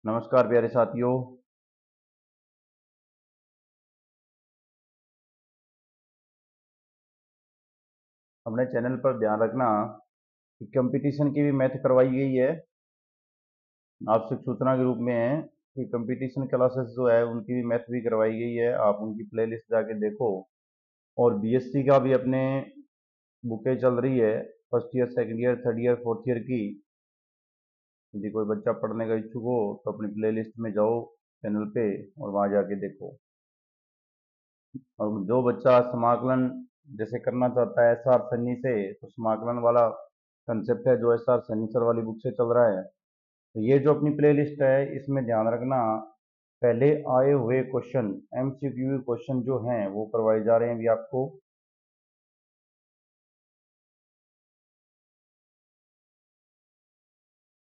नमस्कार प्यारे साथियों। अपने चैनल पर ध्यान रखना कि कंपटीशन की भी मैथ करवाई गई है। आपसे सूचना के रूप में है कि कंपटीशन क्लासेस जो है उनकी भी मैथ भी करवाई गई है। आप उनकी प्लेलिस्ट जाके देखो। और बीएससी का भी अपने बुकें चल रही है, first year, second year, third year, fourth year की। यदि कोई बच्चा पढ़ने का इच्छुक हो तो अपनी प्लेलिस्ट में जाओ चैनल पे और वहां जाके देखो। और जो बच्चा समाकलन जैसे करना चाहता है एस आर सन्नी से, तो समाकलन वाला कंसेप्ट है जो एस आर सन्नी सर वाली बुक से चल रहा है। तो ये जो अपनी प्लेलिस्ट है इसमें ध्यान रखना, पहले आए हुए क्वेश्चन एमसीक्यू क्वेश्चन जो हैं वो करवाए जा रहे हैं अभी आपको।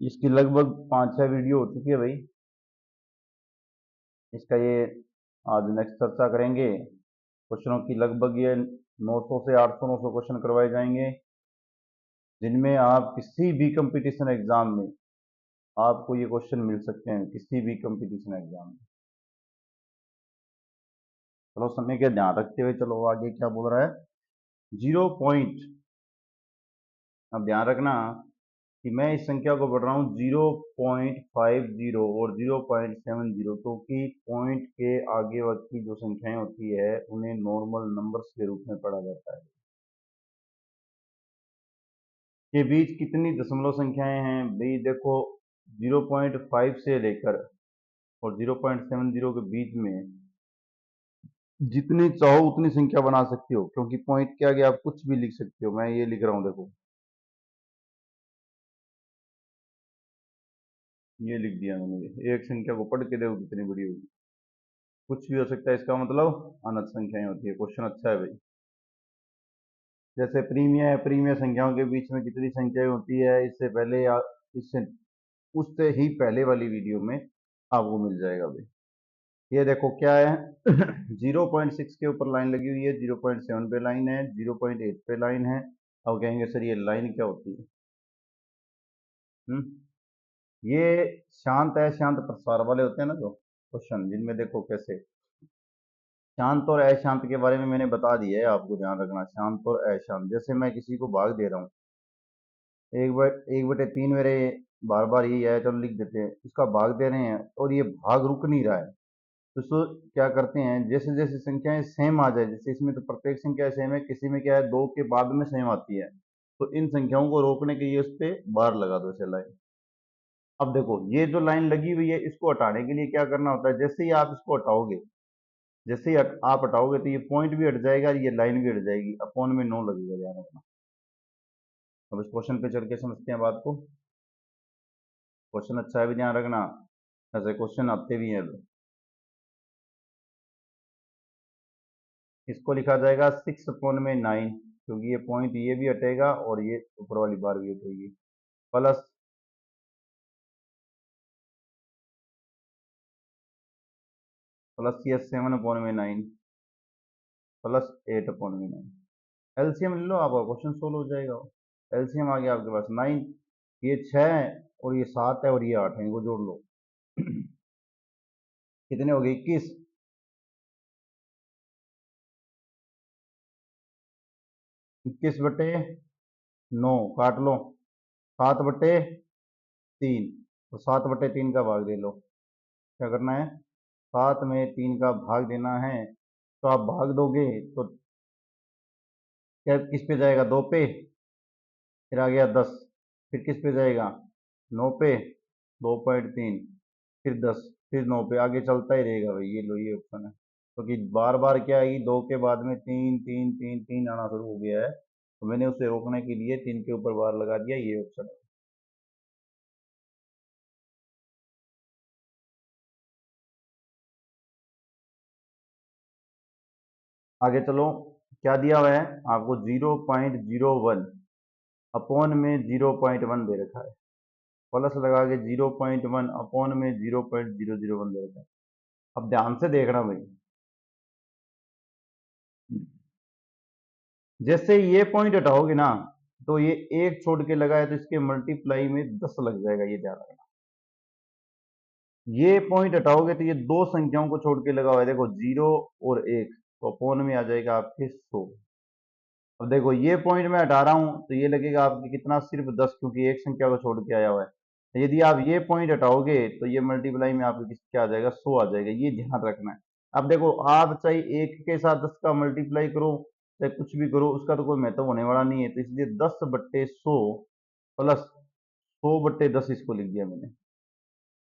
इसकी लगभग 5-6 वीडियो हो चुकी है भाई। इसका ये आज नेक्स्ट चर्चा करेंगे। क्वेश्चनों की लगभग ये 900 से 800 900 क्वेश्चन करवाए जाएंगे, जिनमें आप किसी भी कंपटीशन एग्जाम में आपको ये क्वेश्चन मिल सकते हैं, किसी भी कंपटीशन एग्जाम में। चलो समय का ध्यान रखते हुए चलो आगे क्या बोल रहा है। 0 पॉइंट, अब ध्यान रखना कि मैं इस संख्या को पढ़ रहा हूँ 0.50 और 0.70, तो कि पॉइंट के आगे वक्त की जो संख्याएं होती है उन्हें नॉर्मल नंबर्स के रूप में पढ़ा जाता है। के बीच कितनी दशमलव संख्याएं हैं भाई, देखो 0.5 से लेकर और 0.70 के बीच में जितनी चाहो उतनी संख्या बना सकते हो, क्योंकि पॉइंट के आगे आप कुछ भी लिख सकते हो। मैं ये लिख रहा हूँ, देखो ये लिख दिया मैंने। एक संख्या को पढ़ के देखो कितनी बड़ी होगी, कुछ भी हो सकता है। इसका मतलब अनंत संख्याएं होती है। क्वेश्चन अच्छा है भाई। जैसे प्रीमिय है, प्रीमिय संख्याओं के बीच में कितनी संख्याएं होती है, इससे पहले या इससे उससे ही पहले वाली वीडियो में आपको मिल जाएगा भाई। ये देखो क्या है 0.6 के ऊपर लाइन लगी हुई है, 0.7 पे लाइन है, 0.8 पे लाइन है। अब कहेंगे सर ये लाइन क्या होती है। ये शांत है, शांत प्रसार वाले होते हैं ना जो क्वेश्चन, जिनमें देखो कैसे शांत और अशांत के बारे में मैंने बता दिया है आपको। ध्यान रखना, शांत और अशांत। जैसे मैं किसी को भाग दे रहा हूँ, 1/3 मेरे बार बार यही है, चलो लिख देते हैं, इसका भाग दे रहे हैं और ये भाग रुक नहीं रहा है। तो सो क्या करते हैं, जैसे जैसे संख्याएं सेम आ जाए, जैसे इसमें तो प्रत्येक संख्या सेम है, किसी में क्या है 2 के बाद में सेम आती है, तो इन संख्याओं को रोकने के लिए उस पर बार लगा दो ऐसे लाइन। अब देखो ये जो लाइन लगी हुई है इसको हटाने के लिए क्या करना होता है, जैसे ही आप इसको हटाओगे, जैसे ही आप हटाओगे तो ये पॉइंट भी हट जाएगा, ये लाइन भी हट जाएगी, अपॉन में 9 लगेगा। ध्यान रखना। अब इस क्वेश्चन पे चल के समझते हैं बात को। क्वेश्चन अच्छा है भी, ध्यान रखना, ऐसे क्वेश्चन आते भी हैं। इसको लिखा जाएगा 6/9, क्योंकि ये पॉइंट ये भी हटेगा और ये ऊपर वाली बार भी हटेगी, प्लस ये 7/9 प्लस 8/9। एलसीएम ले लो, आपका क्वेश्चन सोल्व हो जाएगा। एलसीएम आ गया आपके पास 9, ये 6 और ये 7 है और ये 8 है, इनको जोड़ लो कितने हो गए 21। 21/9 काट लो, 7/3 और 7/3 का भाग दे लो। क्या करना है, 7 में 3 का भाग देना है। तो आप भाग दोगे तो क्या किस पे जाएगा, 2 पे, फिर आ गया 10, फिर किस पे जाएगा 9 पे, 2.3, फिर 10, फिर 9 पे, आगे चलता ही रहेगा भाई। ये लो ये ऑप्शन है, क्योंकि बार बार क्या आएगी, 2 के बाद में 3 3 3 3 आना शुरू हो गया है, तो मैंने उसे रोकने के लिए 3 के ऊपर बार लगा दिया, ये ऑप्शन है। आगे चलो, क्या दिया हुआ है आपको, 0.01 अपॉन में 0.1 दे रखा है, प्लस लगा के 0.1 अपॉन में 0.001 दे रखा है। अब ध्यान से देखना भाई, जैसे ये पॉइंट हटाओगे ना, तो ये एक छोड़ के लगा है तो इसके मल्टीप्लाई में 10 लग जाएगा, ये ध्यान रखना। ये पॉइंट हटाओगे तो ये दो संख्याओं को छोड़ के लगा हुआ है, देखो 0 और 1, तो अपोन में आ जाएगा आपके 100। अब देखो ये पॉइंट मैं हटा रहा हूं तो ये लगेगा आपके कितना, सिर्फ 10, क्योंकि एक संख्या को छोड़ के आया हुआ है। यदि आप ये पॉइंट हटाओगे तो ये मल्टीप्लाई में आपके किस क्या आ जाएगा, 100 आ जाएगा, ये ध्यान रखना है। अब देखो आप चाहे एक के साथ 10 का मल्टीप्लाई करो, चाहे कुछ भी करो, उसका तो कोई महत्व होने वाला नहीं है, तो इसलिए 10/100 प्लस 100/10 इसको लिख दिया मैंने।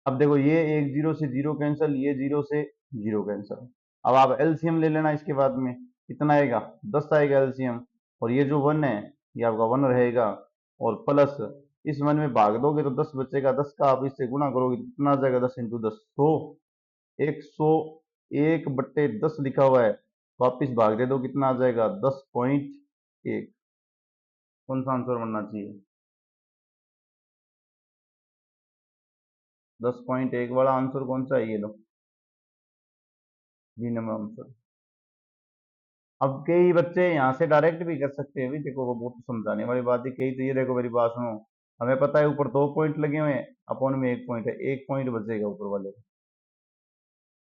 अब देखो ये एक जीरो से जीरो कैंसिल, ये जीरो से जीरो कैंसिल। अब आप एलसीएम ले लेना, इसके बाद में कितना आएगा, 10 आएगा एलसीएम, और ये जो 1 है ये आपका 1 रहेगा, और प्लस इस 1 में भाग दोगे तो 10 बचेगा, 10 का आप इससे गुणा करोगे तो कितना आ जाएगा, 10 × 10 100। 101/10 लिखा हुआ है, वापिस भाग दे दो, कितना आ जाएगा, 10.1। कौन सा आंसर बनना चाहिए, 10.1 वाला आंसर कौन सा है, ये लो, बी नंबर आंसर। अब कई बच्चे यहाँ से डायरेक्ट भी कर सकते हैं, भी देखो वो बहुत समझाने वाली बात है, कई तो ये देखो मेरी बात सुनो, हमें पता है ऊपर 2 पॉइंट लगे हुए हैं, अपॉन में 1 पॉइंट है, 1 पॉइंट बचेगा ऊपर वाले का।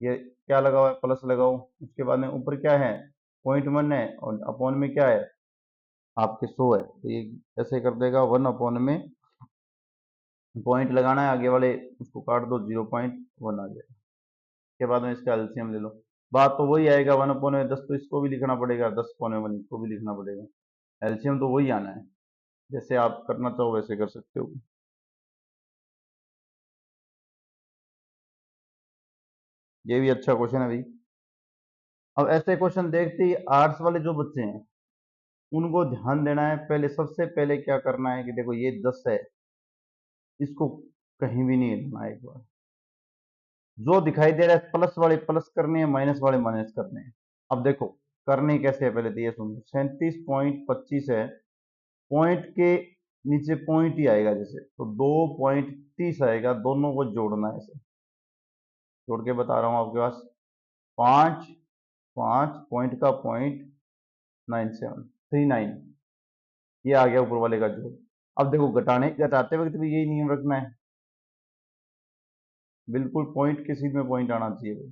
ये क्या लगा हुआ है, प्लस लगाओ, उसके बाद में ऊपर क्या है, .1 है, और अपॉन में क्या है आपके 100 है, तो ये ऐसे कर देगा, 1/में पॉइंट लगाना है, आगे वाले उसको काट दो, 0.1 आ जाएगा। उसके बाद में इसका एलसीएम ले लो, बात तो वही आएगा, 1/10, तो इसको भी लिखना पड़ेगा, 10/1 इसको भी लिखना पड़ेगा, एलसीएम तो वही आना है। जैसे आप करना चाहो वैसे कर सकते हो। ये भी अच्छा क्वेश्चन है भाई। अब ऐसे क्वेश्चन देखते ही आर्ट्स वाले जो बच्चे हैं उनको ध्यान देना है, पहले सबसे पहले क्या करना है कि देखो ये 10 है, इसको कहीं भी नहीं हिलाना है, एक बार जो दिखाई दे रहा है प्लस वाले प्लस करने हैं, माइनस वाले माइनस करने हैं। अब देखो करने कैसे है, पहले तो ये सुनो, 37.25 है, पॉइंट के नीचे पॉइंट ही आएगा, जैसे तो 2.30 आएगा, दोनों को जोड़ना है, ऐसे जोड़ के बता रहा हूं आपके पास, 5 5 पॉइंट का पॉइंट 9739, ये आ गया ऊपर वाले का जोड़। अब देखो घटाने घटाते वक्त भी यही नियम रखना है, बिल्कुल पॉइंट के सीध में पॉइंट आना चाहिए।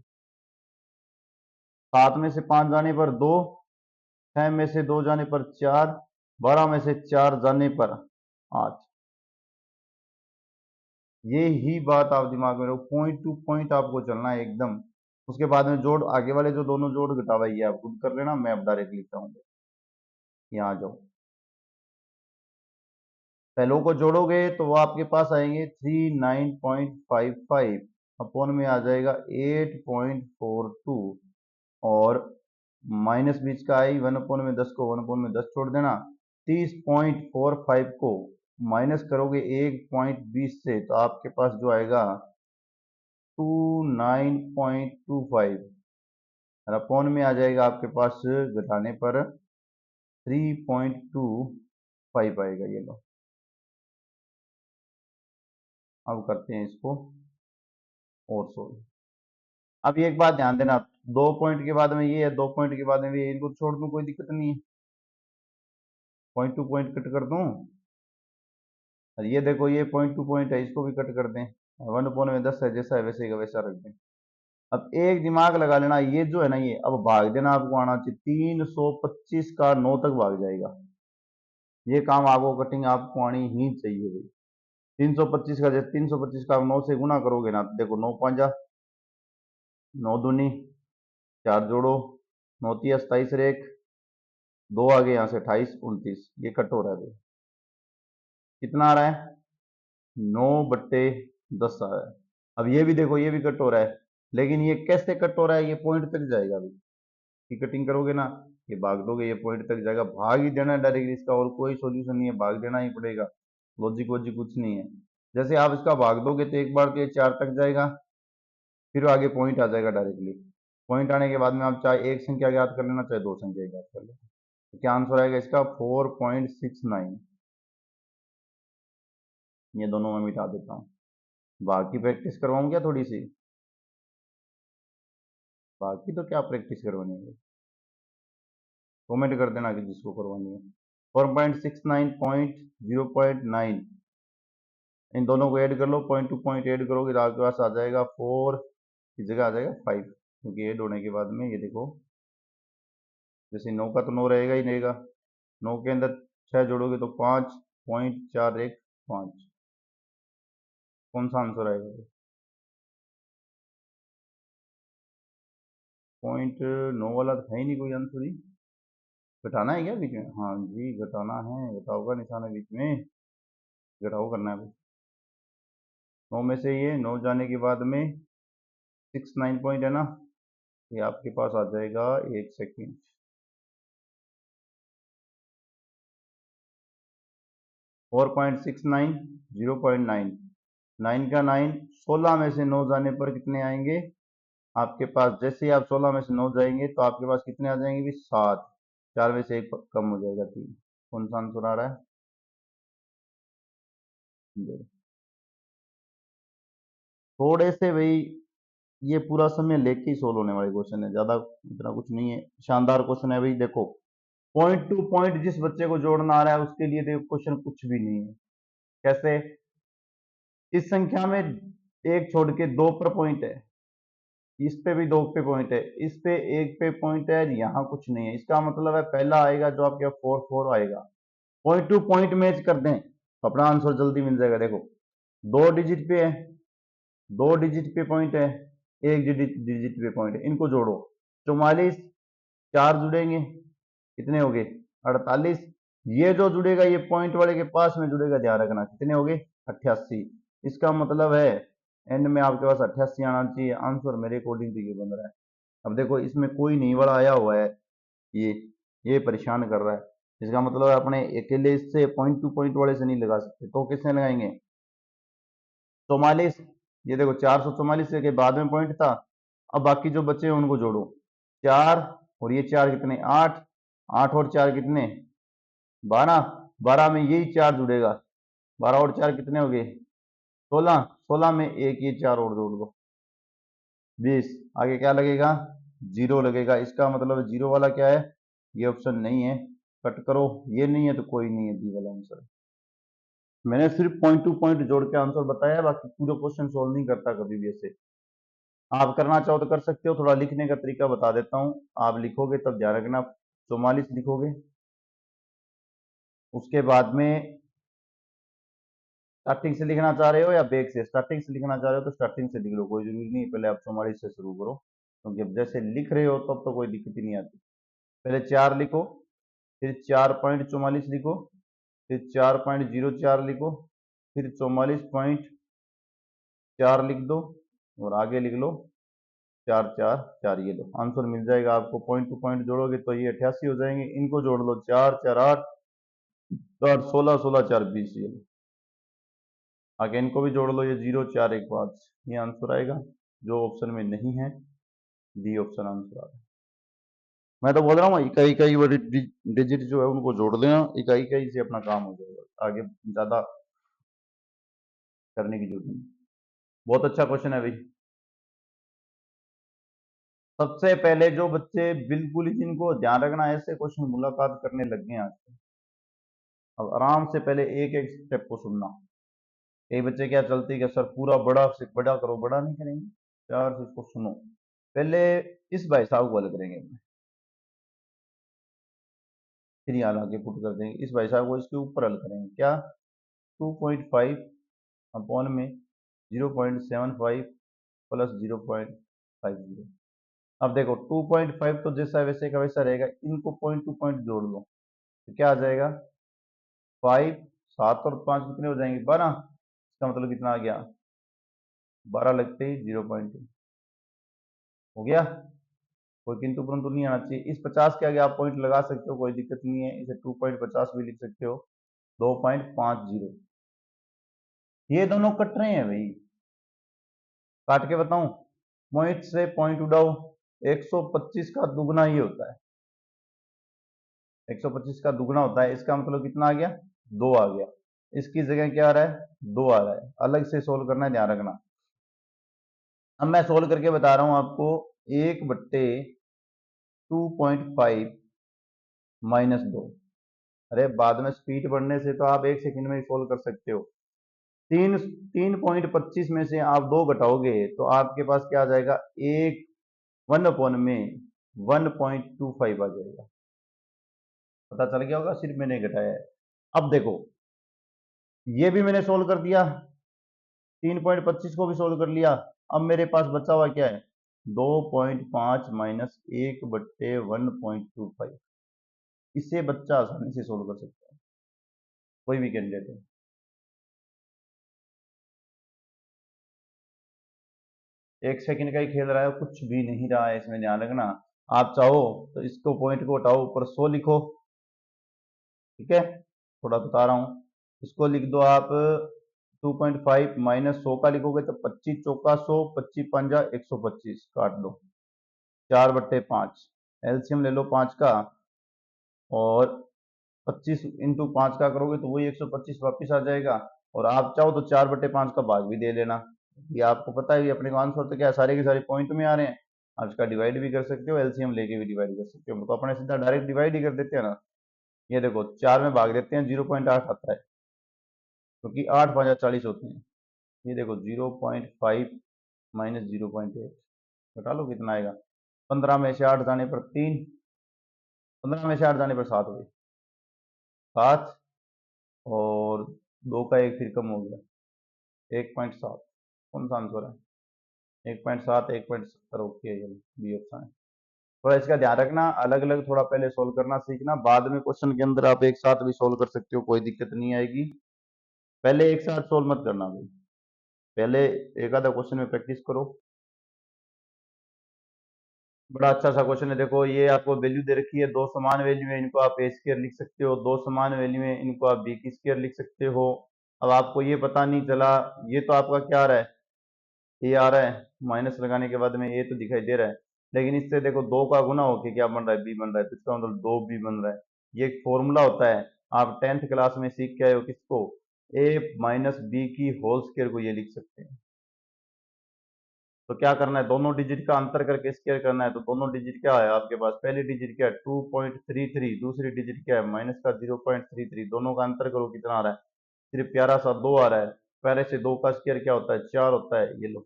7 में से 5 जाने पर 2, 6 में से 2 जाने पर 4, 12 में से 4 जाने पर 8। ये ही बात आप दिमाग में रखो, पॉइंट टू पॉइंट आपको चलना है एकदम। उसके बाद में जोड़, आगे वाले जो दोनों जोड़ घटावा ये आप खुद कर लेना, मैं अब डायरेक्ट लिखता हूँ, यहाँ आ जाओ। पहलों को जोड़ोगे तो वो आपके पास आएंगे 39.55, अपॉन में आ जाएगा 8.42, और माइनस बीच का आई, 1/10 को 1/10 छोड़ देना, 30.45 को माइनस करोगे 1.20 से, तो आपके पास जो आएगा 29.25, और अपॉन में आ जाएगा आपके पास घटाने पर 3.25 आएगा, ये लो। अब करते हैं इसको और सोल्व। अब एक बात ध्यान देना, 2 पॉइंट के बाद में ये है, 2 पॉइंट के बाद में ये, इनको छोड़ दूं कोई दिक्कत नहीं है, पॉइंट टू पॉइंट कट कर दूं, और ये देखो ये पॉइंट टू पॉइंट है, इसको भी कट कर दें, 1/10 है, जैसा है वैसे का वैसा रख दें। अब एक दिमाग लगा लेना, ये जो है ना, ये अब भाग देना आपको आना चाहिए, 325 का 9 तक भाग जाएगा, ये काम आपको कटिंग आपको आनी ही चाहिए भाई। 325 का, जैसे 325 का आप 9 से गुना करोगे ना, तो देखो 9×5 9×2 4 जोड़ो, 9×3 = 27, एक 2 आ गए यहाँ से, 28 29, ये कट हो रहा है भाई, कितना आ रहा है, 9/10 आ रहा है। अब ये भी देखो ये भी कट हो रहा है, लेकिन ये कैसे कट हो रहा है, ये पॉइंट तक जाएगा अभी, की कटिंग करोगे ना, ये भाग दोगे, ये पॉइंट तक जाएगा, भाग ही देना डायरेक्टली, इसका और कोई सोल्यूशन नहीं है, भाग देना ही पड़ेगा, लॉजिक वॉजिक कुछ नहीं है। जैसे आप इसका भाग दोगे तो एक बार तो ये 4 तक जाएगा, फिर आगे पॉइंट आ जाएगा डायरेक्टली, पॉइंट आने के बाद में आप चाहे एक संख्या ज्ञात कर लेना, चाहे दो संख्या ज्ञात कर लेना, तो क्या आंसर आएगा इसका, 4.69। ये दोनों मैं मिटा देता हूँ, बाकी प्रैक्टिस करवाऊँ क्या थोड़ी सी, बाकी तो क्या प्रैक्टिस करवानी है, कमेंट कर देना कि जिसको करवानी है। 4.69.0.9 इन दोनों को ऐड कर लो, पॉइंट टू पॉइंट ऐड करोगे तो आपके पास आ जाएगा 4 की जगह आ जाएगा 5, क्योंकि ऐड होने के बाद में ये देखो, जैसे 9 का तो 9 रहेगा ही रहेगा, 9 के अंदर 6 जोड़ोगे तो 5.415, कौन सा आंसर आएगा? 0.9 वाला तो है ही नहीं कोई आंसर ही। घटाना है क्या बीच में? हाँ जी घटाना है, घटाओ का निशान है बीच में, घटाओ करना है। 9 में से ये 9 जाने के बाद में 69 पॉइंट है ना, ये आपके पास आ जाएगा 1 सेकेंड। 4.69 0.9, 9 का 9, 16 में से 9 जाने पर कितने आएंगे आपके पास? जैसे ही आप 16 में से 9 जाएंगे तो आपके पास कितने आ जाएंगे भी? 7, 4 में से 1 कम हो जाएगा 3। कौन सा आंसर आ रहा है? थोड़े से भाई, ये पूरा समय लेके ही सोल्व होने वाले क्वेश्चन है, ज्यादा इतना कुछ नहीं है, शानदार क्वेश्चन है भाई। देखो पॉइंट टू पॉइंट जिस बच्चे को जोड़ना आ रहा है उसके लिए तो क्वेश्चन कुछ भी नहीं है। कैसे? इस संख्या में एक छोड़ के 2 पर पॉइंट है, इस पे भी 2 पे पॉइंट है, इस पे 1 पे पॉइंट है, यहाँ कुछ नहीं है। इसका मतलब है पहला आएगा जो आपके 4 आएगा। पॉइंट टू पॉइंट मैच कर दें तो अपना आंसर जल्दी मिल जाएगा। देखो 2 डिजिट पे है, 2 डिजिट पे पॉइंट है, 1 डिजिट पे पॉइंट है, इनको जोड़ो। 44, 4 जुड़ेंगे, कितने हो गए? 48। ये जो जुड़ेगा ये पॉइंट वाले के पास में जुड़ेगा, ध्यान रखना, कितने हो गए? 88। इसका मतलब है एंड में आपके पास 88 आना चाहिए। आंसर मेरे अकॉर्डिंग तो ये बन रहा है। अब देखो इसमें कोई नहीं वाला आया हुआ है, ये परेशान कर रहा है, इसका मतलब है अपने अकेले इससे पॉइंट टू पॉइंट वाले से नहीं लगा सकते, तो किसने लगाएंगे? 44। ये देखो 444 के बाद में पॉइंट था, अब बाकी जो बचे हैं उनको जोड़ो। 4 और ये 4 कितने? 8, 8 और 4 कितने? 12, 12 में यही 4 जुड़ेगा, 12 और 4 कितने हो गए? 16, 16 में एक ये 4 और जोड़ दो, 20। आगे क्या लगेगा? 0 लगेगा। इसका मतलब जीरो वाला क्या है? ये ऑप्शन नहीं है, कट करो। ये नहीं है तो कोई नहीं है, डी वाला आंसर। मैंने सिर्फ पॉइंट टू पॉइंट जोड़ के आंसर बताया, बाकी पूरा क्वेश्चन सोल्व नहीं करता कभी भी ऐसे। आप करना चाहो तो कर सकते हो, थोड़ा लिखने का तरीका बता देता हूँ। आप लिखोगे तब ध्यान रखना, 44 लिखोगे, उसके बाद में स्टार्टिंग से लिखना चाह रहे हो या बैक से? स्टार्टिंग से लिखना चाह रहे हो तो स्टार्टिंग से लिख लो, कोई जरूरी नहीं पहले आप 44 से शुरू करो, क्योंकि अब जैसे लिख रहे हो तब तो कोई दिक्कत ही नहीं आती। पहले 4 लिखो, फिर 4.44 लिखो, फिर 4.04 लिखो, फिर 44.4 लिख दो और आगे लिख लो 444। ये लो आंसर मिल जाएगा आपको। पॉइंट टू पॉइंट जोड़ोगे तो ये 88 हो जाएंगे, इनको जोड़ लो, 4 4 8 4 16 16 4 20। ये लो आगे इनको भी जोड़ लो, ये 0 4 1 5, ये आंसर आएगा। जो ऑप्शन में नहीं है, डी ऑप्शन आंसर आ रहा है। मैं तो बोल रहा हूँ इकाई इकाई वाली डिजिट जो है उनको जोड़ देना, इकाई इकाई से अपना काम हो जाएगा, आगे ज्यादा करने की जरूरत नहीं। बहुत अच्छा क्वेश्चन है भाई। सबसे पहले जो बच्चे बिल्कुल ही, जिनको ध्यान रखना, ऐसे क्वेश्चन मुलाकात करने लग गए आज, अब आराम से पहले एक एक स्टेप को सुनना। कई बच्चे क्या चलते हैं कि सर पूरा बड़ा से बड़ा करो, बड़ा नहीं करेंगे, प्यार से इसको सुनो। पहले इस भाई साहब को हल करेंगे, फिर यहाँ आगे पुट कर देंगे इस भाई साहब को, इसके ऊपर हल करेंगे। क्या? 2.5 अपॉन में 0.75 प्लस 0.50। अब देखो 2.5 तो जैसा वैसे का वैसा रहेगा, इनको पॉइंट टू पॉइंट जोड़ लो तो क्या आ जाएगा? 5, 7 और 5 कितने हो जाएंगे? 12। इसका मतलब कितना आ गया? 12 लगते ही 0.2 हो गया। कोई किंतु परंतु नहीं आना चाहिए। इस 50 के आगे आप पॉइंट लगा सकते हो, कोई दिक्कत नहीं है, इसे 2.50 भी लिख सकते हो, 2.50। ये दोनों कट रहे हैं भाई, काट के बताऊं? पॉइंट से पॉइंट उड़ाओ, 125 का दुगना ही होता है, 125 का दुगना होता है। इसका मतलब कितना आ गया? 2 आ गया। इसकी जगह क्या आ रहा है? 2 आ रहा है। अलग से सोल्व करना है, ध्यान रखना। अब मैं सोल्व करके बता रहा हूं आपको, 1/2.5 -2। अरे बाद में स्पीड बढ़ने से तो आप 1 सेकंड में ही सोल्व कर सकते हो। 3.25 में से आप 2 घटाओगे तो आपके पास क्या आ जाएगा, एक 1 में 1.25 आ जाएगा। पता चल गया होगा, सिर्फ मैंने घटाया है। अब देखो, ये भी मैंने सोल्व कर दिया, 3.25 को भी सोल्व कर लिया। अब मेरे पास बचा हुआ क्या है, 2.5 माइनस 1/1.25। इससे बच्चा आसानी से सोल्व कर सकता है, कोई भी कैंडिडेट है। एक सेकंड का ही खेल रहा है, कुछ भी नहीं रहा है इसमें, ध्यान रखना। आप चाहो तो इसको पॉइंट को हटाओ, ऊपर 100 लिखो, ठीक है, थोड़ा बता रहा हूं। इसको लिख दो आप 2.5 माइनस 100 का लिखोगे तो 25 चौका 100, 25 पंजा 125, काट दो 4/5। एलसीएम ले लो 5 का, और 25 इंटू 5 का करोगे तो वही 125 वापिस आ जाएगा। और आप चाहो तो 4/5 का भाग भी दे लेना। ये आपको पता है, ये अपने को आंसर तो क्या सारे के सारे पॉइंट में आ रहे हैं। आप इसका डिवाइड भी कर सकते हो, एलसीएम लेके भी डिवाइड कर सकते हो, तो अपने सीधा डायरेक्ट डिवाइड ही कर देते हैं ना। ये देखो 4 में भाग देते हैं, 0.8 आता है, क्योंकि 8 5 40 होते हैं। ये देखो 0.5 माइनस 0.8 घटा लो, कितना आएगा, 15 में से 8 जाने पर 3, 15 में से 8 जाने पर 7 हुए, 7, और 2 का 1 फिर कम हो गया, 1.7। कौन सा आंसर है, 1.7, 1.70। ओके, बी ऑप्शन है। थोड़ा इसका ध्यान रखना, अलग अलग थोड़ा पहले सोल्व करना सीखना, बाद में क्वेश्चन के अंदर आप एक साथ भी सोल्व कर सकते हो, कोई दिक्कत नहीं आएगी। पहले एक साथ सोल्व मत करना भाई, पहले एक आधा क्वेश्चन में प्रैक्टिस करो। बड़ा अच्छा सा क्वेश्चन है, देखो ये आपको वैल्यू दे रखी है, दो समान वैल्यू है, इनको आप ए स्क्वायर लिख सकते हो, दो समान वैल्यू है, इनको आप बी की स्क्वायर लिख सकते हो। अब आपको ये पता नहीं चला, ये तो आपका क्या आ रहा है, ये आ रहा है, माइनस लगाने के बाद में ये तो दिखाई दे रहा है, लेकिन इससे देखो दो का गुना होके क्या बन रहा है, बी बन रहा है, तो इसका मतलब दो बी बन रहा है। ये एक फॉर्मूला होता है, आप 10th क्लास में सीख के आए हो, किसको, ए माइनस बी की होल स्क्वायर को ये लिख सकते हैं। तो क्या करना है, दोनों डिजिट का अंतर करके स्क्वायर करना है। तो दोनों डिजिट क्या है आपके पास, पहली डिजिट क्या है 2.33, दूसरी डिजिट क्या है माइनस का 0.33, दोनों का अंतर करो कितना आ रहा है, सिर्फ प्यारा सा 2 आ रहा है। प्यारे से 2 का स्क्वायर क्या होता है, 4 होता है। ये लो,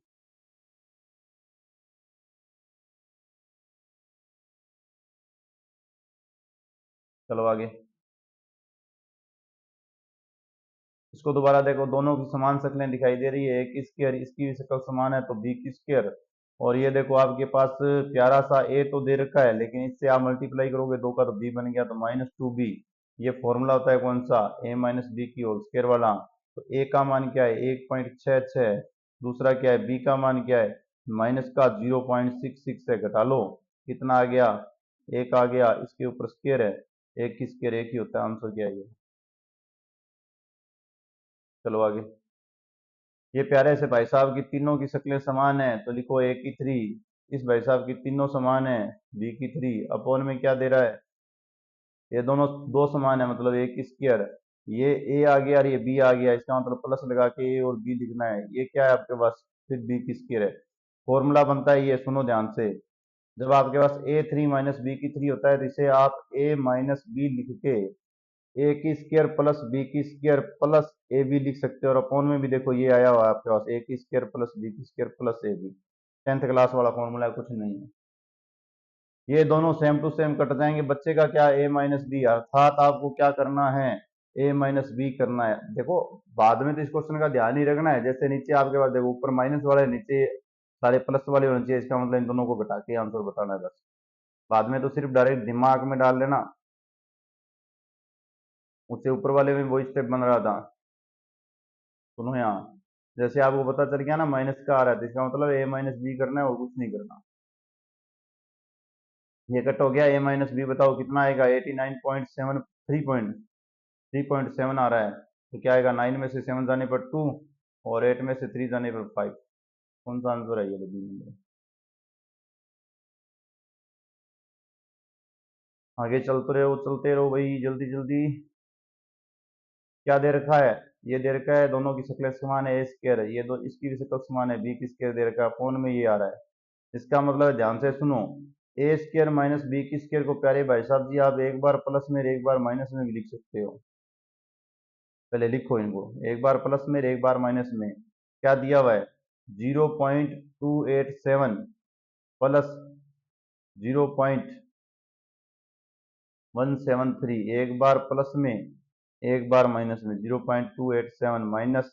चलो आगे। इसको दोबारा देखो, दोनों की समान शक्लें दिखाई दे रही है, एक की स्क्वायर, इसकी भी शक्ल समान है तो बी की स्क्वायर। और ये देखो आपके पास प्यारा सा ए तो दे रखा है, लेकिन इससे आप मल्टीप्लाई करोगे दो का तो बी बन गया, तो -2b। ये फॉर्मूला होता है कौन सा, ए माइनस बी की होल स्क्वायर वाला। तो ए का मान क्या है 1.66, दूसरा क्या है बी का मान क्या है, माइनस का 0.66 से घटा लो, कितना आ गया, एक आ गया, इसके ऊपर स्क्वायर है, एक की स्क्वायर एक ही होता है, आंसर क्या है ये। चलो आगे। ये प्यारे से भाई साहब की तीनों की शक्लें समान है, तो लिखो ए की 3, इस भाई साहब की तीनों समान है, बी की 3, अपॉन में क्या दे रहा है, ये दोनों दो समान है, मतलब ए की स्क्वायर। ये ए आ गया और ये बी आ गया, इसका मतलब प्लस लगा के ए और बी लिखना है। ये क्या है आपके पास, फिर बी की स्क्वायर है। फॉर्मूला बनता है ये, सुनो ध्यान से, जब आपके पास A3 माइनस बी की 3 होता है, तो इसे आप ए माइनस बी लिख के ए की स्क्वायर प्लस बी की स्क्वायर प्लस ए बी लिख सकते हो। और अपॉन में भी देखो ये आया हुआ है आपके पास, ए की स्क्वायर प्लस बी की square plus A B, 10th class वाला फॉर्मूला है, कुछ नहीं है। ये दोनों सेम टू सेम कट जाएंगे, बच्चे का क्या, ए माइनस बी, अर्थात आपको क्या करना है, ए माइनस बी करना है। देखो बाद में तो इस क्वेश्चन का ध्यान ही रखना है, जैसे नीचे आपके पास देखो ऊपर माइनस वाले, नीचे सारे प्लस वाले होने चाहिए, इसका मतलब इन दोनों को घटा के आंसर बताना है बस। बाद में तो सिर्फ डायरेक्ट दिमाग में डाल लेना। उससे ऊपर वाले में वही स्टेप बन रहा था, सुनो यहाँ, जैसे आपको पता चल गया ना माइनस का आ रहा है, तो इसका मतलब ए माइनस बी करना है और कुछ नहीं करना। ये कट हो गया, ए माइनस बी बताओ कितना आएगा, 89.7, 3.7 आ रहा है, तो क्या आएगा, 9 में से 7 जाने पर 2, और 8 में से 3 जाने पर 5। कौन सा आंसर है ये, बी नंबर। आगे चलते रहो भाई, जल्दी जल्दी। क्या दे रखा है, ये दे रखा है दोनों की शक्लें समान है, ए स्क्वायर है, ये दो इसकी भी शक्ल समान है, बी की स्क्वायर दे रखा है, फोन में ये आ रहा है। इसका मतलब है, ध्यान से सुनो, ए स्क्वायर माइनस बी की स्क्वायर को प्यारे भाई साहब जी आप एक बार प्लस में और एक बार माइनस में भी लिख सकते हो। पहले लिखो इनको, एक बार प्लस में एक बार माइनस में। क्या दिया हुआ है? 0.287 प्लस 0.173, एक बार प्लस में एक बार माइनस में। 0.287 माइनस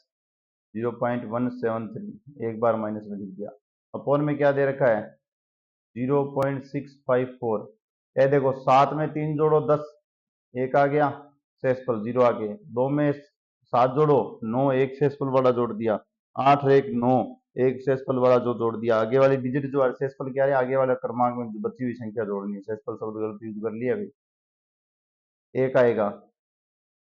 0.173, एक बार माइनस में लिख दिया। अपॉन में क्या दे रखा है? 0.654। ये देखो 7 में 3 जोड़ो 10, एक आ गया सेसफल 0 आ गए। 2 में 7 जोड़ो 9, एक सेसफल वाला जोड़ दिया। 8 और 1 9, एक सेसफल वाला जो जोड़ दिया। आगे वाली डिजिट जो है सेसफल क्या है, आगे वाला क्रमांक में जो बची हुई संख्या जोड़नी है। सेसफल शब्द गलत यूज कर लिया भाई। एक आएगा,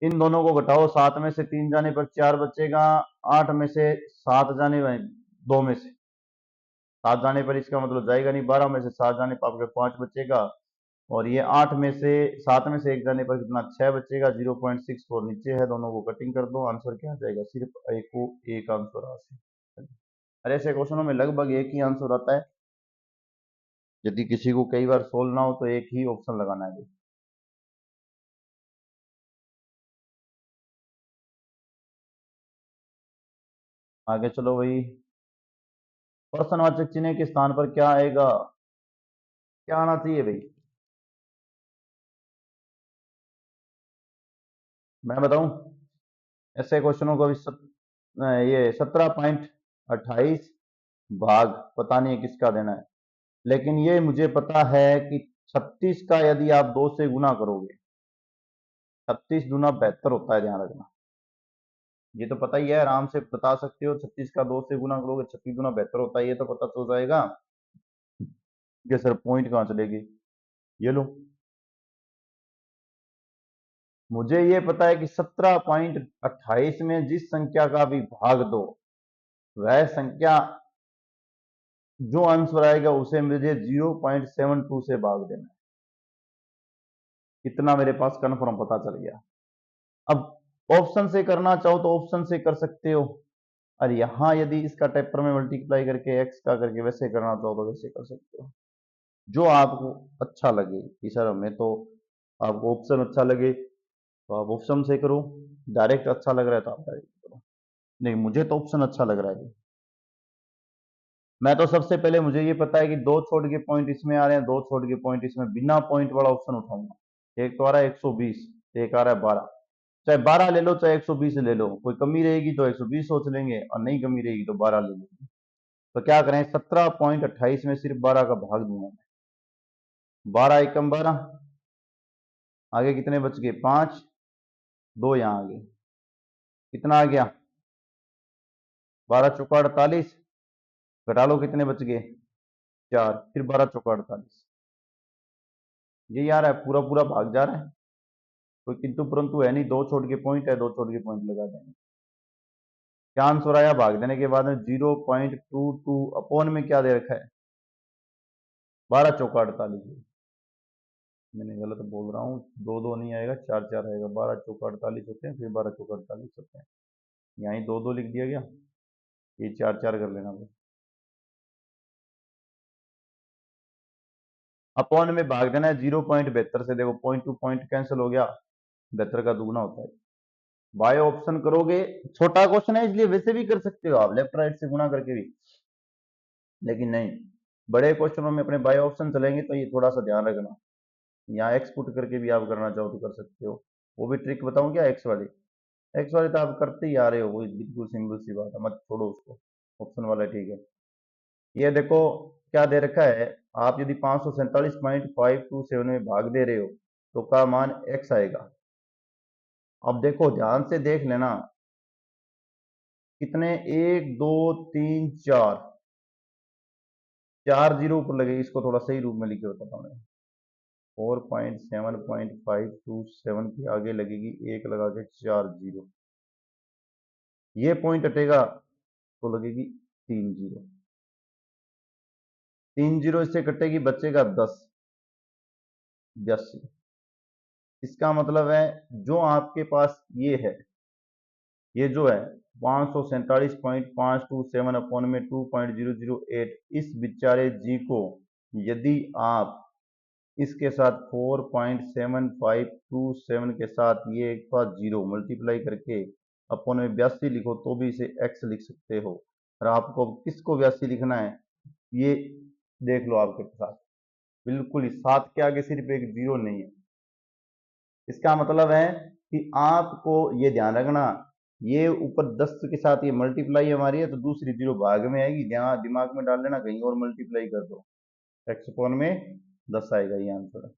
इन दोनों को घटाओ। 7 में से 3 जाने पर 4 बचेगा। 8 में से 7 जाने में 2 में से 7 जाने पर इसका मतलब जाएगा नहीं। 12 में से 7 जाने पर आपके 5 बचेगा। और ये 8 में से 7 में से 1 जाने पर कितना? 6 बचेगा। 0.64 नीचे है, दोनों को कटिंग कर दो। आंसर क्या आ जाएगा? सिर्फ एक को एक आंसर आ सकता है। अरे ऐसे क्वेश्चनों में लगभग एक ही आंसर आता है। यदि किसी को कई बार सोल्व ना हो तो एक ही ऑप्शन लगाना है। आगे चलो भाई। प्रश्नवाचक चिन्ह के स्थान पर क्या आएगा? क्या आना चाहिए भाई? मैं बताऊं? ऐसे क्वेश्चनों को ये 17.28 भाग पता नहीं है किसका देना है, लेकिन ये मुझे पता है कि 36 का यदि आप 2 से गुना करोगे, 36 दूना 72 होता है, ध्यान रखना। ये तो पता ही है, आराम से बता सकते हो। 36 का 2 से गुना करोगे 36 दूना 72 होता है, ये तो पता चल जाएगा। ये सर पॉइंट कहाँ चलेगी? ये लो, मुझे ये पता है कि 17.28 में जिस संख्या का भी भाग दो, वह संख्या जो आंसर आएगा उसे मुझे 0.72 से भाग देना है। इतना मेरे पास कन्फर्म पता चल गया। अब ऑप्शन से करना चाहो तो ऑप्शन से कर सकते हो, और यहां यदि इसका टेपर में मल्टीप्लाई करके एक्स का करके वैसे करना चाहो तो वैसे कर सकते हो, जो आपको अच्छा लगे। कि सर हमें तो आपको ऑप्शन अच्छा लगे तो आप ऑप्शन से करो, डायरेक्ट अच्छा लग रहा है तो आप डायरेक्ट करो। नहीं, मुझे तो ऑप्शन अच्छा लग रहा है। मैं तो सबसे पहले मुझे ये पता है कि 2 छोड़ के पॉइंट इसमें आ रहे हैं, 2 छोड़ के पॉइंट इसमें, बिना पॉइंट वाला ऑप्शन उठाऊंगा। एक तो आ रहा है 120, एक आ रहा है 12। चाहे 12 ले लो चाहे 120 ले लो, कोई कमी रहेगी तो 120 सोच लेंगे, और नहीं कमी रहेगी तो 12 ले लेंगे। तो क्या करें, 17.28 में सिर्फ 12 का भाग दूंगा मैं। 12 एकम 12, आगे कितने बच गए? 5, 2 यहाँ आगे, कितना आ गया? 12 चौका 48, घटा लो कितने बच गए? 4, फिर 12 चौका 48। ये यार है, पूरा पूरा भाग जा रहा है, कोई किंतु परंतु है नहीं। 2 छोड़ के पॉइंट है, 2 छोड़ के पॉइंट लगा देंगे। क्या आंसर आया भाग देने के बाद में? 0.22। अपॉन में क्या दे रखा है? 12 चौका 48। मैंने गलत बोल रहा हूँ, 2 2 नहीं आएगा, 4 4 आएगा। 12 चौका 48 होते हैं, फिर 12 चौका 48 होते हैं। यहाँ 2 2 लिख दिया गया, ये 4 4 कर लेना भाई। अपॉन में भाग देना है 0.72 से। देखो पॉइंट टू पॉइंट कैंसिल हो गया, 72 का दुगना होता है। बाय ऑप्शन करोगे, छोटा क्वेश्चन है इसलिए वैसे भी कर सकते हो आप, लेफ्ट राइट से गुना करके भी, लेकिन नहीं, बड़े क्वेश्चनों में अपने बाय ऑप्शन चलेंगे तो ये थोड़ा सा ध्यान रखना। यहाँ एक्स पुट करके भी आप करना चाहो तो कर सकते हो। वो भी ट्रिक बताऊं क्या? एक्स वाली, एक्स वाली तो आप करते ही आ रहे हो, वो बिल्कुल सिंपल सी बात है, मत छोड़ो उसको। ऑप्शन वाला ठीक है। ये देखो क्या दे रखा है, आप यदि 547.527 में भाग दे रहे हो तो का मान एक्स आएगा। अब देखो ध्यान से देख लेना, कितने? 1 2 3 4, 4 जीरो ऊपर लगे। इसको थोड़ा सही रूप में लिखे होता था मैं। 4.7.527 के आगे लगेगी एक लगा के 4 जीरो, ये पॉइंट हटेगा तो लगेगी 3 जीरो। 3 जीरो इससे कटेगी, बचेगा 10, 82। इसका मतलब है जो आपके पास ये है, ये जो है 547.527 अपॉन में 2.008, इस बेचारे जी को यदि आप इसके साथ 4.7527 के साथ ये एक बार जीरो मल्टीप्लाई करके अपन में 82 लिखो तो भी इसे x लिख सकते हो। और आपको किसको 82 लिखना है ये देख लो आपके पास, बिल्कुल ही 7 के आगे सिर्फ एक जीरो नहीं है। इसका मतलब है कि आपको ये ध्यान रखना, ये ऊपर 10 के साथ ये मल्टीप्लाई हमारी है तो दूसरी जीरो भाग में आएगी, ध्यान दिमाग में डाल लेना, कहीं और मल्टीप्लाई कर दो, x अपॉन में 10 आएगा ये आंसर है।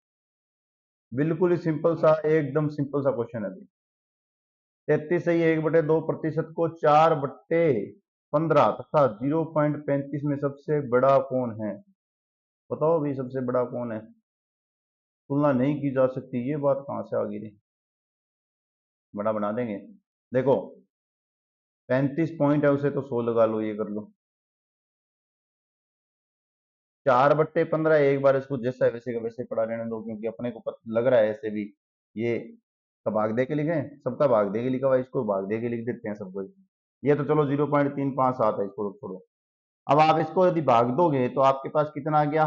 बिल्कुल ही सिंपल सा, एकदम सिंपल सा क्वेश्चन है अभी। 33 से 1/2% को 4/15 तथा 0.35 में सबसे बड़ा कौन है? बताओ भाई सबसे बड़ा कौन है? तुलना नहीं की जा सकती, ये बात कहां से आ गई? बड़ा बना देंगे। देखो 35 पॉइंट है, उसे तो 100 लगा लो, ये कर लो। 4/15 एक बार इसको जैसा है वैसे का वैसे पढ़ा लेने दो, क्योंकि अपने को लग रहा है ऐसे भी ये का भाग दे के लिखे, सबका भाग दे के लिखा हुआ है, इसको भाग दे के लिख देते हैं सबको। ये तो चलो 0.357 है, इसको छोड़ो। अब आप इसको यदि भाग दोगे तो आपके पास कितना आ गया,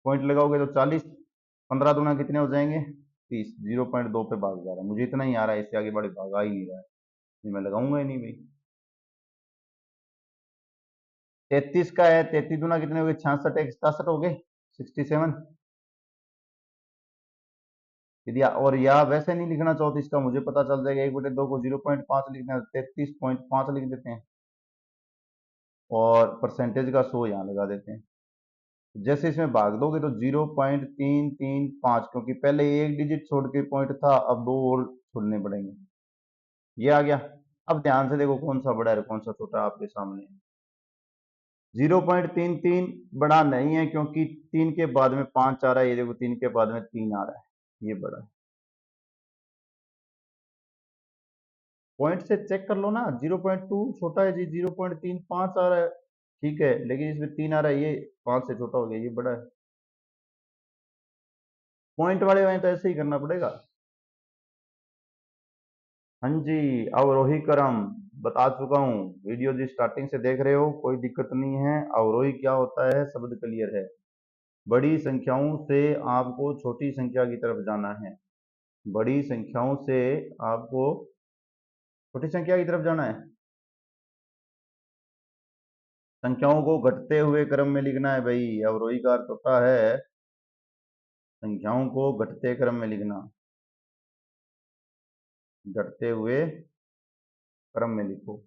पॉइंट लगाओगे तो 40, 15 दूना कितने हो जाएंगे 30, 0.2 पे भाग जा रहा है, मुझे इतना ही आ रहा है, इससे आगे बड़े भागा ही नहीं रहा है, ये मैं लगाऊंगा ही नहीं भाई। 33 का है, 33 दूना कितने हो गए 66, 67 हो गए 67। यदि और या वैसे नहीं लिखना चाहो तो इसका मुझे पता चल जाएगा, 1/2 को 0.5 लिखना है, 33.5 लिख देते हैं और परसेंटेज का 100 यहाँ लगा देते हैं। जैसे इसमें भाग दोगे तो 0.335, क्योंकि पहले एक डिजिट छोड़ के पॉइंट था, अब दो और छोड़ने पड़ेंगे, ये आ गया। अब ध्यान से देखो कौन सा बड़ा है कौन सा छोटा आपके सामने है। 0.33 बड़ा नहीं है, क्योंकि 3 के बाद में 5 आ रहा है, ये देखो 3 के बाद में 3 आ रहा है, ये बड़ा है। पॉइंट से चेक कर लो ना, 0.2 छोटा है जी, 0.35 आ रहा है, ठीक है, लेकिन इसमें 3 आ रहा है, ये 5 से छोटा हो गया, ये बड़ा है। पॉइंट वाले में तो ऐसे ही करना पड़ेगा। हाँ जी, अवरोही क्रम बता चुका हूँ, वीडियो जी स्टार्टिंग से देख रहे हो, कोई दिक्कत नहीं है। अवरोही क्या होता है, शब्द क्लियर है। बड़ी संख्याओं से आपको छोटी संख्या की तरफ जाना है, बड़ी संख्याओं से आपको छोटी संख्या की तरफ जाना है। संख्याओं को घटते हुए क्रम में लिखना है भाई, अवरोही का अर्थ होता है संख्याओं को घटते क्रम में लिखना, घटते हुए क्रम में लिखो।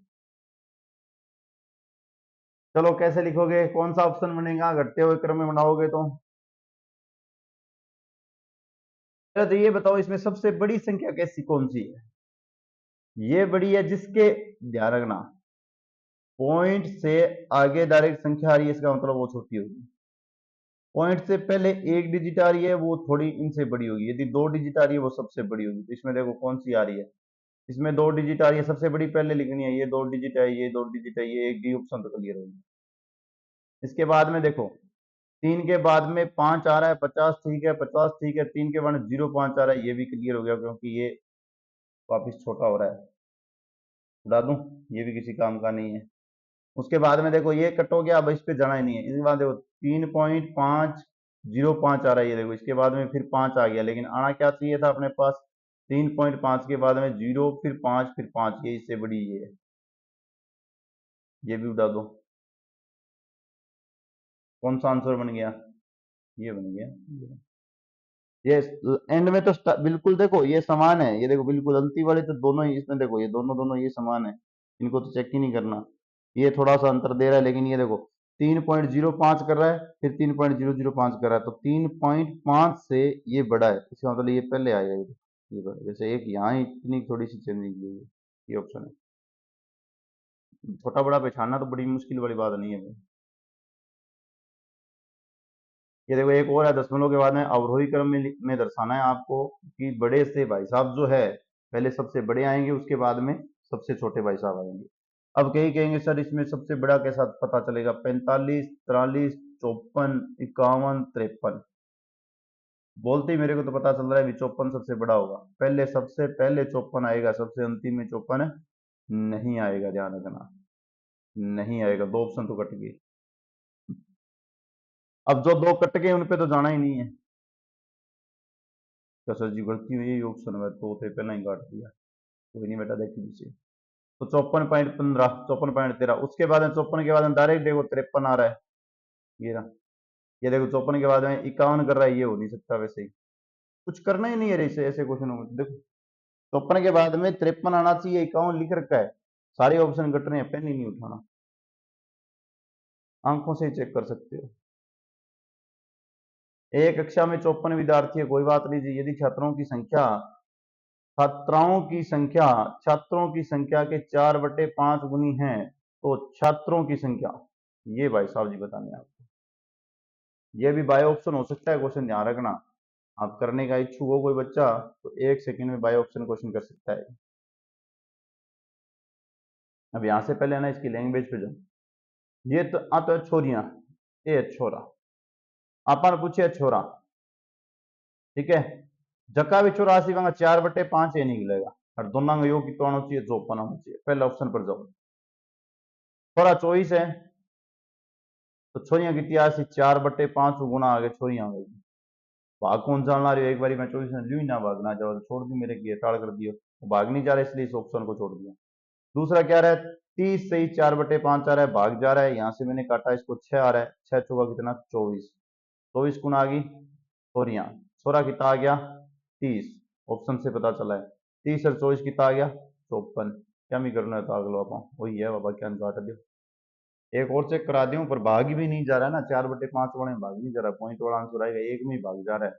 चलो कैसे लिखोगे, कौन सा ऑप्शन बनेगा घटते हुए क्रम में बनाओगे तो? तो ये बताओ इसमें सबसे बड़ी संख्या कैसी कौन सी है? ये बड़ी है जिसके, ध्यान रखना, पॉइंट से आगे डायरेक्ट संख्या आ रही है, इसका मतलब वो छोटी होगी। पॉइंट से पहले एक डिजिट आ रही है, वो थोड़ी इनसे बड़ी होगी। यदि 2 डिजिट आ रही है वो सबसे बड़ी होगी। तो इसमें देखो कौन सी आ रही है, इसमें 2 डिजिट आ रही है, सबसे बड़ी पहले लिखनी है, ये 2 डिजिट है, ये 2 डिजिट है, ये एक डी ऑप्शन तो क्लियर होगी। इसके बाद में देखो 3 के बाद में 5 आ रहा है, 50 ठीक है, 50 ठीक है, 3 के बाद में 0.5 आ रहा है, ये भी क्लियर हो गया, क्योंकि ये वापिस छोटा हो रहा है, उड़ा दूं, ये भी किसी काम का नहीं है। उसके बाद में देखो ये कट हो गया, अब इस पे जाना ही नहीं है। इसके बाद देखो 3.505 आ रहा है, ये देखो इसके बाद में फिर 5 आ गया, लेकिन आना क्या चाहिए था अपने पास 3.5 के बाद में 0 फिर 5 फिर 5, ये इससे बड़ी ये है, ये भी उड़ा दो। कौन सा आंसर बन गया, ये बन गया। ये एंड में तो बिल्कुल देखो ये समान है, ये देखो बिल्कुल अंती वाले तो दोनों ही, इसमें देखो ये दोनों दोनों ये समान है, इनको तो चेक ही नहीं करना। ये थोड़ा सा अंतर दे रहा है, लेकिन ये देखो 3.05 कर रहा है, फिर 3.005 कर रहा है, तो 3.5 से ये बड़ा है, इसका मतलब ये पहले आएगा, ये बड़ा। जैसे एक यहाँ इतनी थोड़ी सी चेंजिंग की है, ये ऑप्शन है। छोटा बड़ा पहचानना तो बड़ी मुश्किल वाली बात नहीं है। ये देखो एक और है, दशमलव के बाद में अवरोही क्रम में दर्शाना है आपको कि बड़े से भाई साहब जो है पहले सबसे बड़े आएंगे, उसके बाद में सबसे छोटे भाई साहब आएंगे। अब कहीं कहेंगे सर इसमें सबसे बड़ा कैसा पता चलेगा, 45, 43, 54, 51, 53, बोलते ही मेरे को तो पता चल रहा है 54 सबसे बड़ा होगा। पहले सबसे पहले 54 आएगा, सबसे अंतिम में 54 नहीं आएगा, ध्यान रखना, नहीं आएगा, दो ऑप्शन तो कट गए। अब जो दो कट गए उन पे तो जाना ही नहीं है। क्या सर जी गलती हुई, यही ऑप्शन है, तो पहले ही काट दिया, कोई नहीं बेटा, देखिए तो 54.15, 54.13, उसके बाद में 54 के बाद में डायरेक्ट देखो 53 आ रहा है, ये रहा। ये देखो 54 के बाद में 51 कर रहा है, ये हो नहीं सकता वैसे ही, कुछ करना ही नहीं है ऐसे ऐसे क्वेश्चनों में। देखो 54 के बाद में 53 आना चाहिए, 51 लिख रखा है, सारे ऑप्शन कट रहे हैं, पेन ही नहीं उठाना, आंखों से ही चेक कर सकते हो। एक कक्षा में 54 विद्यार्थी है, कोई बात नहीं जी, यदि छात्रों की संख्या के 4/5 गुनी है तो छात्रों की संख्या, ये भाई साहब जी बताने आपको, ये भी बाय ऑप्शन हो सकता है क्वेश्चन, ध्यान रखना। आप करने का इच्छुक हो कोई बच्चा तो 1 सेकंड में बाय ऑप्शन क्वेश्चन कर सकता है। अब यहां से पहले ना इसकी लैंग्वेज पे जाओ। ये तो तो छोरियां, ये छोरा, अपन पूछे छोरा, ठीक है, जका भी 84 वहां 4/5 ये निकलेगा, और दोनों का योग कितना होना चाहिए, 54 होना चाहिए। पहले ऑप्शन पर जाओ, छोरा 24 है तो छोरियां कितनी आसी, 4/5 गुना आगे छोरियां आ गई। भाग कौन जानना रही हो, एक बार मैं 24 में ल्यू ही ना भाग ना जाओ तो छोड़ दी, मेरे की टाड़ कर दियो, भाग नहीं जा रहा इसलिए इस ऑप्शन को छोड़ दिया। दूसरा क्या रहा है, 30 से ही 4/5 आ रहा है, भाग जा रहा है, यहां से मैंने काटा, इसको 6 आ रहा है, 6 चौका कितना 24, 24 गुना आ गई छोरियां, छोरा कितना आ गया 30, ऑप्शन से पता चला है 30 और 24 कितना आ गया 54। क्या मैं करना है तो अगलो आप वही है बाबा, क्या काट दियो। एक और चेक करा दूं, पर भाग भी नहीं जा रहा है ना, 4/5 वाले में भाग नहीं जा रहा, पॉइंट वाला आंसर आएगा, एक में ही भाग जा रहा है।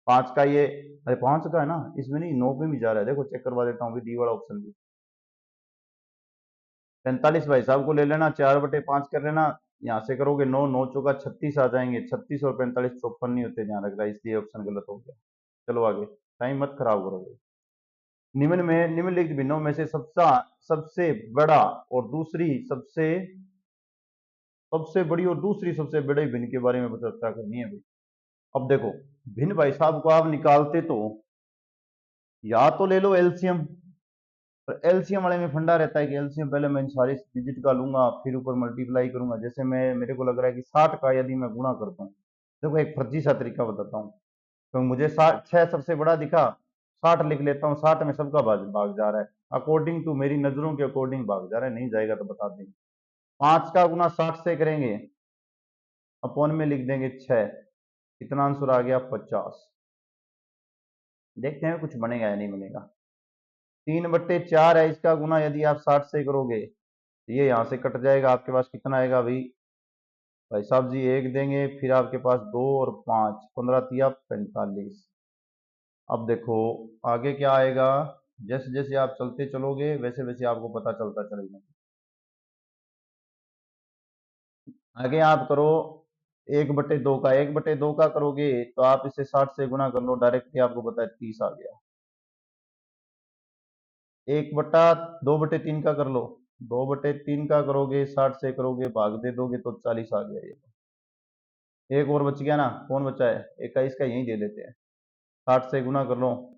5 का ये, अरे 5 का है ना, इसमें नहीं 9 पे भी जा रहा है, देखो चेक करवा देता हूँ डी वाला ऑप्शन भी। 45 भाई साहब को ले लेना, 4/5 कर लेना, यहाँ से करोगे 9, 9 चौका 36 आ जाएंगे, 36 और 45 54 नहीं होते, ध्यान रखना, इसलिए ऑप्शन गलत हो गया। चलो आगे, टाइम मत खराब करोगे। निम्नलिखित भिन्नों में से सबसे बड़ा और दूसरी सबसे सबसे बड़ी और दूसरी सबसे बड़े भिन्न के बारे में चर्चा करनी है भाई। अब देखो भिन्न भाई साहब को आप निकालते तो या तो ले लो एलसीएम, पर एलसीएम वाले में फंडा रहता है कि एलसीएम पहले मैं इन सारे डिजिट का लूंगा, फिर ऊपर मल्टीप्लाई करूंगा। जैसे मेरे को लग रहा है कि 60 का यदि मैं गुणा करता हूँ, देखो एक फर्जी सा तरीका बताता हूँ, तो मुझे 6 सबसे बड़ा दिखा, 60 लिख लेता हूँ, 60 में सबका भाग जा रहा है, अकॉर्डिंग टू मेरी नजरों के अकॉर्डिंग भाग जा रहा है, नहीं जाएगा तो बता देंगे। 5 का गुना 60 से करेंगे, अपॉन में लिख देंगे 6, कितना आंसर आ गया 50। देखते हैं कुछ बनेगा या नहीं बनेगा। 3/4 है, इसका गुना यदि आप 60 से करोगे तो ये यहां से कट जाएगा, आपके पास कितना आएगा भाई, भाई साहब जी 1 देंगे, फिर आपके पास 2 और 5, 15 तिया 45। अब देखो आगे क्या आएगा, जैसे जैसे आप चलते चलोगे वैसे वैसे आपको पता चलता चलेगा। आगे आप करो 1/2 का, 1/2 का करोगे तो आप इसे 60 से गुना कर लो, डायरेक्टली आपको पता है 30 आ गया। 1/2/3 का कर लो, 2/3 का करोगे 60 से करोगे, भाग दे दोगे तो 40 आ गया। ये एक और बच गया ना, कौन बचा है 21 का, यही दे देते हैं, 60 से गुना कर लो,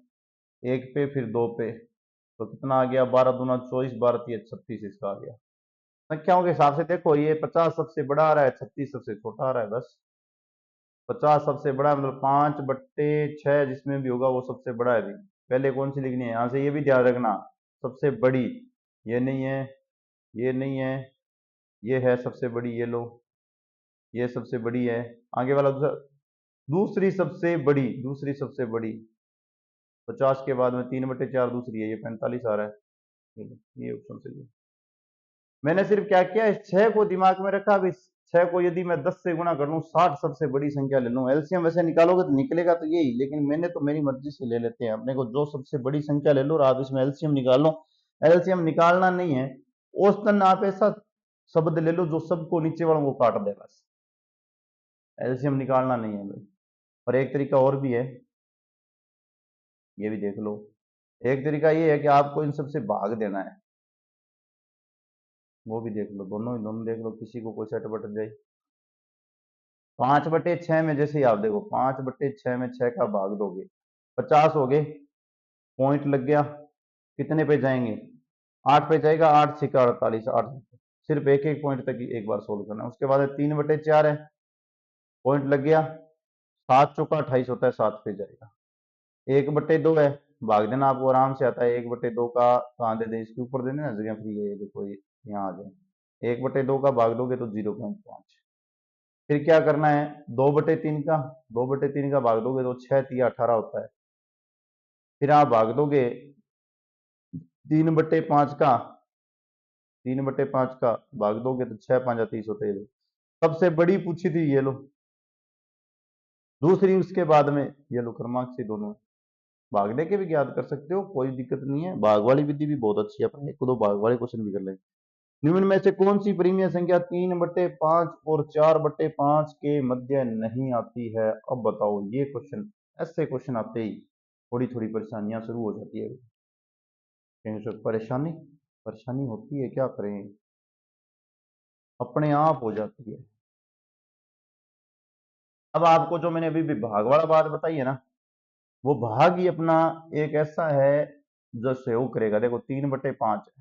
एक पे फिर 2 पे, तो कितना आ गया 12 दूना 24, 12 36 इसका आ गया। संख्याओं के हिसाब से देखो, ये 50 सबसे बड़ा आ रहा है, 36 सबसे छोटा आ रहा है, बस 50 सबसे बड़ा मतलब 5/6 जिसमें भी होगा वो सबसे बड़ा है। भी पहले कौन सी लिखनी है, यहाँ से ये भी ध्यान रखना, सबसे बड़ी ये नहीं है, ये नहीं है, ये है सबसे बड़ी, ये लो, ये सबसे बड़ी है। आगे वाला दूसरी सबसे बड़ी 50 के बाद में 3/4 दूसरी है, ये 45 आ रहा है, ये ऑप्शन सही है। मैंने सिर्फ क्या किया, इस 6 को दिमाग में रखा, अभी 6 को यदि मैं 10 से गुणा कर लूं, 60 सबसे बड़ी संख्या ले लूं, एलसीएम वैसे निकालोगे तो निकलेगा तो यही, लेकिन मैंने तो मेरी मर्जी से ले लेते हैं, अपने को जो सबसे बड़ी संख्या ले लो और आप इसमें एलसीएम निकाल लो। एलसीएम निकालना नहीं है, औसतन आप ऐसा शब्द ले लो जो सबको नीचे वालों को काट दे, बस एलसीएम निकालना नहीं है भाई। और एक तरीका और भी है, ये भी देख लो। एक तरीका ये है कि आपको इन सबसे भाग देना है, वो भी देख लो, दोनों देख लो, किसी को कोई सेट बट जाए। 5/6 में जैसे ही आप देखो, 5/6 में 6 का भाग दोगे 50 हो गए, पॉइंट लग गया, कितने पे जाएंगे 8 पे जाएगा, 8 6 48, 8 सिर्फ एक एक पॉइंट तक ही एक बार सोल्व करना है। उसके बाद 3/4 है, पॉइंट लग गया, 7 चौका 28 होता है, 7 पे जाएगा। 1/2 है, भाग देना आपको आराम से आता है। 1/2 का कहाँ दे दें, इसके ऊपर दे देना, जगह फ्री है, ये देखो ये यहाँ आ जाए। 1/2 का भाग दोगे तो 0.5। फिर क्या करना है, 2/3 का, 2/3 का भाग दोगे तो 6×3 = 18 होता है। फिर आप भाग दोगे 3/5 का, 3/5 का भाग दोगे तो 6×5 = 30 होते हैं। सबसे बड़ी पूछी थी ये लो, दूसरी उसके बाद में ये लो क्रमांक से दोनों भाग दे के भी याद कर सकते हो, कोई दिक्कत नहीं है। भाग वाली विधि भी बहुत अच्छी है, अपन 1-2 भाग वाले क्वेश्चन भी कर लेंगे। निम्न में से कौन सी परिमेय संख्या 3/5 और 4/5 के मध्य नहीं आती है? अब बताओ ये क्वेश्चन, ऐसे क्वेश्चन आते ही थोड़ी थोड़ी परेशानियां शुरू हो जाती है। परेशानी परेशानी होती है, क्या करें, अपने आप हो जाती है। अब आपको जो मैंने अभी भाग वाला बात बताई है ना, वो भाग ही अपना एक ऐसा है जो सहयोग करेगा। देखो 3/5 है,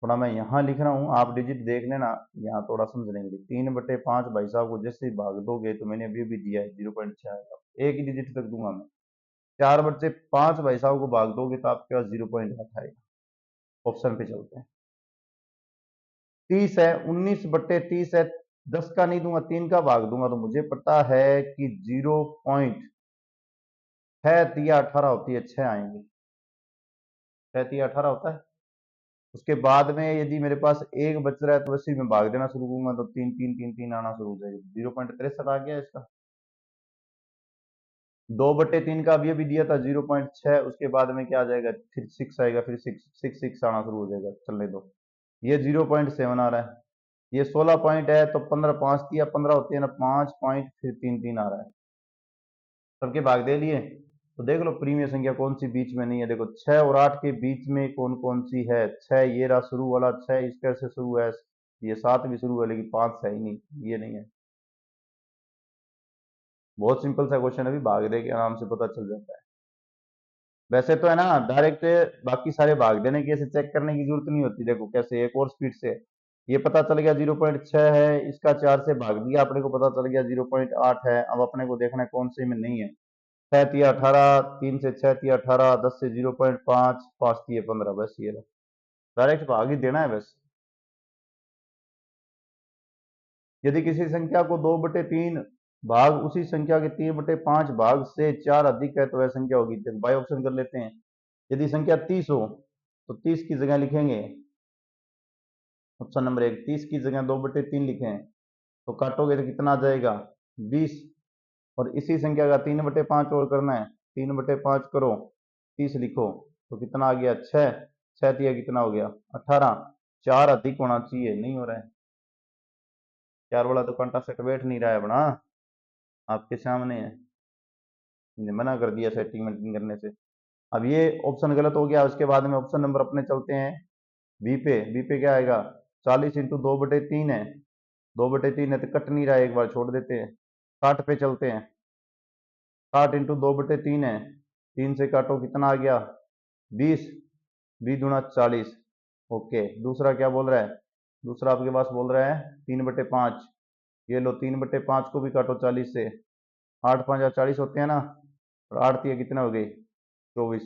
थोड़ा मैं यहाँ लिख रहा हूँ, आप डिजिट देख लेना, यहाँ थोड़ा समझ लेंगे। 3/5 भाई साहब को जैसे ही भाग दोगे तो मैंने अभी भी दिया है 0.6 आएगा, एक ही डिजिट तक दूंगा मैं। 4/5 भाई साहब को भाग दोगे तो आपके पास 0.8 आएगा। ऑप्शन पे चलते हैं। 30 है, 19/30 है, 10 का नहीं दूंगा, 3 का भाग दूंगा तो मुझे पता है कि 0.6×3 = 18 होती है, 6 आएंगे। 6×3 = 18 होता है। उसके बाद में यदि मेरे पास एक बच रहा है तो वैसे ही मैं भाग देना शुरू करूंगा तो 3 3 3 3 आना शुरू हो जाएगा। 0.63 आ गया इसका। 2/3 का अभी दिया था 0.6, उसके बाद में क्या आ जाएगा, फिर 6 आएगा, फिर 6 आना शुरू हो जाएगा, चलने दो। ये 0.7 आ रहा है, ये 16 पॉइंट है तो 15 5 दिया 15 होती है ना, 5 पॉइंट फिर 3 3 आ रहा है। सबके भाग दे लिए तो देख लो प्रीमिय संख्या कौन सी बीच में नहीं है। देखो 6 और 8 के बीच में कौन कौन सी है। 6 ये रहा शुरू वाला, 6 इसके से शुरू है, ये 7 भी शुरू है, लेकिन 5 है ही नहीं, ये नहीं है। बहुत सिंपल सा क्वेश्चन, अभी भाग दे के आराम से पता चल जाता है। वैसे तो है ना डायरेक्ट बाकी सारे भाग देने की ऐसे चेक करने की जरूरत नहीं होती। देखो कैसे एक और स्पीड से ये पता चल गया 0.6 है, इसका 4 से भाग दिया, अपने को पता चल गया 0.8 है। अब अपने को देखना है कौन से में नहीं है। 6×3 = 18, 3 से 6×3 = 18, 10 से 0.5, 5×3 = 15, बस ये डायरेक्ट भाग ही देना है बस। यदि किसी संख्या को 2/3 भाग उसी संख्या के 3/5 भाग से 4 अधिक है तो वह संख्या होगी। तो बाय ऑप्शन कर लेते हैं। यदि संख्या 30 हो तो 30 की जगह लिखेंगे ऑप्शन नंबर 1, 30 की जगह 2/3 लिखें तो काटोगे तो कितना आ जाएगा, 20। और इसी संख्या का 3/5 और करना है, 3/5 करो, 30 लिखो तो कितना आ गया, 6। 6 दिया कितना हो गया, 18। 4 अधिक होना चाहिए, नहीं हो रहा है। 4 वाला तो कांटा सेट बैठ नहीं रहा है बना, आपके सामने है, मना कर दिया सेटिंग मेटिंग करने से। अब ये ऑप्शन गलत हो गया। उसके बाद में ऑप्शन नंबर अपने चलते हैं बी पे। बी पे क्या आएगा, 40 × 2/3 है, 2/3 है तो कट नहीं रहा है, एक बार छोड़ देते हैं। 60 पे चलते हैं, 60 × 2/3 है, 3 से काटो कितना आ गया, 20, 20×40। ओके, दूसरा क्या बोल रहा है, दूसरा आपके पास बोल रहा है 3/5। ये लो 3/5 को भी काटो 40 से, 8×5 = 40 होते हैं ना, और 8 दिए कितने हो गए, 24।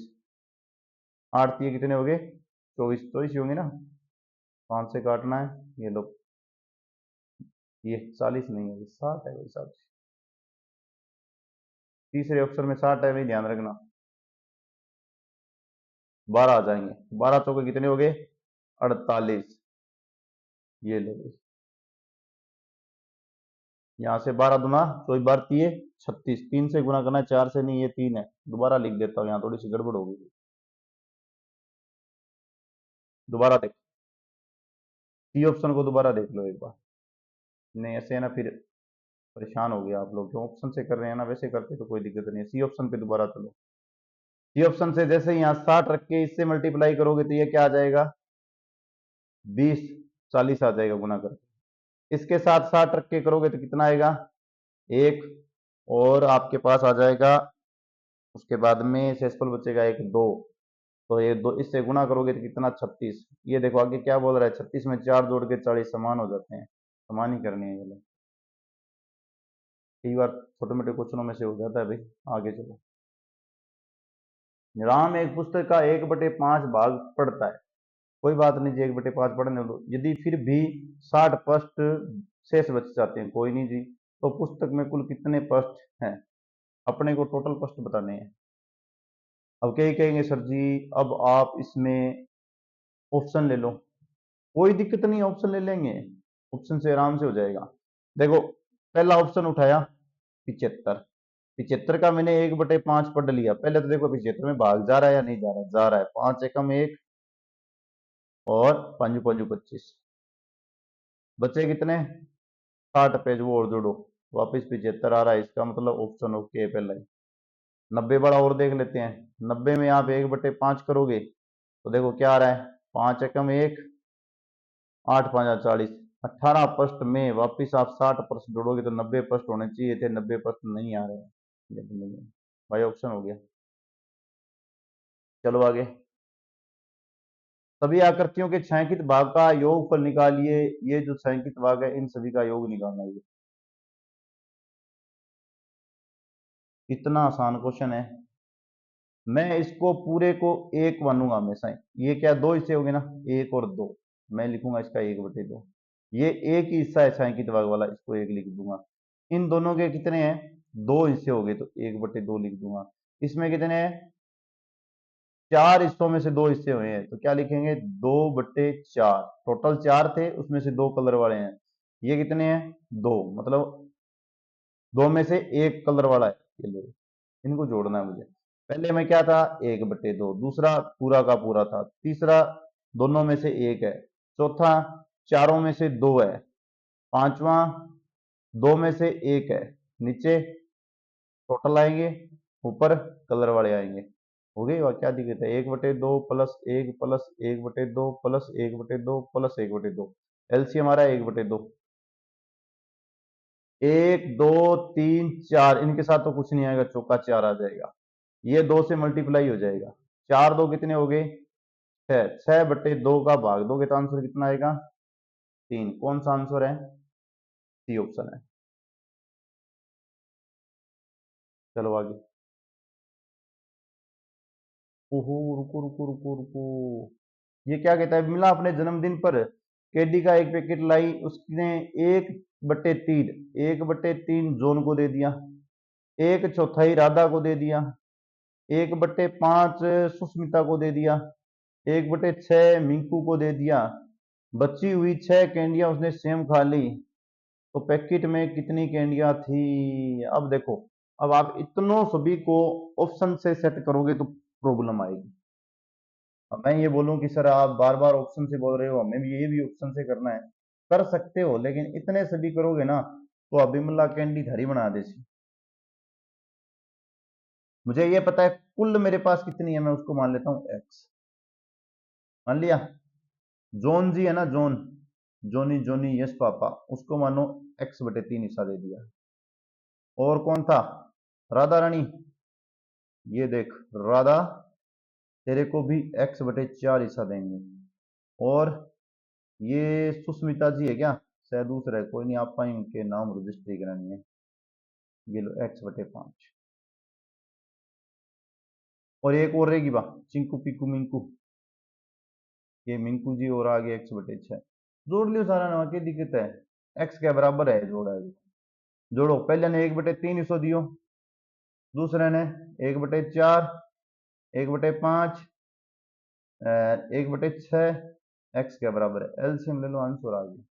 8 दिए कितने हो गए, 24, 24 ही होंगे ना। 5 से काटना है, ये लो, ये 40 नहीं है, 60 है भाई साहब। तीसरे ऑप्शन में 60 है भाई, ध्यान रखना। 12 आ जाएंगे, 12 चौके कितने हो गए, 48। ये लो भाई, यहाँ से 12 दूना 24 × 36, 3 से गुना करना है, 4 से नहीं, ये 3 है। दोबारा लिख देता हूँ, यहाँ थोड़ी सी गड़बड़ हो गई, दोबारा देख, सी ऑप्शन को दोबारा देख लो एक बार। नहीं ऐसे है ना, फिर परेशान हो गया आप लोग, जो ऑप्शन से कर रहे हैं ना वैसे करते तो कोई दिक्कत नहीं है। सी ऑप्शन पे दोबारा चलो। सी ऑप्शन से जैसे यहाँ 60 रख के इससे मल्टीप्लाई करोगे तो ये क्या आ जाएगा, 20, 40 आ जाएगा गुना करके। इसके साथ 60 रख के करोगे तो कितना आएगा, 1, और आपके पास आ जाएगा उसके बाद में शेषफल बचेगा 1, 2। तो ये 2 इससे गुना करोगे तो कितना, 36। ये देखो आगे क्या बोल रहा है, 36 में 4 जोड़ के 40 समान हो जाते हैं, समान ही करनी है ये लोग। कई बार छोटे मोटे क्वेश्चनों में से हो जाता है भाई। आगे चलो। राम एक पुस्तक का 1/5 भाग पढ़ता है। कोई बात नहीं जी, 1/5 पढ़ने दो। यदि फिर भी 60 पृष्ठ शेष बच जाते हैं, कोई नहीं जी, तो पुस्तक में कुल कितने पृष्ठ हैं, अपने को टोटल पृष्ठ बताने हैं। अब क्या कहेंगे सर जी, अब आप इसमें ऑप्शन ले लो, कोई दिक्कत नहीं, ऑप्शन ले लेंगे, ऑप्शन से आराम से हो जाएगा। देखो, पहला ऑप्शन उठाया 75, 75 का मैंने 1/5 पढ़ लिया। पहले तो देखो 75 में भाग जा रहा है या नहीं जा रहा है, जा रहा है। 5 एकम 1 और 5 5 25, बचे कितने, 60 पेज, वो और जोड़ो, वापिस 75 आ रहा है। इसका मतलब ऑप्शन ओके है पहला ही। 90 बड़ा और देख लेते हैं। 90 में आप 1/5 करोगे तो देखो क्या आ रहा है, 5 एकम 1, 8 5 40, 18 पृष्ठ में वापिस आप 60 पृष्ठ जोड़ोगे तो 90 पृष्ठ होने चाहिए थे, 90 पृष्ठ नहीं आ रहे हैं, ये तो नहीं है भाई, ऑप्शन हो गया। चलो आगे, सभी आकृतियों के छायांकित भाग का योगफल निकालिए। ये जो छायांकित भाग है इन सभी का योग निकालना है। इतना आसान क्वेश्चन है, मैं इसको पूरे को एक मानूंगा हमेशा ही। ये क्या, दो हिस्से हो गए ना, एक और दो, मैं लिखूंगा इसका 1/2। ये एक ही हिस्सा है छायांकित भाग वाला, इसको एक लिख दूंगा। इन दोनों के कितने हैं, दो हिस्से हो गए तो 1/2 लिख दूंगा। इसमें कितने हैं, 4 हिस्सों में से दो हिस्से हुए हैं तो क्या लिखेंगे, 2/4। टोटल 4 थे, उसमें से दो कलर वाले हैं। ये कितने हैं, दो, मतलब दो में से एक कलर वाला है। ये लो, इनको जोड़ना है मुझे। पहले में क्या था, 1/2, दूसरा पूरा का पूरा था, तीसरा दोनों में से एक है, चौथा चारों में से दो है, पांचवा दो में से एक है। नीचे टोटल आएंगे, ऊपर कलर वाले आएंगे। हो गई, और क्या दिक्कत है, 1/2 plus 1 plus 1/2 plus 1/2 plus 1/2, LCM हमारा 1/2। 1 2 3 4, इनके साथ तो कुछ नहीं आएगा, चौका 4 आ जाएगा। ये 2 से मल्टीप्लाई हो जाएगा, 4 2 कितने हो गए, 6, 6/2 का भाग दोगे तो आंसर कितना आएगा, 3। कौन सा आंसर है, सी ऑप्शन है। चलो आगे, ओहो, रुको रुको रुको रुको, ये क्या कहता है, विमला अपने जन्मदिन पर कैडी का एक पैकेट लाई, उसने 1/3, 1/3 जॉन को दे दिया, 1/4 राधा को दे दिया, 1/5 सुष्मिता को दे दिया, 1/6 मिंकू को दे दिया, बची हुई 6 कैंडियां उसने सेम खा ली, तो पैकेट में कितनी कैंडियां थी। अब देखो, अब आप इतनों सभी को ऑप्शन से सेट करोगे तो प्रॉब्लम आएगी। अब मैं ये बोलूं कि सर आप बार बार ऑप्शन से बोल रहे हो, हमें भी ये भी ऑप्शन से करना है, कर सकते हो, लेकिन इतने सभी करोगे ना तो अभिमला कैंडी धरी बना देसी। मुझे ये पता है कुल मेरे पास कितनी है, मैं उसको मान लेता हूं एक्स, मान लिया। जोन जी है ना, जोन, जोनी जोनी यस पापा, उसको मानो x/3 हिस्सा दे दिया। और कौन था, राधा रानी, ये देख राधा, तेरे को भी x/4 हिस्सा देंगे। और ये सुष्मिता जी है क्या, शायद दूसरा है, कोई नहीं, आप इनके नाम रजिस्ट्री करानी है। ये लो x/5। और एक और रहेगी बा, चिंकू पिकू मिंकू, ये मिंकू जी और आगे x/6। जोड़ लियो सारा ना, क्या दिक्कत है, x के बराबर है, जोड़ा है। जोड़ो, पहले ने 1/3 हिस्सों दियो, दूसरे ने 1/4, 1/5, 1/6, एक्स के बराबर है। एलसीएम ले लो, आंसर आ गया।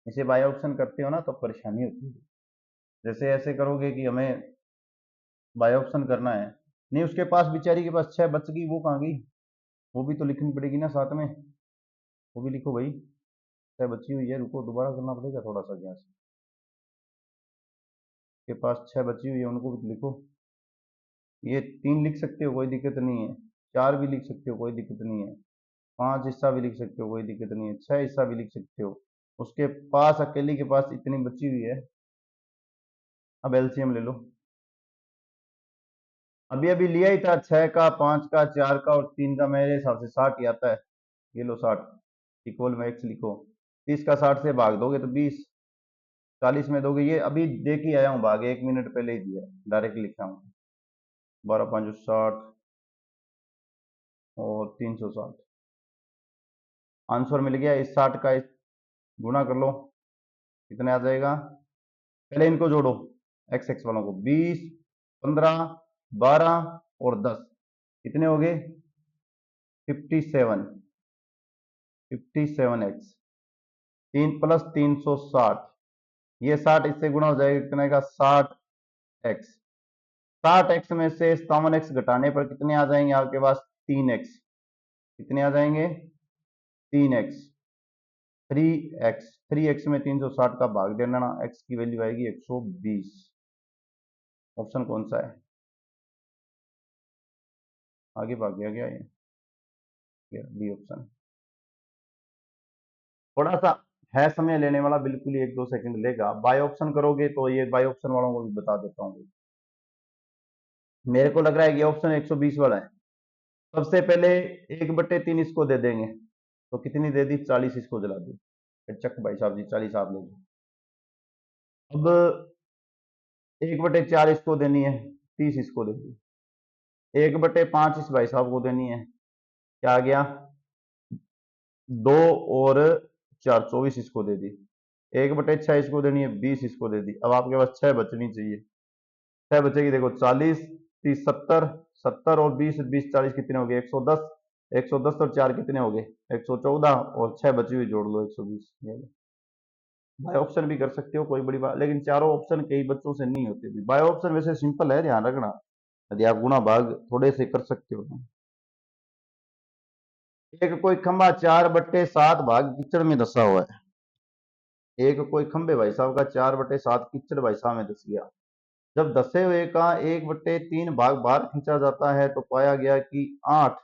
इसे बाय ऑप्शन करते हो ना तो परेशानी होती है, जैसे ऐसे करोगे कि हमें बाय ऑप्शन करना है, नहीं उसके पास बेचारी के पास 6 बच गई, वो कहाँ गई, वो भी तो लिखनी पड़ेगी ना साथ में, वो भी लिखो भाई, 6 बची हुई है, रुको दोबारा करना पड़ेगा थोड़ा सा गैस, के पास 6 बची हुई है उनको भी लिखो। ये 3 लिख सकते हो, कोई दिक्कत नहीं है, 4 भी लिख सकते हो, कोई दिक्कत नहीं है, 5 हिस्सा भी लिख सकते हो, कोई दिक्कत नहीं है, 6 हिस्सा भी लिख सकते हो। उसके पास अकेली के पास इतनी बची हुई है। अब एलसीएम ले लो, अभी अभी लिया ही था, 6 का, 5 का, 4 का और 3 का, मेरे हिसाब से 60 ही आता है। ये लो 60, इक्वल में एक्स लिखो, 30 का 60 से भाग दोगे तो 20, 40 में दोगे, ये अभी देख ही आया हूँ भाग, 1 मिनट पहले ही दिया, डायरेक्ट लिखा हूँ। 12×5 = 60 और 360। आंसर मिल गया। इस 60 का गुना कर लो, कितने आ जाएगा। पहले इनको जोड़ो, एक्स एक्स वालों को, 20, 15, 12 और 10, कितने हो गए 57। 57x, 3 + 360, ये 60 इससे गुना हो जाएगा, कितने का 60x। 60x में से 57x घटाने पर कितने आ जाएंगे आपके पास 3x, कितने आ जाएंगे 3x, 3x। 3x में 360 का भाग देना, x की वैल्यू आएगी 120। ऑप्शन कौन सा है, आगे भाग गया ये बी ऑप्शन। थोड़ा सा है समय लेने वाला, बिल्कुल ही 1-2 सेकंड लेगा। बाय ऑप्शन करोगे तो ये बाय ऑप्शन वालों को भी बता देता हूँ। मेरे को लग रहा है ये ऑप्शन 120 वाला है। सबसे पहले 1/3 इसको दे देंगे, तो कितनी दे दी 40, इसको जला दी, चक भाई साहब जी 40 आप ले लो। अब 1/4 इसको देनी है, 30 इसको दे दी। 1/5 इस भाई साहब को देनी है, क्या आ गया 2 और 4 24 इसको दे दी। 1/6 इसको देनी है, 20 इसको दे दी। अब आपके पास 6 बचनी चाहिए, 6 बचेगी, देखो 40, 30, 70, 70 और 20, 20, 40 कितने हो गए 110। 110 और 4 कितने हो गए 114 और 6 बची हुई जोड़ लो 120। बाय ऑप्शन भी कर सकते हो, कोई बड़ी बात, लेकिन चारों ऑप्शन कई बच्चों से नहीं होते। बाय ऑप्शन वैसे सिंपल है, ध्यान रखना, यदि आप गुणा भाग थोड़े से कर सकते हो। एक कोई खंबा 4/7 भाग कीचड़ में धसा हुआ है। एक कोई खंबे भाई साहब का 4/7 कीचड़ भाई साहब में धस गया। जब धसे हुए का 1/3 भाग बाहर खींचा जाता है तो पाया गया कि 8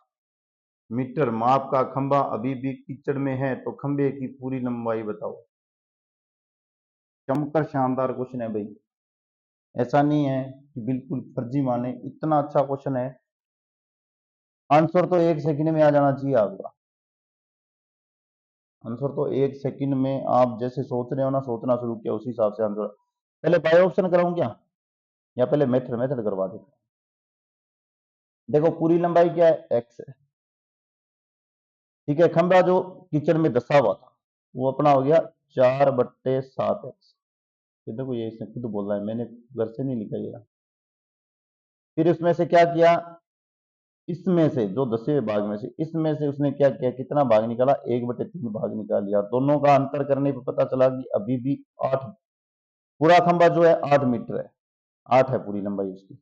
मीटर माप का खंबा अभी भी कीचड़ में है, तो खंबे की पूरी लंबाई बताओ। चमकर शानदार क्वेश्चन है भाई, ऐसा नहीं है कि बिल्कुल फर्जी माने, इतना अच्छा क्वेश्चन है। आंसर तो 1 सेकंड में आ जाना चाहिए आपका। आंसर तो 1 सेकंड में आप जैसे सोच रहे हो ना, सोचना शुरू किया उसी हिसाब से आंसर। पहले बाय ऑप्शन कराऊं क्या, या पहले मेथड मेथड करवा देता हूं। देखो पूरी लंबाई क्या है एक्स है, ठीक है। खंबा जो कीचड़ में धसा हुआ था वो अपना हो गया 4/7x। ये देखो ये इसने खुद बोल रहा है, मैंने घर से नहीं लिखा ये। फिर इसमें से क्या किया, इसमें से जो धसे हुए भाग में से, इसमें से उसने क्या किया, कितना भाग निकाला 1/3 भाग निकाल लिया। दोनों का अंतर करने पर पता चला कि अभी भी 8, पूरा खंबा जो है 8 मीटर है, 8 है पूरी लंबाई उसकी।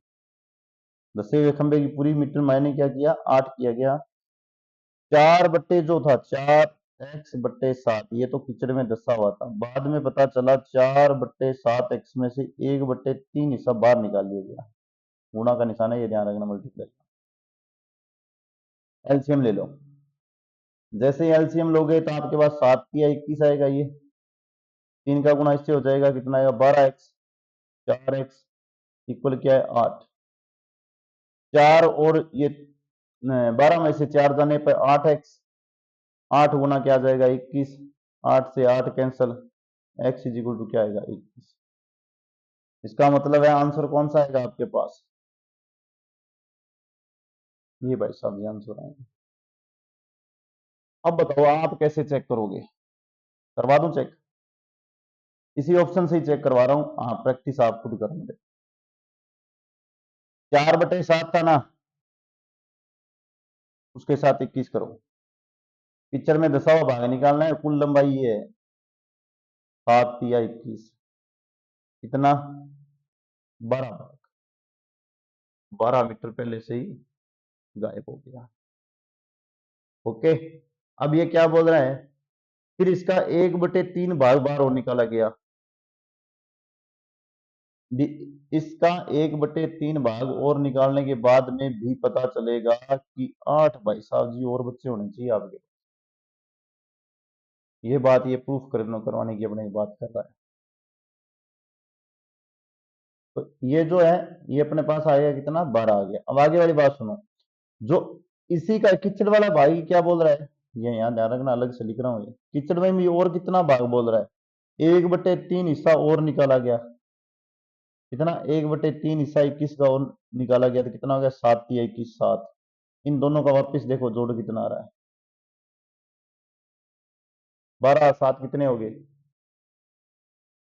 धसे हुए खंबे की पूरी मीटर मैंने क्या किया 8 किया गया। 4 बट्टे जो था 4x/7, ये तो कीचड़ में धसा हुआ था। बाद में पता चला 4/7x में से 1/3 हिस्सा बाहर निकाल लिया गया। गुणा का निशान है, ये ध्यान रखना, मल्टीप्लाई। एलसीएम ले लो, जैसे एलसीएम लोगे तो आपके पास 7 या 21 आएगा। ये 3 का गुणा इससे हो जाएगा, कितना आएगा 12x। 4x इक्वल क्या है 8। 4 और ये 12 में से 4 जाने पर 8x, 8 गुना क्या आ जाएगा 21। 8 से 8 cancel, x is equal to क्या आएगा 21। इसका मतलब है आंसर कौन सा आएगा आपके पास, ये भाई साहब ये आंसर आएगा। अब बताओ आप कैसे चेक करोगे, करवा दूं चेक, इसी ऑप्शन से ही चेक करवा रहा हूं। हाँ प्रैक्टिस आप खुद करेंगे। 4/7 था ना, उसके साथ 21 करो। पिक्चर में दसा हुआ भाग निकालना है, कुल लंबाई ये है 7 या 21, कितना 12 भाग। 12 मीटर पहले से ही गायब हो गया। ओके, अब ये क्या बोल रहा है, फिर इसका 1/3 भाग बाहर और निकाला गया। इसका 1/3 भाग और निकालने के बाद में भी पता चलेगा कि 8 भाई साहब जी और बच्चे होने चाहिए आपके। ये बात ये प्रूफ करवाने की अपने बात कर रहा है। तो ये जो है ये अपने पास आएगा कितना 12 आ गया। अब आगे वाली बात सुनो, जो इसी का कीचड़ वाला भाई क्या बोल रहा है, ये यहाँ ध्यान रखना, अलग से लिख रहा हूँ। ये कीचड़ में भी और कितना भाग बोल रहा है, 1/3 हिस्सा और निकाला गया, कितना 1/3 हिस्सा 21 का और निकाला गया तो कितना हो गया 7 या 21 7। इन दोनों का वापस देखो जोड़ कितना आ रहा है 12 7 कितने हो गए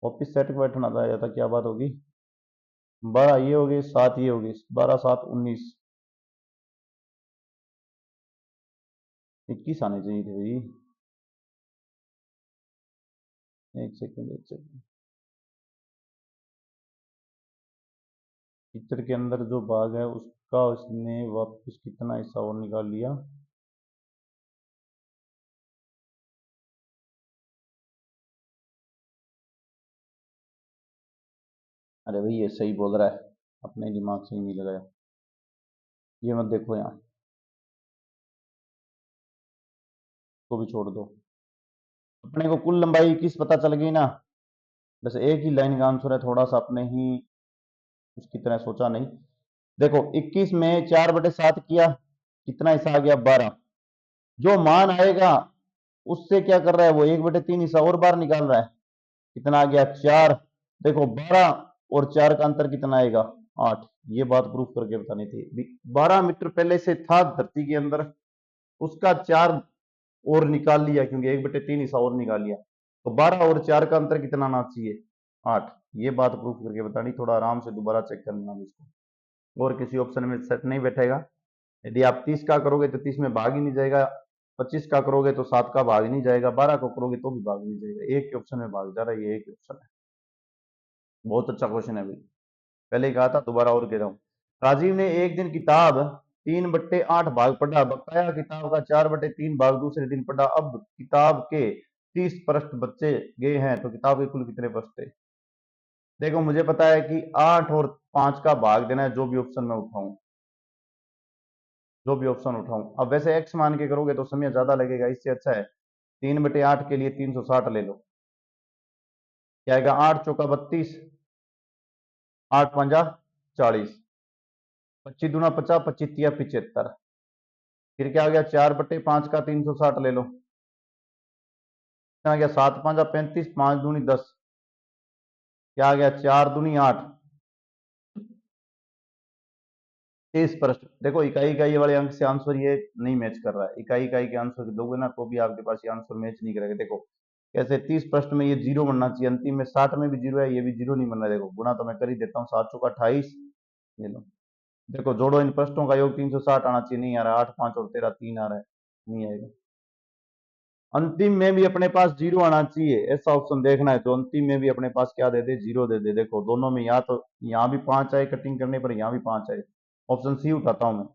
वापिस सेट को बैठना था जाता क्या बात होगी 12 ये हो गए 7 ये हो गए 12 7 19 21 आने चाहिए थे भाई। एक सेकंड एक सेकंड पिक्चर के अंदर जो भाग है उसका उसने वापस कितना हिस्सा और निकाल लिया अरे भाई ये सही बोल रहा है अपने दिमाग से ही नहीं लगाया ये मत देखो यहाँ को भी छोड़ दो अपने को कुल लंबाई 21 पता चल गई ना बस एक ही लाइन का आंसर है थोड़ा सा अपने ही उसकी तरह सोचा नहीं देखो 21 में 4/7 किया कितना हिस्सा आ गया 12 जो मान आएगा उससे क्या कर रहा है वो 1/3 हिस्सा और बाहर निकाल रहा है कितना आ गया 4 देखो 12 और 4 का अंतर कितना आएगा 8 ये बात प्रूफ करके बतानी थी 12 मीटर पहले से था धरती के अंदर उसका 4 और निकाल लिया क्योंकि 1/3 हिस्सा और निकाल लिया तो 12 और 4 का अंतर कितना आना चाहिए 8 ये बात प्रूफ करके बतानी थोड़ा आराम से दोबारा चेक कर लेना इसको और किसी ऑप्शन में सेट नहीं बैठेगा यदि आप 30 का करोगे तो 30 में भाग ही नहीं जाएगा 25 का करोगे तो 7 का भाग नहीं जाएगा 12 का करोगे तो भी भाग नहीं जाएगा एक के ऑप्शन में भाग जा रहा है ये एक ऑप्शन है बहुत अच्छा क्वेश्चन है भाई पहले ही कहा था दोबारा और कह रहा हूँ राजीव ने एक दिन किताब 3/8 भाग पढ़ा बकाया किताब का 4/3 भाग दूसरे दिन पढ़ा अब किताब के 30 पृष्ठ बच्चे गए हैं तो किताब के कुल कितने पृष्ठ थे देखो मुझे पता है कि 8 और 5 का भाग देना है जो भी ऑप्शन में उठाऊं जो भी ऑप्शन उठाऊं अब वैसे एक्स मान के करोगे तो समय ज्यादा लगेगा इससे अच्छा है 3/8 के लिए 360 ले लो क्या आएगा 8 चौका 32 8 पंजा 40 25 दूना 50 25 तिया 75 फिर क्या हो गया 4/5 का 360 ले लो क्या आ गया 7 5 35 5 दूनी 10 क्या आ गया 4 दूनी 8 30 पृष्ठ देखो इकाई इकाई वाले अंक से आंसर ये नहीं मैच कर रहा है इकाई इकाई के आंसर दोगे ना तो भी आपके पास ये आंसर मैच नहीं करेगा देखो कैसे 30 पृष्ठ में ये जीरो बनना चाहिए अंतिम में 60 में भी जीरो है ये भी जीरो नहीं बन रहा है देखो गुना तो मैं कर ही देता हूँ 7 चौका 28 ये लो देखो जोड़ो इन पृष्ठों का योग 360 आना चाहिए नहीं आ रहा 8 5 और 13 3 आ रहा है नहीं आएगा अंतिम में भी अपने पास जीरो आना चाहिए ऐसा ऑप्शन देखना है तो अंतिम में भी अपने पास क्या दे दे जीरो दे दे देखो दोनों में या तो यहाँ भी 5 आए कटिंग करने पर यहाँ भी 5 आए ऑप्शन सी उठाता हूं मैं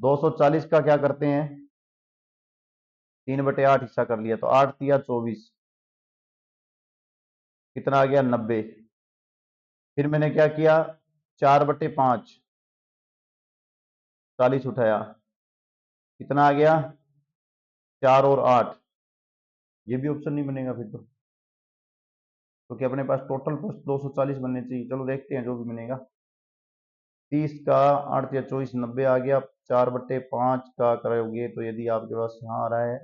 240 का क्या करते हैं 3/8 हिस्सा कर लिया तो 8 तिया 24 कितना आ गया 90 फिर मैंने क्या किया 4/5 40 उठाया कितना आ गया 4 और 8 ये भी ऑप्शन नहीं बनेगा फिर तो क्योंकि अपने पास टोटल पोस्ट 240 बनने चाहिए चलो देखते हैं जो भी बनेगा 30 का 8 या 24 90 आ गया 4/5 का करोगे तो यदि आपके पास यहाँ आ रहा है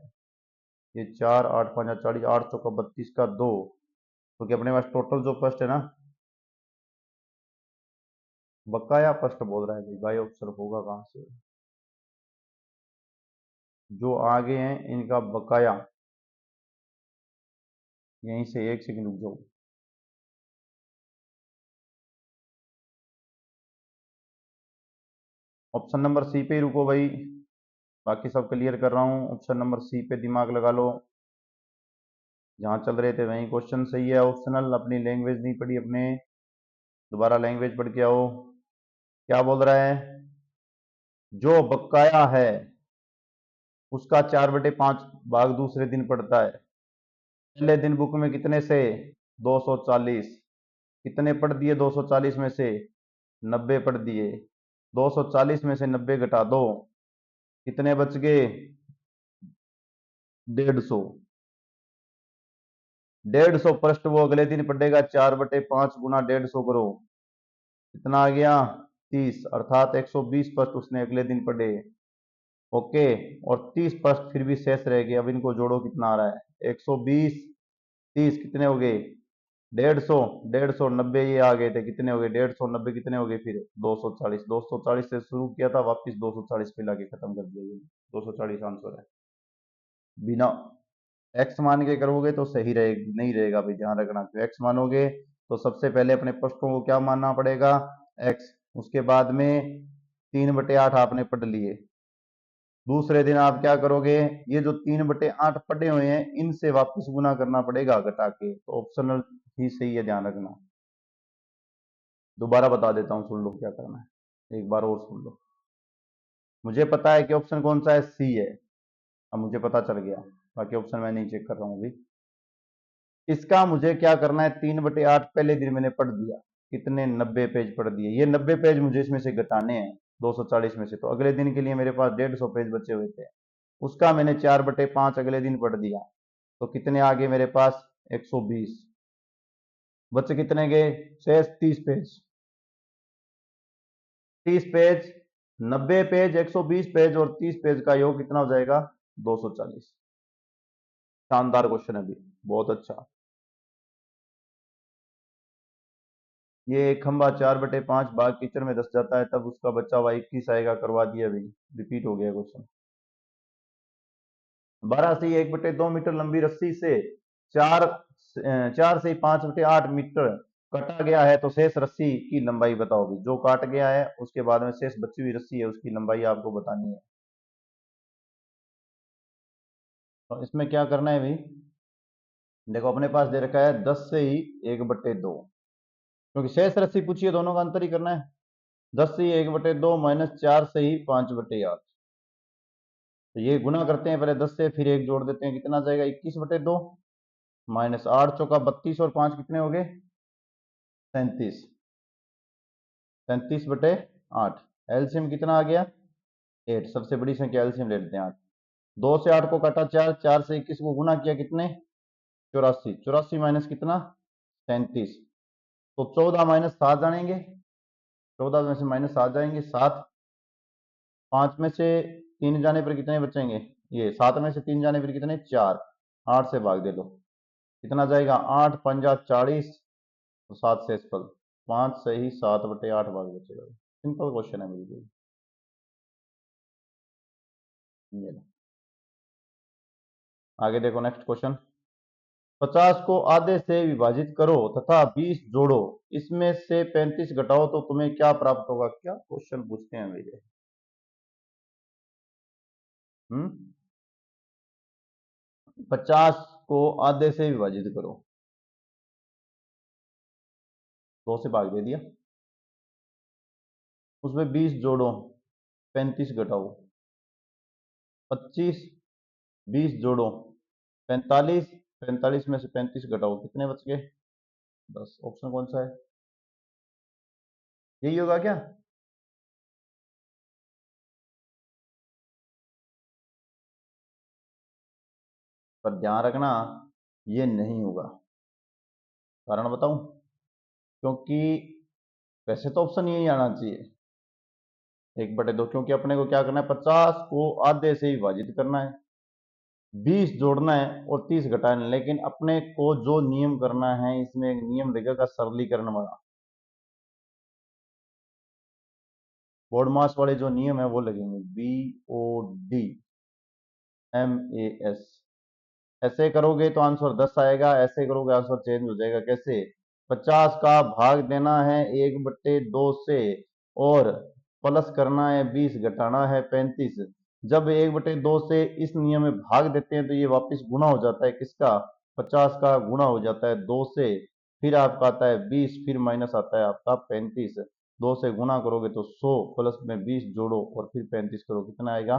ये 4 8 5 40 8 चौका 32 का 2 क्योंकि अपने पास टोटल जो फर्स्ट है ना बकाया फर्स्ट बोल रहा है भाई बाई ऑप्शन होगा कहाँ से जो आगे हैं इनका बकाया यहीं से एक सेकंड रुक जाओ ऑप्शन नंबर सी पे ही रुको भाई बाकी सब क्लियर कर रहा हूँ ऑप्शन नंबर सी पे दिमाग लगा लो जहाँ चल रहे थे वहीं क्वेश्चन सही है ऑप्शनल अपनी लैंग्वेज नहीं पढ़ी अपने दोबारा लैंग्वेज पढ़ के आओ क्या बोल रहा है जो बकाया है उसका 4/5 भाग दूसरे दिन पड़ता है पहले दिन बुक में कितने से 240 कितने पढ़ दिए 240 में से 90 पढ़ दिए 240 में से 90 घटा दो कितने बच गए 150 150 पृष्ठ वो अगले दिन पढ़ेगा 4/5 गुना 150 करो कितना आ गया 30 अर्थात 120 पृष्ठ उसने अगले दिन पढ़े ओके और 30 पृष्ठ फिर भी शेष रह गए अब इनको जोड़ो कितना आ रहा है 120 30 कितने हो गए 150, 150, 90 ये आ गए थे, कितने हो गए 150, 90 कितने हो गए फिर 240, 240 से शुरू किया था, वापस 240 पे लाके खत्म कर दिया। ये 240 आंसर है। बिना एक्स मान के करोगे तो सही रहेगा, नहीं रहेगा भाई, ध्यान रखना। तो एक्स मानोगे तो सबसे पहले अपने पक्षों को क्या मानना पड़ेगा, एक्स। उसके बाद में 3/8 आपने पढ़ लिए। दूसरे दिन आप क्या करोगे, ये जो 3/8 पढ़े हुए हैं इनसे वापस गुना करना पड़ेगा घटा के, तो ऑप्शनल ही सही है, ध्यान रखना। दोबारा बता देता हूँ, सुन लो क्या करना है, एक बार और सुन लो। मुझे पता है कि ऑप्शन कौन सा है, सी है। अब मुझे पता चल गया, बाकी ऑप्शन मैं नहीं चेक कर रहा हूँ अभी। इसका मुझे क्या करना है, 3/8 पहले दिन मैंने पढ़ दिया, कितने 90 पेज पढ़ दिए। ये 90 पेज मुझे इसमें से घटाने हैं 240 में से, तो अगले दिन के लिए मेरे पास 150 पेज बचे हुए थे। उसका मैंने 4/5 अगले दिन पढ़ दिया, तो कितने आ गए मेरे पास, 120। बच्चे कितने गए शेष, 30 पेज। 30 पेज, 90 पेज, 120 पेज और 30 पेज का योग कितना हो जाएगा, 240। शानदार क्वेश्चन है भी, बहुत अच्छा। ये खंबा 4/5 भाग कीचड़ में धस जाता है, तब उसका बच्चा हुआ 21 आएगा, करवा दिया भाई, रिपीट हो गया क्वेश्चन। 12 से 1/2 मीटर लंबी रस्सी से 4 से 5/8 मीटर कटा गया है, तो शेष रस्सी की लंबाई बताओ भी। जो काट गया है उसके बाद में शेष बची हुई रस्सी है, उसकी लंबाई आपको बतानी है। तो इसमें क्या करना है भाई, देखो अपने पास दे रखा है 10 से ही 1/2, क्योंकि शेष रस्सी पूछी है, दोनों का अंतर ही करना है। 10 से ही 1/2 माइनस 4 से ही 5/8, तो ये गुना करते हैं पहले 10 से, फिर एक जोड़ देते हैं, कितना जाएगा 21/2 माइनस 8 चौका 32 और 5 कितने हो गए 37, 37/8। एलसीएम कितना आ गया 8, सबसे बड़ी संख्या एलसीएम ले लेते हैं 8। 2 से 8 को काटा 4, 4 से 21 को गुना किया कितने 84, 84 माइनस कितना 37, तो 14 माइनस 7 जानेंगे, 14 में से माइनस 7 जाएंगे, 7, 5 में से 3 जाने पर कितने बचेंगे, ये 7 में से 3 जाने पर कितने 4, 8 से भाग दे दो, कितना जाएगा 8 पंजा 40, तो 7 से फल 5 से ही 7/8 भाग बचेगा। सिंपल क्वेश्चन है बिल्कुल। ये लो। आगे देखो नेक्स्ट क्वेश्चन, 50 को आधे से विभाजित करो तथा 20 जोड़ो, इसमें से 35 घटाओ तो तुम्हें क्या प्राप्त होगा। क्या क्वेश्चन पूछते हैं मेरे, 50 को आधे से विभाजित करो, 2 से भाग दे दिया, उसमें 20 जोड़ो, 35 घटाओ, 25, 20 जोड़ो 45, 45 में से 35 घटाओ, कितने बच गए 10। ऑप्शन कौन सा है, यही होगा क्या, पर ध्यान रखना ये नहीं होगा। कारण बताऊं, क्योंकि वैसे तो ऑप्शन यही आना चाहिए 1/2, क्योंकि अपने को क्या करना है 50 को आधे से विभाजित करना है, 20 जोड़ना है और 30 घटाना है। लेकिन अपने को जो नियम करना है, इसमें एक नियम लगेगा सरलीकरण वाला, बोर्ड मास वाले जो नियम है वो लगेंगे, BODMAS। ऐसे करोगे तो आंसर 10 आएगा, ऐसे करोगे आंसर चेंज हो जाएगा। कैसे, 50 का भाग देना है 1/2 से, और प्लस करना है 20, घटाना है 35। जब 1/2 से इस नियम में भाग देते हैं तो ये वापस गुना हो जाता है, किसका 50 का गुना हो जाता है 2 से, फिर आपका आता है 20, फिर माइनस आता है आपका 35। 2 से गुना करोगे तो 100, प्लस में 20 जोड़ो और फिर 35 करो, कितना आएगा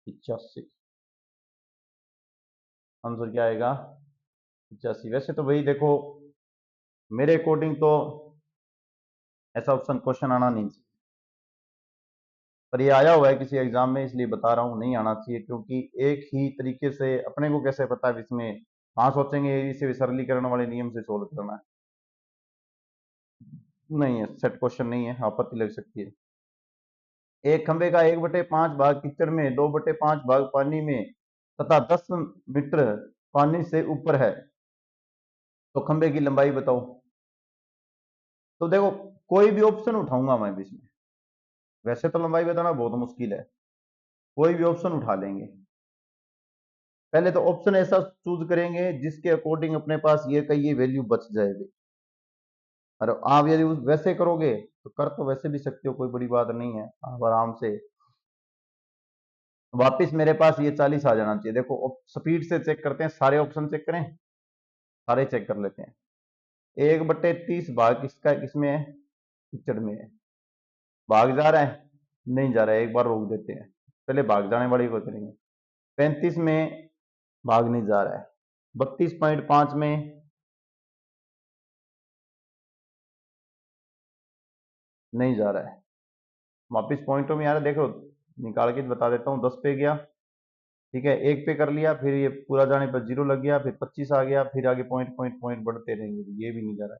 85। आंसर क्या आएगा 85। वैसे तो भाई देखो, मेरे अकॉर्डिंग तो ऐसा ऑप्शन क्वेश्चन आना नहीं चाहिए, पर ये आया हुआ है किसी एग्जाम में, इसलिए बता रहा हूँ नहीं आना चाहिए। क्योंकि एक ही तरीके से अपने को कैसे पता है इसमें, हाँ सोचेंगे इसे सरलीकरण वाले नियम से सोल्व करना है, नहीं है सेट क्वेश्चन नहीं है, आपत्ति लग सकती है। एक खंबे का 1/5 भाग कीचड़ में, 2/5 भाग पानी में तथा 10 मीटर पानी से ऊपर है, तो खंबे की लंबाई बताओ। तो देखो कोई भी ऑप्शन उठाऊंगा मैं भी इसमें, वैसे तो लंबाई बताना बहुत मुश्किल है, कोई भी ऑप्शन उठा लेंगे। पहले तो ऑप्शन ऐसा चूज करेंगे जिसके अकॉर्डिंग अपने पास ये कही ये वैल्यू बच जाएगी। और आप यदि वैसे करोगे तो कर तो वैसे भी सकते हो, कोई बड़ी बात नहीं है, आप आराम से। वापिस मेरे पास ये 40 आ जाना चाहिए। देखो स्पीड से चेक करते हैं, सारे ऑप्शन चेक करें, सारे चेक कर लेते हैं। 1/30 भाग किसका किसमें है, पिक्चर में है। भाग जा रहा है, नहीं जा रहा है, एक बार रोक देते हैं, पहले भाग जाने वाली को करेंगे। 35 में भाग नहीं जा रहा है, 32.5 में नहीं जा रहा है, वापिस पॉइंटों में आ रहा है। देखो निकाल के बता देता हूँ, 10 पे गया, ठीक है, 1 पे कर लिया, फिर ये पूरा जाने पर 0 लग गया, फिर 25 आ गया, फिर आगे पॉइंट पॉइंट पॉइंट बढ़ते रहेंगे, ये भी नहीं जा रहा है।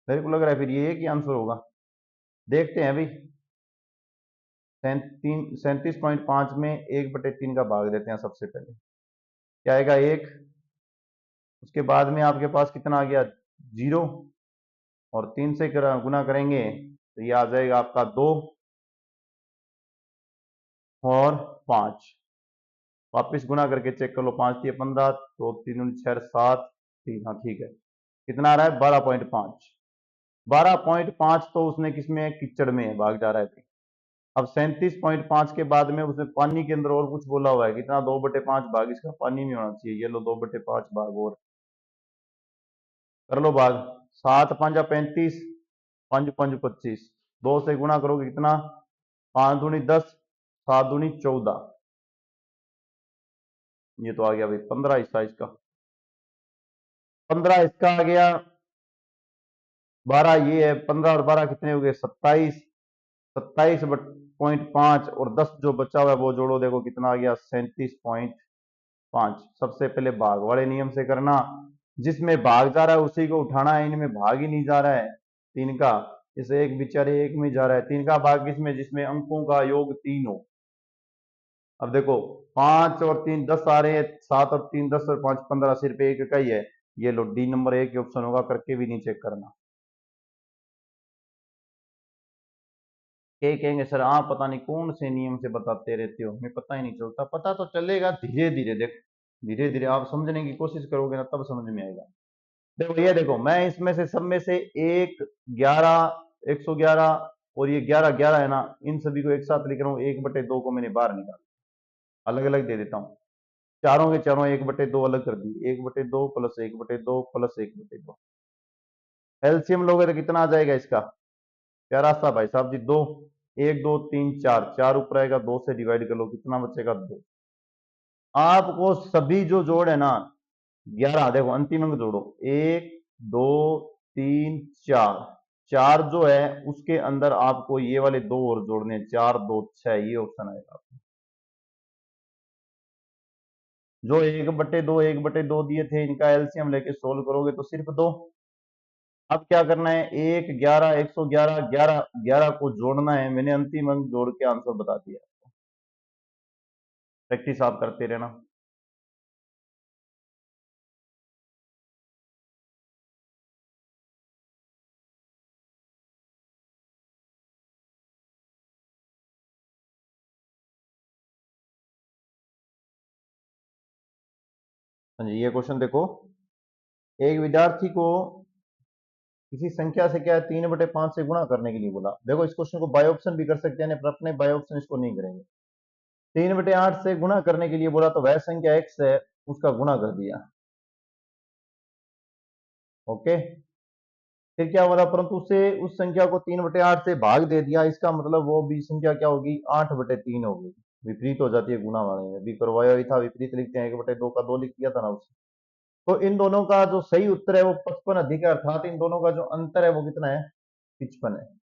मेरे को लग रहा है फिर ये एक ही आंसर होगा, देखते हैं अभी। 37.5 में 1/3 का भाग देते हैं सबसे पहले, क्या आएगा 1। उसके बाद में आपके पास कितना आ गया 0, और 3 से गुना करेंगे तो ये आ जाएगा आपका 2 और 5। वापिस गुना करके चेक कर लो, 5 3 15, 2 3 6 7 3, हाँ ठीक है। कितना आ रहा है 12.5। 12.5 तो उसने किसमें है, कीचड़ में है, भाग जा रहा है। अब 37.5 के बाद में उसने पानी के अंदर और कुछ बोला हुआ है, कितना 2/5 भाग इसका पानी में होना चाहिए। ये लो 2/5 भाग और कर लो भाग। 7 5 35, 5 5 25, 2 से गुणा करोगे कितना, 5 दूनी 10, 7 दूनी 14, ये तो आ गया भाई 15 हिस्सा इसका। 15 इसका आ गया, 12 ये है, 15 और 12 कितने हो गए 27। 27.5 और 10 जो बचा हुआ है वो जोड़ो, देखो कितना आ गया 37.5। सबसे पहले भाग वाले नियम से करना, जिसमें भाग जा रहा है उसी को उठाना है, इनमें भाग ही नहीं जा रहा है तीन का, इस एक बेचारे एक में जा रहा है। तीन का भाग किसमें, जिसमें अंकों का योग 3 हो। अब देखो 5 और 3 10 आ रहे हैं, 7 और 3 10 और 5 15, सिर्फ एक का ही है। ये लो डी नंबर 1 ऑप्शन होगा, करके भी नहीं चेक करना। के कहेंगे सर आप पता नहीं कौन से नियम से बताते रहते हो, हमें पता ही नहीं चलता। पता तो चलेगा धीरे धीरे, देखो धीरे धीरे आप समझने की कोशिश करोगे ना तब समझ में आएगा। देखो ये देखो, मैं इसमें से सब में से 1 11 111 और ये 11 11 है ना, इन सभी को एक साथ लिख रहा हूँ। 1/2 को मैंने बाहर निकाला, अलग अलग दे देता हूँ। चारों के चारों 1/2 अलग कर दी, 1/2 प्लस 1/2 प्लस 1/2। एलसीएम लोगे तो कितना आ जाएगा इसका, प्यारा सा भाई साहब जी, 2 1 2 3 4, 4 ऊपर आएगा, 2 से डिवाइड कर लो, कितना बचेगा 2। आपको सभी जो जोड़ है ना 11, देखो अंतिम अंक जोड़ो, 1 2 3 4, 4 जो है उसके अंदर आपको ये वाले 2 और जोड़ने, 4 2 6, ये ऑप्शन आएगा आपको। जो 1/2 1/2 दिए थे, इनका एलसीएम लेके सोल्व करोगे तो सिर्फ 2। अब क्या करना है, 1 11 111 11 11 को जोड़ना है। मैंने अंतिम अंक जोड़ के आंसर बता दिया, प्रैक्टिस आप करते रहना। हाँ जी, ये क्वेश्चन देखो, एक विद्यार्थी को किसी संख्या से क्या है 3/5 से गुणा करने के लिए बोला। देखो इस क्वेश्चन को बाय ऑप्शन भी कर सकते हैं, पर अपने बाय ऑप्शन इसको नहीं करेंगे। 3/8 से गुणा करने के लिए बोला, तो वह संख्या x है उसका गुणा कर दिया, ओके। फिर क्या बोला, परंतु उसे उस संख्या को 3/8 से भाग दे दिया, इसका मतलब वो भी संख्या क्या होगी 8/3 होगी। विपरीत हो जाती है गुणा वाले में, भी करवाया ही था, विपरीत लिखते हैं, 1/2 का 2 लिख दिया था ना उससे। तो इन दोनों का जो सही उत्तर है वो 55 अधिक है, अर्थात इन दोनों का जो अंतर है वो कितना है 55 है।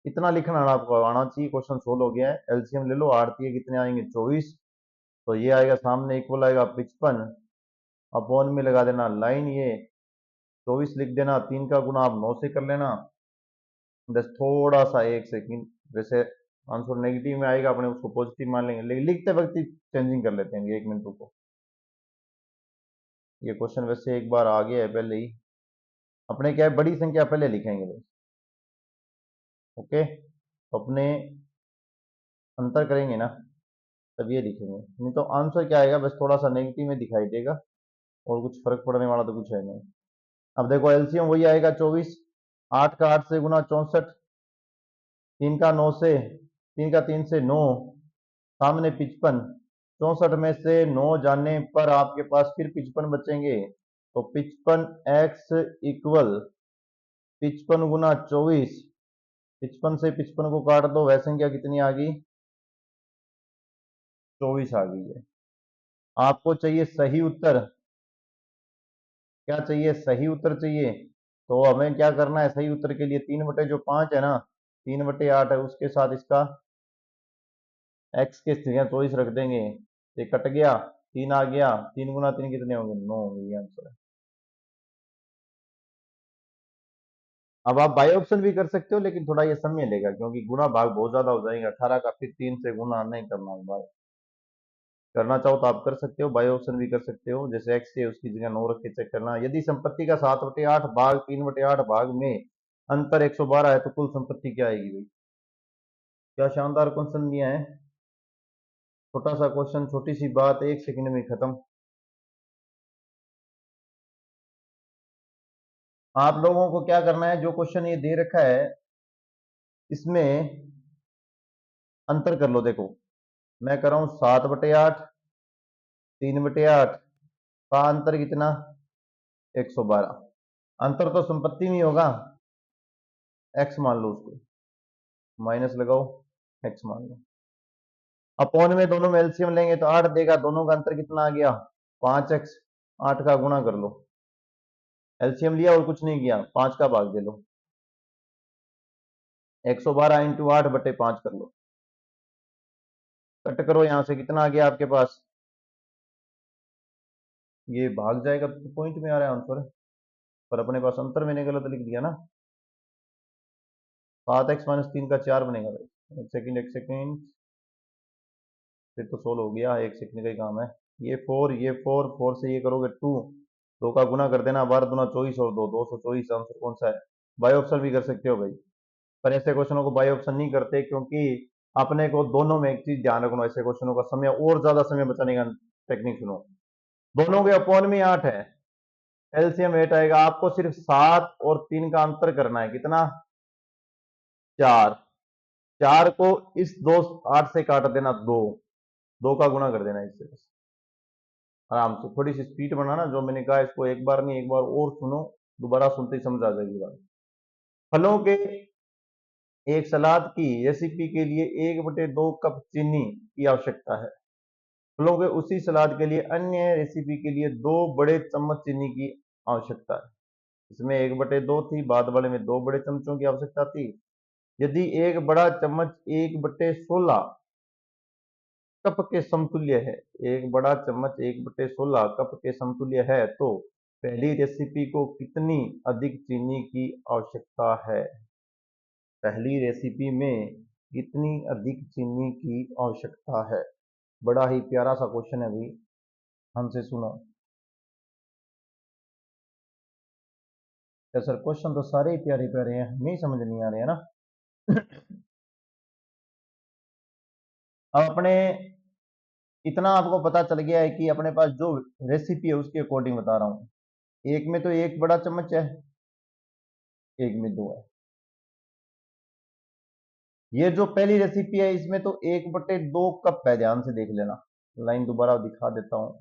इतना लिखना आपको आना चाहिए, क्वेश्चन सोल्व हो गया है। एलसीएम ले लो, आरतीय कितने आएंगे 24, तो ये आएगा सामने इक्वल आएगा 55, अपॉन में लगा देना लाइन, ये 24 लिख देना, 3 का गुना आप 9 से कर लेना, बस थोड़ा सा 1 सेकंड, वैसे आंसर नेगेटिव में आएगा, अपने उसको पॉजिटिव मान लेंगे, लेकिन लिखते वक्त ही चेंजिंग कर लेते हैं 1 मिनट को। ये क्वेश्चन वैसे एक बार आ गया है पहले ही। अपने क्या है, बड़ी संख्या पहले लिखेंगे भाई। ओके, तो अपने अंतर करेंगे ना, तब ये लिखेंगे, नहीं तो आंसर क्या आएगा, बस थोड़ा सा नेगेटिव में दिखाई देगा और कुछ फर्क पड़ने वाला तो कुछ है नहीं। अब देखो एलसीएम वही आएगा 24, 8 का 8 से गुना 64, 3 का 9 से, 3 का 3 से 9, सामने 55, 64 में से 9 जाने पर आपके पास फिर 55 बचेंगे, तो 55x इक्वल 55 गुना 24, 55 से 55 को काट दो, वह संख्या कितनी आ गई, 24 आ गई है। आपको चाहिए सही उत्तर, क्या चाहिए, सही उत्तर चाहिए, तो हमें क्या करना है, सही उत्तर के लिए 3/5 है ना, 3/8 है, उसके साथ इसका x के जगह 24 रख देंगे, ये कट गया, 3 आ गया, 3 गुना 3 कितने होंगे, 9 होंगे, ये आंसर है। अब आप बाई ऑप्शन भी कर सकते हो, लेकिन थोड़ा ये समय लेगा, क्योंकि गुणा भाग बहुत ज्यादा हो जाएगा, 18 का फिर 3 से गुणा नहीं करना भाई। करना चाहो तो आप कर सकते हो, बाई ऑप्शन भी कर सकते हो, जैसे x है उसकी जगह 9 रख के चेक करना। यदि संपत्ति का 7/8 भाग 3/8 भाग में अंतर 112 है, तो कुल संपत्ति क्या आएगी भाई। क्या शानदार क्वेश्चन दिया है, छोटा सा क्वेश्चन, छोटी सी बात, 1 सेकंड में खत्म। आप लोगों को क्या करना है, जो क्वेश्चन ये दे रखा है इसमें अंतर कर लो। देखो मैं कर रहा हूं 7/8, 3/8 का अंतर कितना, 112। अंतर तो संपत्ति में होगा, एक्स मान लो उसको, माइनस लगाओ, एक्स मान लो। अपॉन में दोनों में एलसीएम लेंगे तो 8 देगा, दोनों का अंतर कितना आ गया, 5x। 8 का गुणा कर लो, एलसीएम लिया और कुछ नहीं किया, 5 का भाग दे लो, 112 इंटू 8/5 कर लो, कट करो, यहां से कितना आ गया आपके पास, ये भाग जाएगा तो पॉइंट में आ रहा है आंसर, पर अपने पास अंतर मैंने गलत लिख दिया ना, 7x - 3 का 4 बनेगा भाई। एक सेकंड, एक सेकंड, फिर तो सोल्व हो गया, 1 सेकंड का ही काम है। ये 4, ये 4, 4 से ये करोगे 2, 2 का गुना कर देना, 12 दूना 24 और 2, 224। आंसर कौन सा है, बाई ऑप्शन भी कर सकते हो भाई, पर ऐसे क्वेश्चनों को बाई ऑप्शन नहीं करते, क्योंकि अपने को दोनों में एक चीज ध्यान रखना, ऐसे क्वेश्चनों का समय और ज्यादा समय बचाने का टेक्निक सुनो। दोनों के अपॉन में 8 है, एलसीएम 8 आएगा, आपको सिर्फ 7 और 3 का अंतर करना है, कितना, 4। 4 को इस 8 से काट देना, 2 का गुना कर देना इससे, बस आराम से। थोड़ी सी स्पीड बनाना, जो मैंने कहा इसको एक बार नहीं एक बार और सुनो, दोबारा सुनते ही समझ आ जाएगी बात। फलों के एक सलाद की रेसिपी के लिए 1/2 कप चीनी की आवश्यकता है, फलों के उसी सलाद के लिए अन्य रेसिपी के लिए 2 बड़े चम्मच चीनी की आवश्यकता है। इसमें 1/2 थी, बाद वाले में 2 बड़े चमचों की आवश्यकता थी। यदि एक बड़ा चम्मच 1/16 कप के समतुल्य है, एक बड़ा चम्मच 1/16 कप के समतुल्य है, तो पहली रेसिपी को कितनी अधिक चीनी की आवश्यकता है, पहली रेसिपी में कितनी अधिक चीनी की आवश्यकता है। बड़ा ही प्यारा सा क्वेश्चन है भाई, हमसे सुनो। क्या सर, क्वेश्चन तो सारे ही प्यारे प्यारे हैं, हमें ही समझ नहीं आ रहे हैं ना। अब अपने इतना आपको पता चल गया है कि अपने पास जो रेसिपी है उसके अकॉर्डिंग बता रहा हूँ, एक में तो 1 बड़ा चम्मच है, एक में 2 है। ये जो पहली रेसिपी है इसमें तो 1/2 कप है, ध्यान से देख लेना, लाइन दोबारा दिखा देता हूं,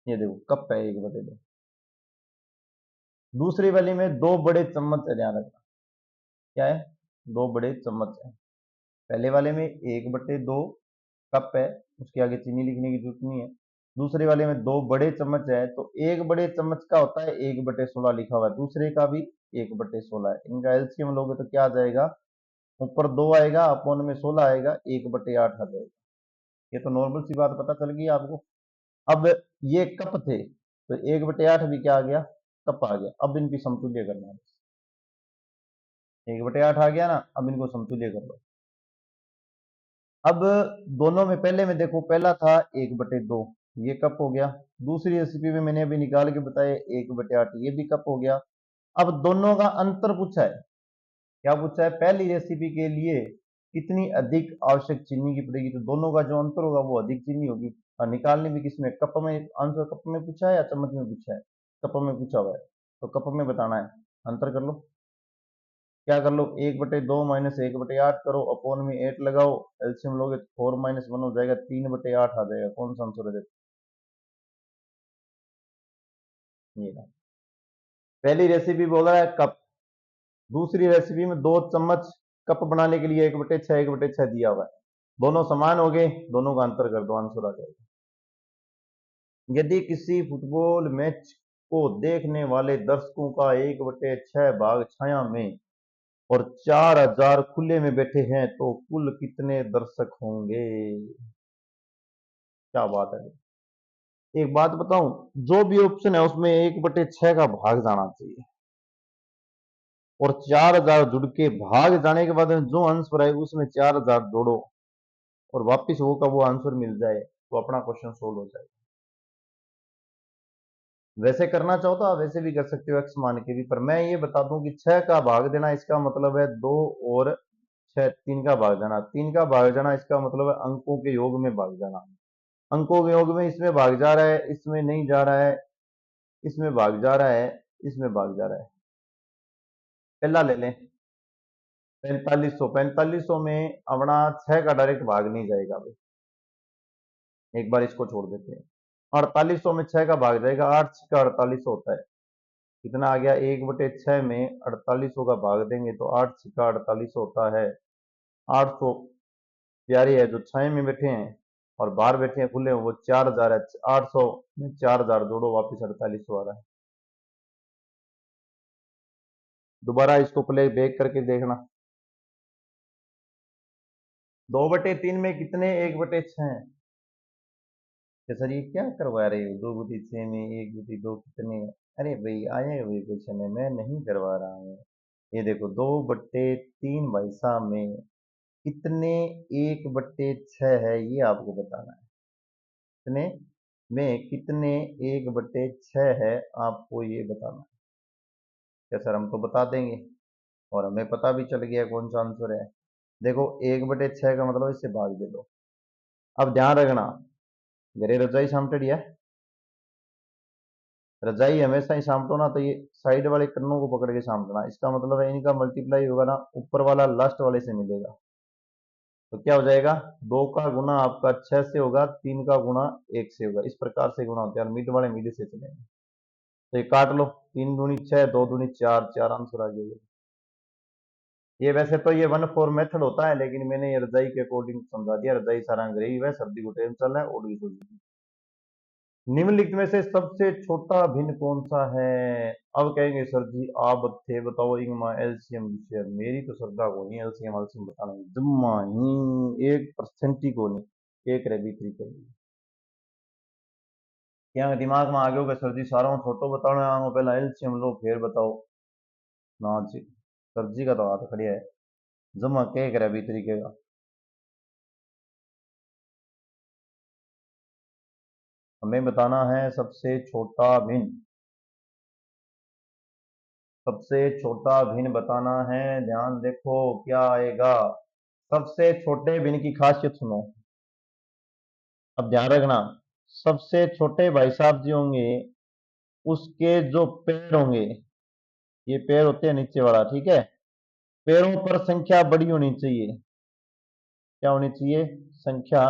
ये देखो कप है 1/2। दूसरी वाली में 2 बड़े चम्मच है, ध्यान रखना, क्या है, 2 बड़े चम्मच है। पहले वाले में 1/2 कप है, उसके आगे चीनी लिखने की जरूरत नहीं है। दूसरे वाले में 2 बड़े चम्मच है, तो 1 बड़े चम्मच का होता है 1/16 लिखा हुआ है, दूसरे का भी 1/16 है। इनका एलसीएम लोगे तो क्या आ जाएगा, ऊपर 2 आएगा, अपॉन में 16 आएगा, 1/8 आ जाएगा। ये तो नॉर्मल सी बात पता चल गई आपको। अब ये कप थे, तो 1/8 भी क्या आ गया, कप आ गया। अब इनकी समतुल्य करना है, 1/8 आ गया ना, अब इनको समतुल्य कर लो। अब दोनों में, पहले में देखो, पहला था 1/2, ये कप हो गया। दूसरी रेसिपी में मैंने अभी निकाल के बताया 1/8, ये भी कप हो गया। अब दोनों का अंतर पूछा है। क्या पूछा है? पहली रेसिपी के लिए कितनी अधिक आवश्यक चीनी की पड़ेगी, तो दोनों का जो अंतर होगा वो अधिक चीनी होगी। और निकालनी भी किसमें? कप में। आंसर कप में पूछा है या चम्मच में पूछा है? कप में पूछा हुआ है, तो कप में बताना है। अंतर कर लो। क्या कर लो? 1/2 माइनस 1/8 करो, अपोन में 8 लगाओ, एलसीएम लोगे तो 4 माइनस 1 हो जाएगा, 3/8 आ जाएगा। कौन सा आंसर है? ये रहा। पहली रेसिपी बोल रहा है कप, दूसरी रेसिपी में 2 चम्मच कप बनाने के लिए 1/6 1/6 दिया हुआ है। दोनों समान हो गए, दोनों का अंतर कर दो, आंसर आ जाएगा। यदि किसी फुटबॉल मैच को देखने वाले दर्शकों का 1/6 भाग छाया में और 4000 खुले में बैठे हैं तो कुल कितने दर्शक होंगे? क्या बात है। एक बात बताऊं, जो भी ऑप्शन है उसमें 1/6 का भाग जाना चाहिए, और 4000 जुड़ के भाग जाने के बाद में जो आंसर है उसमें 4000 जोड़ो और वापिस वो का वो आंसर मिल जाए तो अपना क्वेश्चन सोल्व हो जाए। वैसे करना चाहो तो आप वैसे भी कर सकते हो, एक्स मान के भी, पर मैं ये बता दूं कि 6 का भाग देना इसका मतलब है 2, और 6 3 का भाग जाना, 3 का भाग जाना इसका मतलब है अंकों के योग में भाग जाना। अंकों के योग में इसमें भाग जा रहा है, इसमें नहीं जा रहा है, इसमें भाग जा रहा है, इसमें भाग जा रहा है। पहला ले लें, 4500। 4500 में अपना 6 का डायरेक्ट भाग नहीं जाएगा भाई, एक बार इसको छोड़ देते हैं। 4800 में 6 का भाग जाएगा, 8 का 4800 होता है। कितना आ गया? 1/6 में 4800 का भाग देंगे तो 8 का 4800 होता है। 800 प्यारे है जो 6 में बैठे हैं और बाहर बैठे हैं खुले हैं, वो 4000 है। 800 में 4000 जोड़ो, वापिस 4800 आ रहा है। दोबारा इसको प्ले बैक करके देखना। 2/3 में कितने 1/6 है? तो सर ये क्या करवा रहे हो? 2/6 में 1/2 कितने? अरे भाई आए हुए क्वेश्चन है, मैं नहीं करवा रहा हूँ। ये देखो, 2/3 भाई साहब में कितने 1/6 है, ये आपको बताना है। कितने में कितने 1/6 है, आपको ये बताना है। क्या सर? हम तो बता देंगे और हमें पता भी चल गया कौन सा आंसर है। देखो, 1/6 का मतलब इससे भाग दे दो। अब ध्यान रखना, घरे रजाई सामटड़ी है, रजाई हमेशा ही सामटो ना तो ये साइड वाले कन्नों को पकड़ के सामटना, इसका मतलब है इनका मल्टीप्लाई होगा ना ऊपर वाला लास्ट वाले से मिलेगा। तो क्या हो जाएगा? 2 का गुना आपका 6 से होगा, 3 का गुना 1 से होगा। इस प्रकार से गुना होते हैं, और मिड वाले मिड से चलेंगे। तो ये काट लो, 3 दूनी 6, 2 दूनी 4, 4 आंसर आ जाएगा। ये वैसे तो ये 1/4 मेथड होता है, लेकिन मैंने ये रजाई के अकॉर्डिंग समझा दिया। रजाई सारा गरीब है, सर्दी को टाइम चल रहा है, ओढ़ की। निम्नलिखित में से सबसे छोटा भिन्न कौन सा है? अब कहेंगे सर जी आप थे बताओ इंगमा एलसीएम विषय, मेरी तो श्रद्धा को नहीं एलसीएम एलसीएम बताना, जम्मा ही 1% ही को नहीं, एक रबी तरीके क्या दिमाग में आ गया होगा सर जी सारा छोटो बताओ आगे पहला एलसीएम लो फिर बताओ। ना जी, सर जी का तो हाथ खड़िया है, जमा के करे अभी तरीके का। हमें बताना है सबसे छोटा भिन्न, सबसे छोटा भिन्न बताना है। ध्यान देखो क्या आएगा। सबसे छोटे भिन्न की खासियत सुनो। अब ध्यान रखना, सबसे छोटे भाई साहब जी होंगे, उसके जो पैर होंगे, ये पैर होते हैं नीचे वाला, ठीक है, पैरों पर संख्या बड़ी होनी चाहिए। क्या होनी चाहिए? संख्या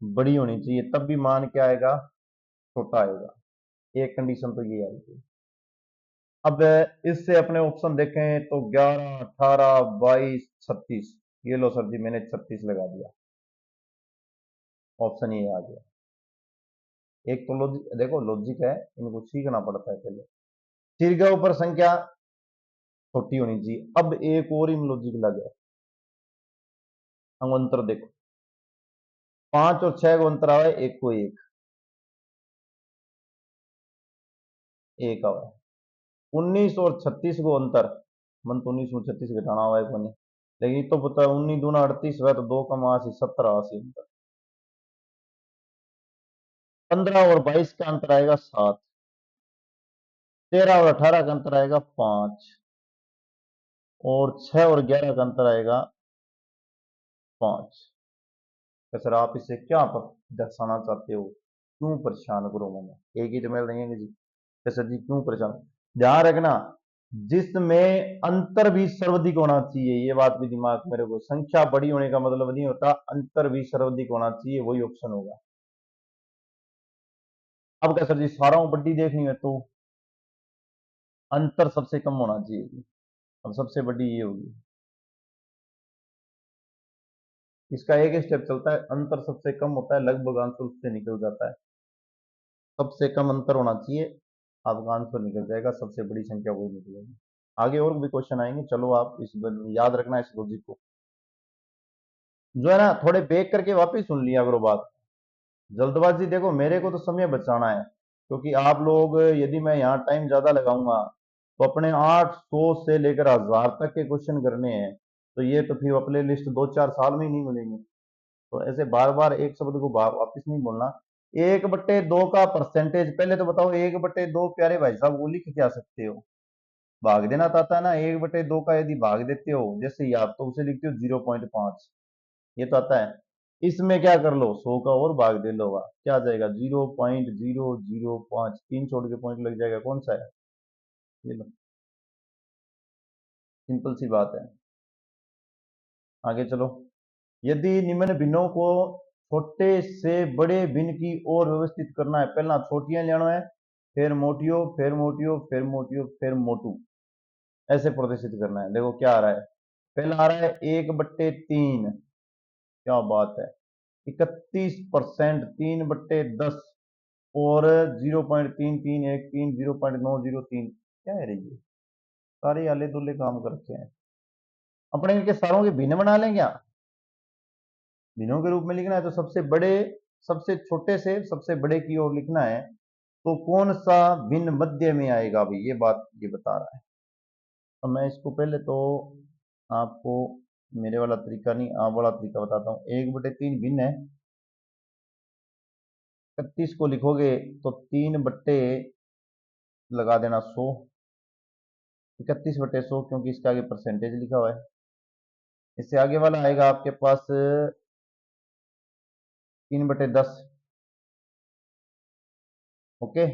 बड़ी होनी चाहिए, तब भी मान क्या आएगा? छोटा आएगा। एक कंडीशन तो ये आएगी। अब इससे अपने ऑप्शन देखें तो 11, 18, 22, 36। ये लो सर जी, मैंने 36 लगा दिया, ऑप्शन ये आ गया। एक तो लॉजिक देखो, लॉजिक है, इनको सीखना पड़ता है पहले। सिर के ऊपर संख्या छोटी होनी चाहिए। अब एक और इन लॉजिक लग है, हम अंतर देखो, 5 और 6 को अंतर आवा है, एक को एक, एक आवा है। 19 और 36 को अंतर, मन तो 19 में 36 घटाना हुआ है को नहीं, लेकिन तो पता है 19 दूना 38 हुआ तो 2 कम 80, 17 80 अंतर। 15 और 22 का अंतर आएगा 7, 13 और 18 का अंतर आएगा 5, और 6 और 11 का अंतर आएगा 5। तो सर आप इससे क्या दर्शाना चाहते हो, क्यों परेशान करो मैंने, एक ही तो मेल रहेंगे जी। तो सर जी क्यों परेशान, ध्यान रखना जिसमें अंतर भी सर्वाधिक होना चाहिए, ये बात भी दिमाग में रखो। संख्या बड़ी होने का मतलब नहीं होता अंतर भी सर्वाधिक होना चाहिए, वही ऑप्शन होगा। अब क्या सर जी सारा बड्डी देखनी है तो अंतर सबसे कम होना चाहिए। अब सबसे बड़ी ये होगी, इसका एक ही स्टेप चलता है, अंतर सबसे कम होता है लगभग आंसर उससे निकल जाता है। सबसे कम अंतर होना चाहिए, आपका आंसर निकल जाएगा, सबसे बड़ी संख्या वही निकलेगी। आगे और भी क्वेश्चन आएंगे, चलो आप इस याद रखना इस लॉजिक को, जो है ना थोड़े बेक करके वापिस सुन लिया करो बात। जल्दबाजी देखो, मेरे को तो समय बचाना है, क्योंकि आप लोग यदि मैं यहाँ टाइम ज्यादा लगाऊंगा तो अपने 800 से लेकर 1000 तक के क्वेश्चन करने हैं, तो ये तो फिर अपने लिस्ट 2-4 साल में ही नहीं मिलेंगे। तो ऐसे बार बार एक शब्द को वापिस नहीं बोलना। 1/2 का परसेंटेज पहले तो बताओ, 1/2 प्यारे भाई साहब वो लिख क्या सकते हो, भाग देना तो आता है ना, 1/2 का यदि भाग देते हो जैसे ही आप, तो उसे लिखते हो 0.5, ये तो आता है। इसमें क्या कर लो, 100 का और भाग दे लो, क्या आ जाएगा 0.005, 3 छोड़ के पॉइंट लग जाएगा, कौन सा है ये लो, सिंपल सी बात है। आगे चलो, यदि निम्न भिन्नों को छोटे से बड़े भिन्न की ओर व्यवस्थित करना है, पहला छोटियां लेना है, फिर मोटियो, फिर मोटियो, फिर मोटियो, फिर मोटू, ऐसे प्रदर्शित करना है। देखो क्या आ रहा है, पहला आ रहा है 1/3, क्या बात है, 31%, 3/10, और 0.3313, 0.903, क्या है रे ये, सारे आले दुल्ले काम कर रखे हैं। अपने इनके सारों के भिन्न बना लें क्या, भिन्नों के रूप में लिखना है तो सबसे बड़े, सबसे छोटे से सबसे बड़े की ओर लिखना है, तो कौन सा भिन्न मध्य में आएगा भाई, ये बात ये बता रहा है। तो मैं इसको पहले तो आपको मेरे वाला तरीका नहीं, आप वाला तरीका बताता हूँ। 1/3 भिन्न है, 31 को लिखोगे तो 3 लगा देना 100, 31/100, क्योंकि इसके आगे परसेंटेज लिखा हुआ है। इससे आगे वाला आएगा आपके पास 3/10, ओके।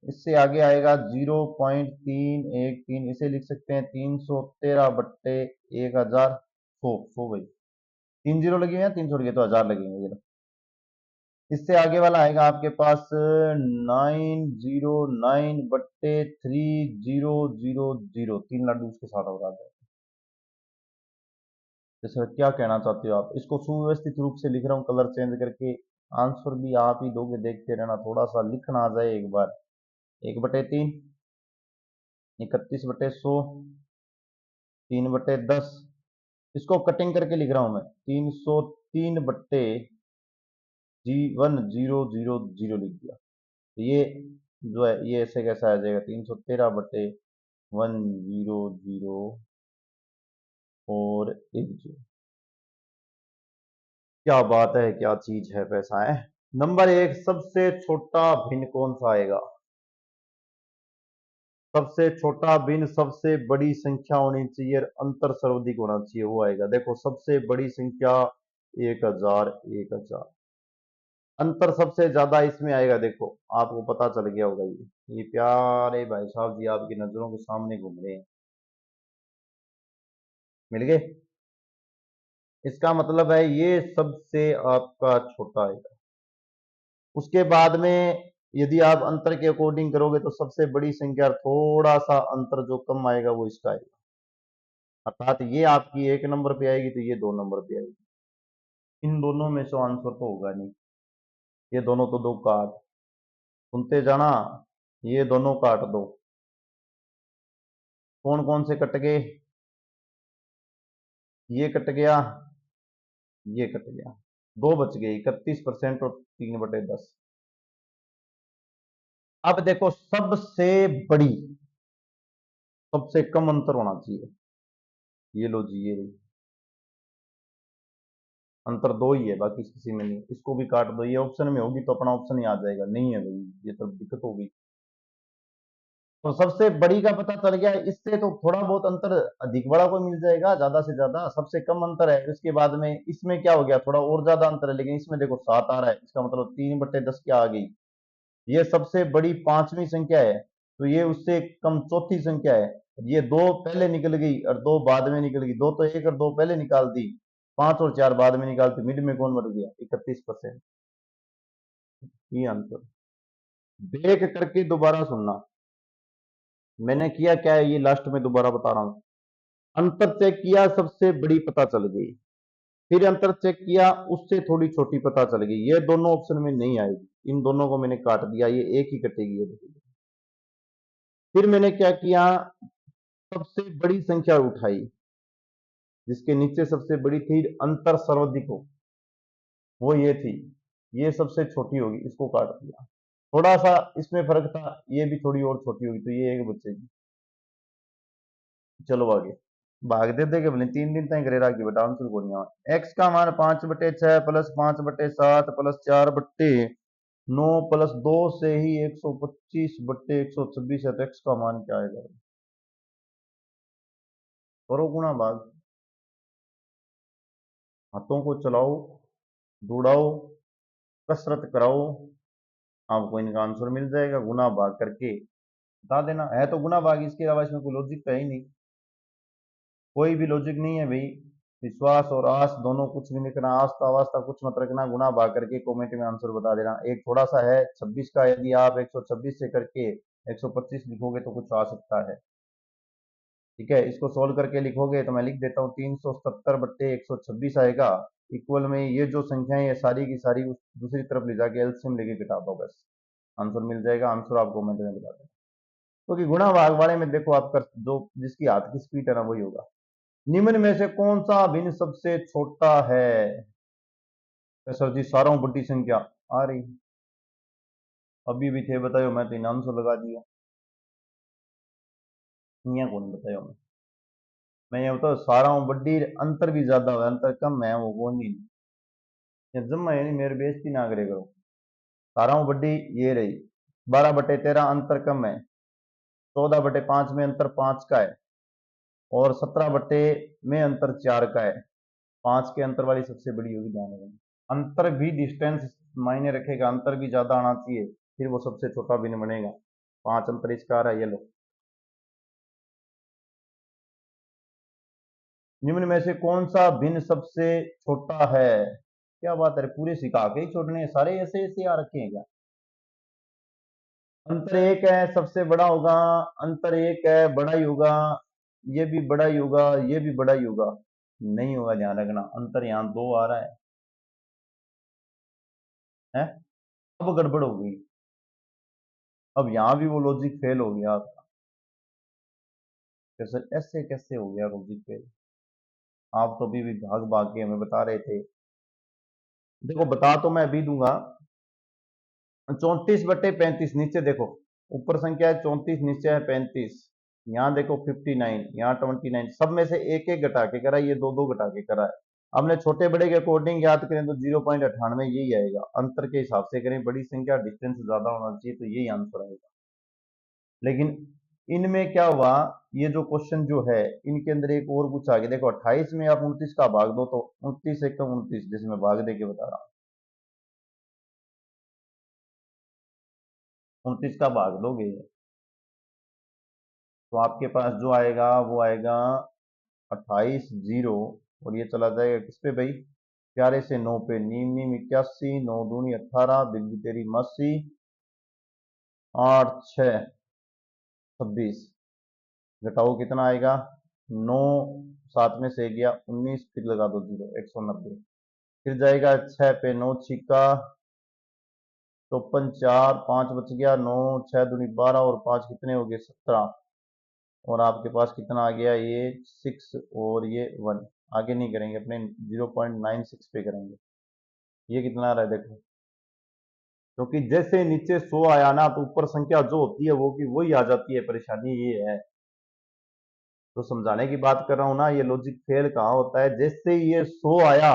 इससे आगे आएगा 0.313, इसे लिख सकते हैं 313/1000, 100 भाई, 3 जीरो लगे हैं, 3 छोड़ के तो 1000 लगेंगे ये। इससे आगे वाला आएगा आपके पास 909/3000, 3 लड्डू उसके साथ हो रहा है। जैसे क्या कहना चाहते हो आप, इसको सुव्यवस्थित रूप से लिख रहा हूँ कलर चेंज करके, आंसर भी आप ही दोगे, देखते रहना, थोड़ा सा लिखना आ जाए एक बार। 1/3, 31/100, 3/10, इसको कटिंग करके लिख रहा हूं मैं, 303/G1000 लिख दिया, तो ये जो है ये ऐसे कैसा आ जाएगा, 313/100 और 10। क्या बात है, क्या चीज है, पैसा है। नंबर 1, सबसे छोटा भिन्न कौन सा आएगा, सबसे छोटा भिन्न सबसे बड़ी संख्या होनी चाहिए, अंतर सर्वाधिक होना चाहिए, वो आएगा। देखो सबसे बड़ी संख्या 1000, 1000, अंतर सबसे ज्यादा इसमें आएगा, देखो आपको पता चल गया होगा, ये प्यारे भाई साहब जी आपकी नजरों के सामने घूम रहे हैं, मिल गए। इसका मतलब है ये सबसे आपका छोटा आएगा। उसके बाद में यदि आप अंतर के अकॉर्डिंग करोगे तो सबसे बड़ी संख्या, थोड़ा सा अंतर जो कम आएगा वो इसका आएगा, अर्थात ये आपकी 1 नंबर पे आएगी तो ये 2 नंबर पे आएगी। इन दोनों में से आंसर तो होगा नहीं, ये दोनों तो दो काट, सुनते जाना, ये दोनों काट दो, कौन कौन से कट गए, ये कट गया, ये कट गया, दो बच गए, 31% और 3/10। अब देखो सबसे बड़ी, सबसे कम अंतर होना चाहिए, ये लो जी, ये लो, अंतर दो ही है, बाकी किसी में नहीं। इसको भी काट दो, ये ऑप्शन में होगी तो अपना ऑप्शन ही आ जाएगा, नहीं है भाई, ये तो दिक्कत होगी। तो सबसे बड़ी का पता चल गया, इससे तो थोड़ा बहुत अंतर अधिक बड़ा को मिल जाएगा, ज्यादा से ज्यादा। सबसे कम अंतर है, उसके बाद में इसमें क्या हो गया, थोड़ा और ज्यादा अंतर है, लेकिन इसमें देखो 7 आ रहा है, इसका मतलब 3/10 क्या आ गई। ये सबसे बड़ी पांचवी संख्या है, तो ये उससे कम चौथी संख्या है। ये दो पहले निकल गई और दो बाद में निकल गई, दो तो एक और दो पहले निकाल दी, 5 और 4 बाद में निकालती, मिड में कौन मर गया, 31%। ये आंसर देख करके दोबारा सुनना, मैंने किया क्या है ये लास्ट में दोबारा बता रहा हूं। अंतर चेक किया, सबसे बड़ी पता चल गई। फिर अंतर चेक किया, उससे थोड़ी छोटी पता चल गई, ये दोनों ऑप्शन में नहीं आएगी, इन दोनों को मैंने काट दिया, ये एक ही कटेगी ये देखिए। फिर मैंने क्या किया, सबसे बड़ी संख्या उठाई, जिसके नीचे सबसे बड़ी थी, अंतर सर्वाधिक हो, वो ये थी, ये सबसे छोटी होगी, इसको काट दिया। थोड़ा सा इसमें फर्क था, ये भी थोड़ी और छोटी होगी, तो ये एक बचेगी। चलो आगे भाग दे देंगे बोले 3 दिन तक करे राखी बेटा आंसर को नहीं। एक्स का मान 5/6 प्लस 5/7 प्लस 4/9 प्लस 2 से ही 125/126 है, तो एक्स का मान क्या आएगा। करो गुणा भाग, हाथों को चलाओ, दौड़ाओ, कसरत कराओ, आपको इनका आंसर मिल जाएगा। गुना भाग करके बता देना, है तो गुना भाग, इसके अलावा इसमें कोई लॉजिक तो है ही नहीं, कोई भी लॉजिक नहीं है भाई। विश्वास और आस दोनों कुछ भी नहीं करना, आस्था वास्ता कुछ मत रखना, गुना भाग करके कमेंट में आंसर बता देना। एक थोड़ा सा है 26 का, यदि आप 126 से करके 125 लिखोगे तो कुछ आ सकता है। ठीक है, इसको सोल्व करके लिखोगे तो मैं लिख देता हूँ 370/126 आएगा। इक्वल में ये जो संख्याएं ये सारी की सारी उस दूसरी तरफ ले जाके एलसीएम लेके घटा दो, बस आंसर मिल जाएगा। आंसर आपको कमेंट में बता दें, क्योंकि गुणा भाग वाले में देखो आपका जो जिसकी हाथ की स्पीड है ना वही होगा। निम्न में से कौन सा भिन्न सबसे छोटा है। तो सर जी सारों बड़ी संख्या आ रही, अभी भी थे बताओ, मैं तो इन आंसर लगा दिया, यहाँ कौन बताया मैं ये बताओ सारा हूँ बड्डी, अंतर भी ज्यादा है, अंतर कम है, वो कौन नहीं। ये जम्मा है नहीं, मेरे बेइज्जती ना करे करो। सारा हूँ बड्डी ये रही, 12/13 अंतर कम है, 14/5 में अंतर 5 का है, और 17 बटे में अंतर 4 का है। 5 के अंतर वाली सबसे बड़ी होगी, ध्यान रखना। अंतर भी डिस्टेंस मायने रखेगा, अंतर भी ज्यादा आना चाहिए, फिर वो सबसे छोटा भिन्न बनेगा। 5 अंतर इसका आ रहा है, ये लो। निम्न में से कौन सा भिन्न सबसे छोटा है। क्या बात है, पूरे सिखा के ही छोड़ने हैं, सारे ऐसे ऐसे आ रखे हैं क्या। अंतर एक है, सबसे बड़ा होगा, अंतर एक है, बड़ा ही होगा, ये भी बड़ा ही होगा, ये भी बड़ा ही होगा, नहीं होगा, ध्यान रखना। अंतर यहाँ 2 आ रहा है, अब गड़बड़ हो गई, अब यहां भी वो लॉजिक फेल हो गया आपका। कैसे ऐसे कैसे हो गया लॉजिक फेल, आप तो अभी भी भाग भाग के हमें बता रहे थे। देखो बता तो मैं अभी दूंगा, 34/35 नीचे देखो, ऊपर संख्या है 34, नीचे है 35, यहाँ देखो 59, यहाँ 29, सब में से एक एक घटा के करा, ये दो दो घटा के करा है। हमने छोटे बड़े के अकॉर्डिंग याद करें तो 0.98 यही आएगा, अंतर के हिसाब से करें, बड़ी संख्या डिस्टेंस ज्यादा होना चाहिए, तो यही आंसर आएगा। लेकिन इनमें क्या हुआ, ये जो क्वेश्चन जो है इनके अंदर एक और कुछ आ गया, देखो 28 में आप 29 का भाग दो तो 29 एकम 29, जिसमें भाग दे के बता रहा हूँ, 29 का भाग दोगे तो आपके पास जो आएगा वो आएगा 28 जीरो, और ये चला जाएगा किस पे भाई, प्यारे से 9 पे, नीम नीम 81, 9 दूनी 18, बिल्ली तेरी मस्सी, 8 6 26, घटाओ कितना आएगा, 9, 7 में से गया 19, फिर लगा दो जीरो, 190, फिर जाएगा 6 पे, 9 छिक्का 54, 4 5 बच गया, 9 6 दूनी 12 और 5 कितने हो गए 17, और आपके पास कितना आ गया ये 6 और ये 1। आगे नहीं करेंगे, अपने 0.96 पे करेंगे। ये कितना आ रहा है देखो, क्योंकि जैसे नीचे 100 आया ना तो ऊपर संख्या जो होती है वो की वही आ जाती है, परेशानी ये है। तो समझाने की बात कर रहा हूं ना, ये लॉजिक फेल कहाँ होता है, जैसे ये 100 आया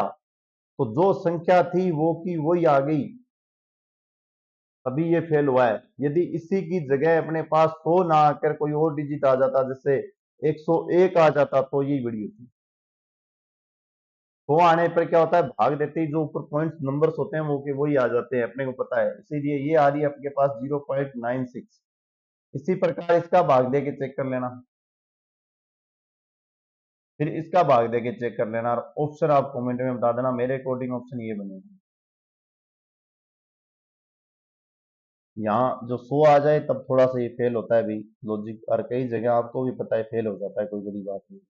तो जो संख्या थी वो की वही आ गई, अभी ये फेल हुआ है। यदि इसी की जगह अपने पास 100 ना आकर कोई और डिजिट आ जाता, जैसे 101 आ जाता, तो ये बड़ी होती। 100 आने पर क्या होता है, भाग देते ही जो ऊपर पॉइंट्स नंबर्स होते हैं वो के वही आ जाते हैं, अपने को पता है। इसीलिए ये आ रही है आपके पास 0.96। इसी प्रकार इसका भाग दे के चेक कर लेना, फिर इसका भाग दे के चेक कर लेना, और ऑप्शन आप कमेंट में बता देना। मेरे अकॉर्डिंग ऑप्शन ये बनेगा। यहाँ जो 100 आ जाए तब थोड़ा सा ये फेल होता है भी, लॉजिक, और कई जगह आपको भी पता है फेल हो जाता है, कोई बड़ी बात नहीं।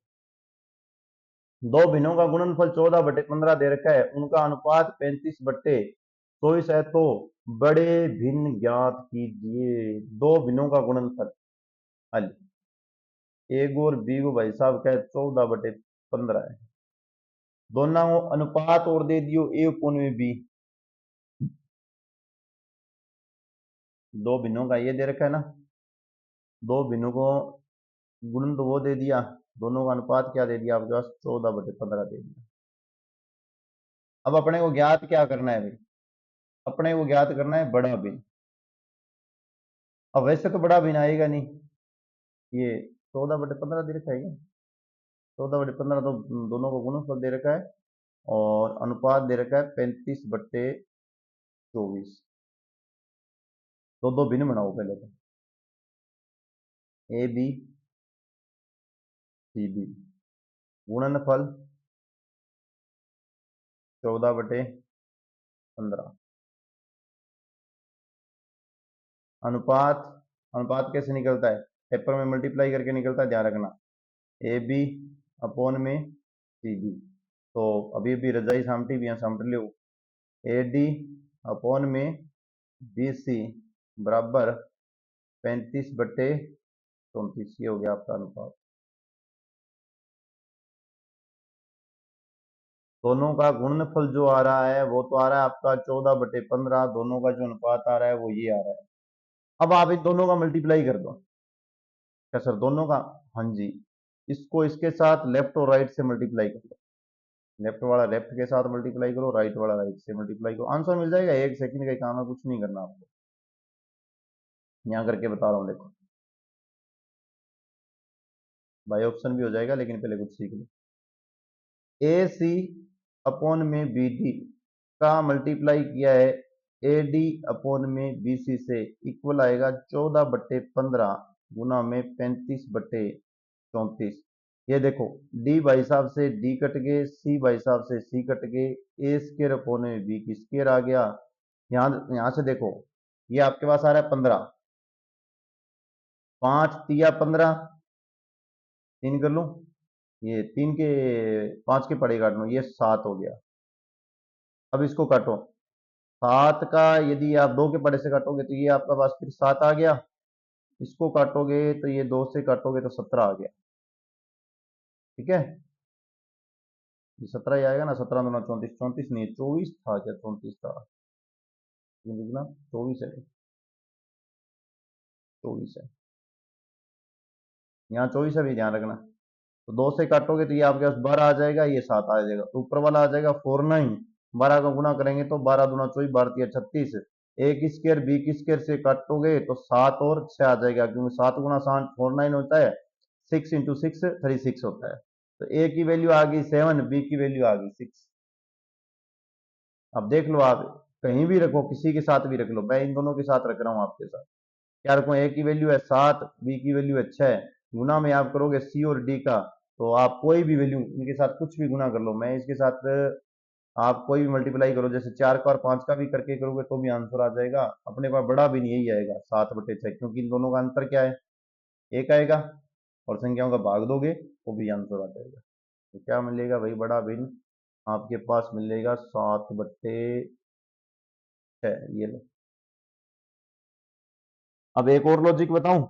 दो भिन्नों का गुणनफल 14/15 दे रखा है, उनका अनुपात 35/24 है, तो बड़े भिन्न ज्ञात कीजिए। दो भिन्नों का गुणनफल हल, ए को और बी को भाई साहब का 14/15 है। दोनों को अनुपात और दे दियो ए उपन में बी। दो भिन्नों का ये दे रखा है ना, दो भिन्नों को गुणन तो वो दे दिया, दोनों का अनुपात क्या दे दिया आपके पास, 14/15 दे दिया। अब अपने को ज्ञात क्या करना है भाई, अपने को ज्ञात करना है बड़ा भिन्न। अब वैसे तो बड़ा भिन्न आएगा नहीं, ये 14/15 दे रखा है क्या, 14/15 तो दोनों को गुणनफल दे रखा है, और अनुपात दे रखा है 35/24। तो दो भिन्न बनाओ पहले तो, ए बी सी बी, गुणनफल 14/15, अनुपात, अनुपात कैसे निकलता है, पेपर में मल्टीप्लाई करके निकलता है, ध्यान रखना। ए बी अपॉन में सी बी, तो अभी अभी रजाई सामटी भी यहाँ summit low, A D upon में बी सी बराबर 35/34, ये हो गया आपका अनुपात। दोनों का गुणनफल जो आ रहा है वो तो आ रहा है आपका 14/15, दोनों का जो अनुपात आ रहा है वो ये आ रहा है। अब आप इन दोनों का मल्टीप्लाई कर दो। क्या सर, दोनों का, हाँ जी, इसको इसके साथ लेफ्ट और राइट से मल्टीप्लाई कर लो, लेफ्ट वाला लेफ्ट के साथ मल्टीप्लाई करो, राइट वाला राइट से मल्टीप्लाई करो, आंसर मिल जाएगा। 1 सेकंड का काम है, कुछ नहीं करना आपको, यहाँ करके बता रहा हूँ, देखो बाई ऑप्शन भी हो जाएगा, लेकिन पहले कुछ सीख लो। ए सी अपॉन में बी डी का मल्टीप्लाई किया है ए डी अपॉन में बी सी से, इक्वल आएगा 14/15 गुना में 35/34। ये देखो, डी भाई साहब से डी कट गए, सी भाई साहब से सी कट गए, ए स्केयर अपॉन में बी की स्केयर आ गया। यहां से देखो, ये आपके पास आ रहा है 15, 5 तिया 15, 3 कर लूं, ये 3 के 5 के पड़े काट लो, ये 7 हो गया। अब इसको काटो, 7 का यदि आप 2 के पड़े से काटोगे तो ये आपका पास फिर 7 आ गया, इसको काटोगे तो ये 2 से काटोगे तो 17 आ गया। ठीक है, ये 17 ही आएगा ना, 17 दूना 34, 34 नहीं 24 था, क्या 34 था, 24 है, 24 है, यहाँ 24 है भी, ध्यान रखना। तो 2 से काटोगे तो ये आपके पास 12 आ जाएगा, ये 7 आ जाएगा, तो ऊपर वाला आ जाएगा 49। 12 का गुना करेंगे तो 12 दूना 24, 12 या 36, एक स्केयर बी की स्केयर से काटोगे तो 7 और 6 आ जाएगा, क्योंकि 7 गुना 7 49 होता है, 6 इंटू 6 36 होता है। तो ए की वैल्यू आ गई 7, बी की वैल्यू आ गई 6। अब देख लो, आप कहीं भी रखो, किसी के साथ भी रख लो, मैं इन दोनों के साथ रख रहा हूँ आपके साथ, क्या रखो, ए की वैल्यू है 7, बी की वैल्यू है 6, गुना में आप करोगे सी और डी का, तो आप कोई भी वैल्यू इनके साथ कुछ भी गुना कर लो, मैं इसके साथ आप कोई भी मल्टीप्लाई करो, जैसे 4 का और 5 का भी करके करोगे तो भी आंसर आ जाएगा। अपने पास बड़ा भी नहीं यही आएगा 7/6, क्योंकि इन दोनों का अंतर क्या है, एक आएगा, और संख्याओं का भाग दोगे तो भी आंसर आ जाएगा। तो क्या मिलेगा भाई, बड़ा भिन्न आपके पास मिलेगा 7/6। ये लो, अब एक और लॉजिक बताऊं,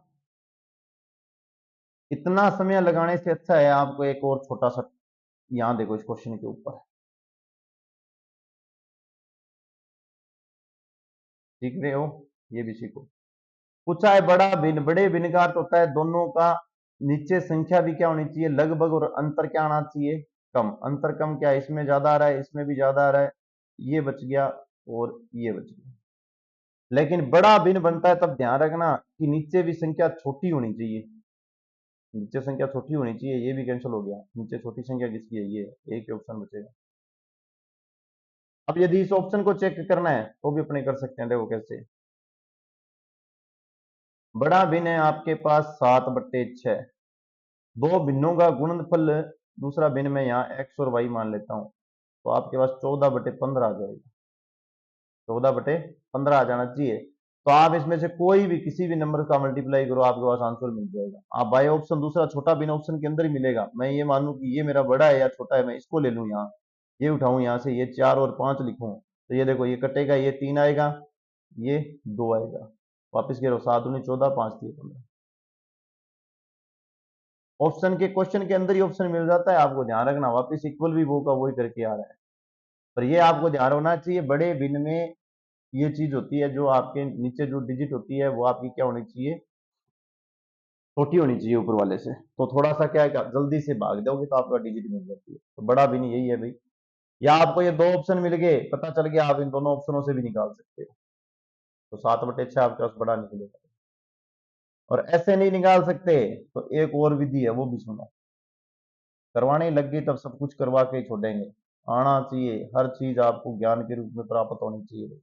इतना समय लगाने से अच्छा है आपको एक और छोटा सा, यहां देखो इस क्वेश्चन के ऊपर, सीख रहे हो, ये भी सीखो। पूछा है बड़ा भिन्न, बड़े भिन्न का अर्थ होता है दोनों का नीचे संख्या भी क्या होनी चाहिए लगभग, और अंतर क्या आना चाहिए कम। अंतर कम क्या है, इसमें ज्यादा आ रहा है, इसमें भी ज्यादा आ रहा है, ये बच गया और ये बच गया। लेकिन बड़ा भिन्न बनता है तब ध्यान रखना कि नीचे भी संख्या छोटी होनी चाहिए, नीचे संख्या छोटी होनी चाहिए। ये भी कैंसिल हो गया, नीचे छोटी संख्या किसकी है, ये, एक ही ऑप्शन बचेगा। अब यदि इस ऑप्शन को चेक करना है तो भी अपने कर सकते हैं, देखो कैसे। बड़ा भिन्न है आपके पास 7/6, दो भिन्नों का गुणनफल, दूसरा भिन्न मैं यहाँ x और y मान लेता हूं, तो आपके पास 14/15 आ जाएगा, 14/15 आ जाना चाहिए। तो आप इसमें से कोई भी किसी भी नंबर का मल्टीप्लाई करो, आपके पास आंसर मिल जाएगा। आप बाय ऑप्शन दूसरा छोटा भिन्न ऑप्शन के अंदर ही मिलेगा। मैं ये मानूं कि ये मेरा बड़ा है या छोटा है, मैं इसको ले लूं, यहाँ ये उठाऊं, यहाँ से ये 4 और 5 लिखूं, तो ये देखो ये कटेगा, ये 3 आएगा, ये 2 आएगा, वापिस कह रहा हूं 7 दूनी 14, 5 3 15। ऑप्शन के क्वेश्चन के अंदर ही ऑप्शन मिल जाता है, आपको ध्यान रखना। वापिस इक्वल भी वो का वही करके आ रहा है, पर ये आपको ध्यान होना चाहिए, बड़े भिन्न में ये चीज होती है, जो आपके नीचे जो डिजिट होती है वो आपकी क्या होनी चाहिए, छोटी होनी चाहिए ऊपर वाले से। तो थोड़ा सा क्या है, जल्दी से भाग दोगे तो आपका डिजिट मिल जाती है। तो बड़ा भिन्न यही है भाई। या आपको ये दो ऑप्शन मिल गए, पता चल गया, आप इन दोनों ऑप्शनों से भी निकाल सकते हो, तो 7/6 आपके पास बड़ा निकलेगा। और ऐसे नहीं निकाल सकते तो एक और विधि है, वो भी सुनो। करवाने लग गई तब सब कुछ करवा के छोड़ेंगे, आना चाहिए, हर चीज आपको ज्ञान के रूप में प्राप्त होनी चाहिए।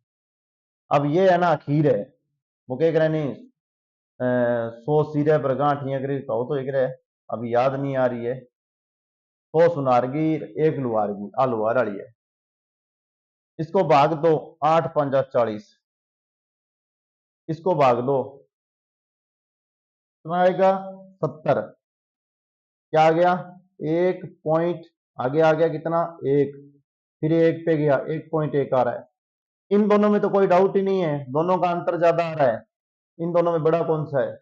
अब ये है ना खीर है, वो कह रहे नहीं 100 सिरे पर गांठियां करी कहो तो एक रहे, अभी याद नहीं आ रही है। 100 सुनारगी, एक लुहारगी, आ लुहार वाली है, इसको भाग दो, 8 5 40, इसको भाग दो, कितना आएगा 70। क्या आ गया, एक पॉइंट, आगे आ गया कितना, एक, फिर एक पे गया, 1.1 आ रहा है। इन दोनों में तो कोई डाउट ही नहीं है, दोनों का अंतर ज्यादा आ रहा है। इन दोनों में बड़ा कौन सा है,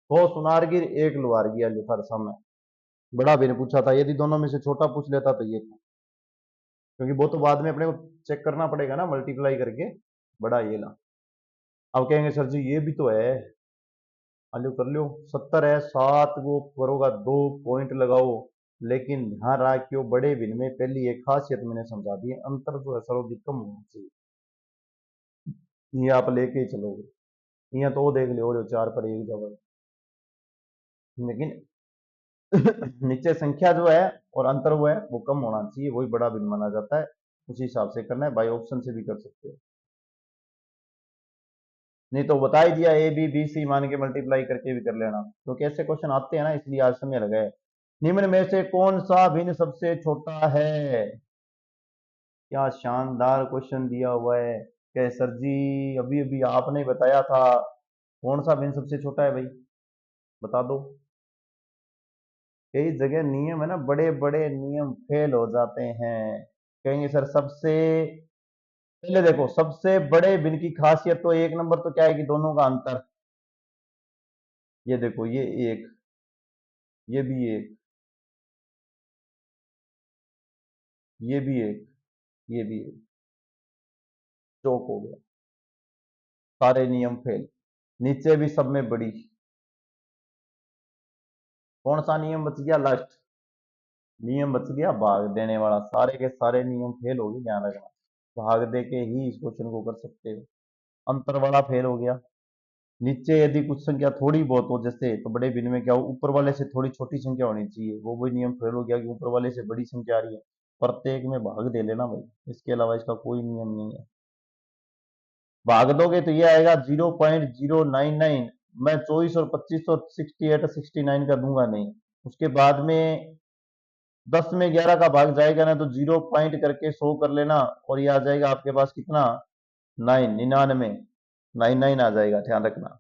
100 सुनारगिर, एक लुहारगी, जो था सामने। बड़ा भी ने पूछा था, यदि दोनों में से छोटा पूछ लेता तो ये था, क्योंकि वो तो बाद में अपने को चेक करना पड़ेगा ना मल्टीप्लाई करके, बड़ा ये ना। अब कहेंगे सर जी ये भी तो है, आलू कर लो, 70 है, 7 वो करोगा, 2 पॉइंट लगाओ। लेकिन ध्यान रखियो, बड़े भिन्न में पहली एक खासियत मैंने समझा दी है, अंतर जो है सर्वाधिक कम होना चाहिए, ये आप लेके ही चलोगे। यहाँ तो वो देख लो, 4 पर एक जगह, लेकिन नीचे संख्या जो है और अंतर वो है वो कम होना चाहिए, वही बड़ा भिन्न माना जाता है। उसी हिसाब से करना है, बाई ऑप्शन से भी कर सकते हो, नहीं तो बता ही दिया, ए बी बी सी मान के मल्टीप्लाई करके भी कर लेना, क्योंकि ऐसे क्वेश्चन आते हैं ना, इसलिए आज समय लगा है। निम्न में से कौन सा भिन्न सबसे छोटा है, क्या शानदार क्वेश्चन दिया हुआ है। कहे सर जी अभी अभी आपने बताया था, कौन सा भिन्न सबसे छोटा है भाई, बता दो। कई जगह नियम है ना, बड़े बड़े नियम फेल हो जाते हैं। कहेंगे सर सबसे पहले देखो, सबसे बड़े भिन्न की खासियत तो एक नंबर तो क्या है कि दोनों का अंतर, ये देखो ये एक, ये भी एक, ये भी एक, ये भी एक, चौक हो गया, सारे नियम फेल। नीचे भी सब में बड़ी, कौन सा नियम बच गया लास्ट, नियम बच गया भाग देने वाला, सारे के सारे नियम फेल हो गए, ध्यान रखना। भाग दे के ही इस क्वेश्चन को कर सकते हो, अंतर वाला फेल हो गया। नीचे यदि कुछ संख्या थोड़ी बहुत हो जैसे, तो बड़े भिन्न में क्या हो, ऊपर वाले से थोड़ी छोटी संख्या होनी चाहिए, वो भी नियम फेल हो गया कि ऊपर वाले से बड़ी संख्या आ रही है, प्रत्येक में भाग दे लेना भाई, इसके अलावा इसका कोई नियम नहीं है। भाग दोगे तो ये आएगा 0.099, मैं 24 और 25 और 68 और 69 का दूंगा नहीं। उसके बाद में 10 में 11 का भाग जाएगा ना, तो 0 पॉइंट करके 100 कर लेना, और ये आ जाएगा आपके पास कितना, 99, 99 आ जाएगा, ध्यान रखना।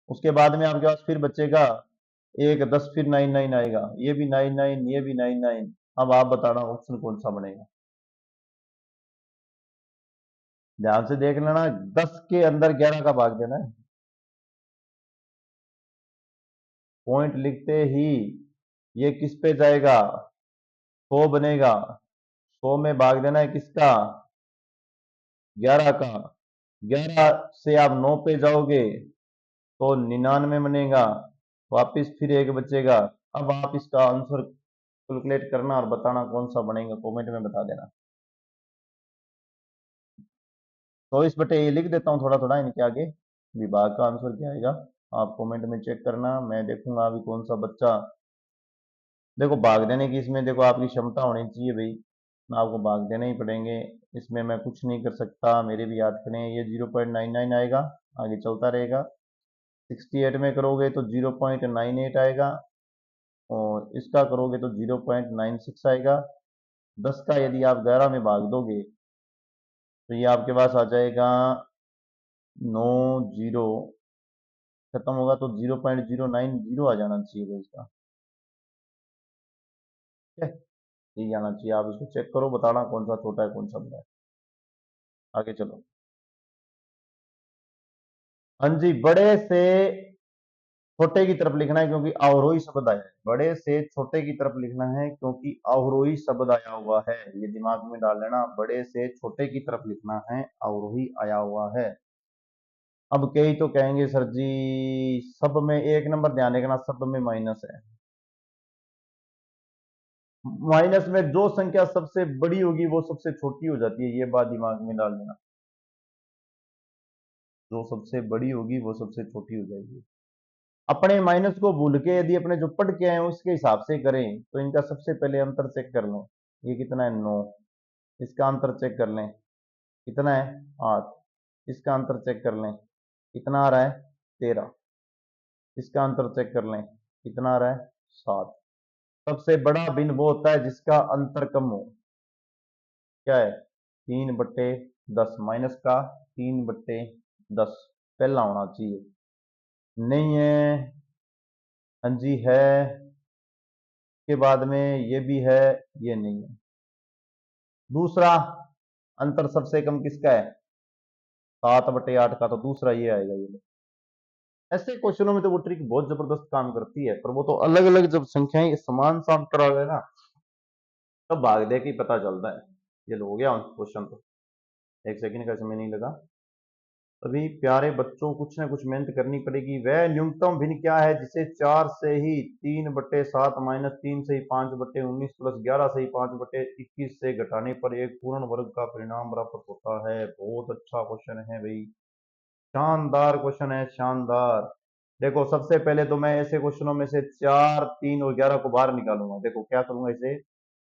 उसके बाद में आपके पास फिर बचेगा एक 10, फिर 99 आएगा, ये भी 99, ये भी 99। अब आप बताना ऑप्शन कौन सा बनेगा, ध्यान से देख लेना, 10 के अंदर 11 का भाग देना है, पॉइंट लिखते ही ये किस पे जाएगा, 100 बनेगा, 100 में भाग देना है किसका, 11 का, 11 से आप 9 पे जाओगे तो 99 बनेगा, वापिस फिर एक बचेगा, अब आप इसका आंसर कैलकुलेट करना और बताना कौन सा बनेगा, कमेंट में बता देना। 24/, ये लिख देता हूँ थोड़ा थोड़ा इनके आगे, विभाग का आंसर क्या आएगा आप कमेंट में चेक करना, मैं देखूंगा अभी कौन सा बच्चा। देखो भाग देने की इसमें देखो आपकी क्षमता होनी चाहिए भाई, आपको भाग देने ही पड़ेंगे, इसमें मैं कुछ नहीं कर सकता, मेरे भी याद करें। ये 0.99 आएगा, आगे चलता रहेगा। 68 में करोगे तो 0.98 आएगा, और इसका करोगे तो 0.96 आएगा। 10 का यदि आप 11 में भाग दोगे तो ये आपके पास आ जाएगा 9, 0 खत्म होगा तो 0.090 आ जाना चाहिए भाई इसका। ठीक है, यही आना चाहिए, आप इसको चेक करो, बताना कौन सा छोटा है कौन सा बड़ा है। आगे चलो। हाँ जी, बड़े से छोटे की तरफ लिखना है क्योंकि अवरोही शब्द आया है, बड़े से छोटे की तरफ लिखना है क्योंकि अवरोही शब्द आया हुआ है, ये दिमाग में डाल लेना, बड़े से छोटे की तरफ लिखना है, अवरोही आया हुआ है। अब कई तो कहेंगे सर जी सब में एक नंबर ध्यान रखना, सब में माइनस है। माइनस में जो संख्या सबसे बड़ी होगी वो सबसे छोटी हो जाती है, ये बात दिमाग में डाल लेना, जो सबसे बड़ी होगी वो सबसे छोटी हो जाएगी। अपने माइनस को भूल के यदि अपने जो पढ़ के आए हैं उसके हिसाब से करें तो इनका सबसे पहले अंतर चेक कर लें, ये कितना है 9, इसका अंतर चेक कर लें कितना है 8, इसका अंतर चेक कर लें कितना आ रहा है 13, इसका अंतर चेक कर लें कितना आ रहा है 7। सबसे बड़ा भिन्न वो होता है जिसका अंतर कम हो, क्या है 3/10, माइनस का 3/10 पहला होना चाहिए, नहीं है, हाँ जी है, के बाद में ये भी है, ये नहीं है। दूसरा अंतर सबसे कम किसका है 7/8 का, तो दूसरा ये आएगा ये। ऐसे क्वेश्चनों में तो वो ट्रिक बहुत जबरदस्त काम करती है, पर वो तो अलग अलग जब संख्याएं समान सा अंतर आ गए ना तब भाग दे के पता चलता है। ये लो हो गया क्वेश्चन, तो एक सेकंड का समय नहीं लगा। अभी प्यारे बच्चों कुछ ना कुछ मेहनत करनी पड़ेगी। वह न्यूनतम भिन्न क्या है जिसे 4 से ही 3/7 माइनस 3 से ही 5/19 प्लस 11 से ही 5/21 से घटाने पर एक पूर्ण वर्ग का परिणाम प्राप्त होता है। बहुत अच्छा क्वेश्चन है भाई, शानदार क्वेश्चन है, शानदार। देखो सबसे पहले तो मैं ऐसे क्वेश्चनों में से 4, 3 और 11 को बाहर निकालूंगा। देखो क्या करूंगा, इसे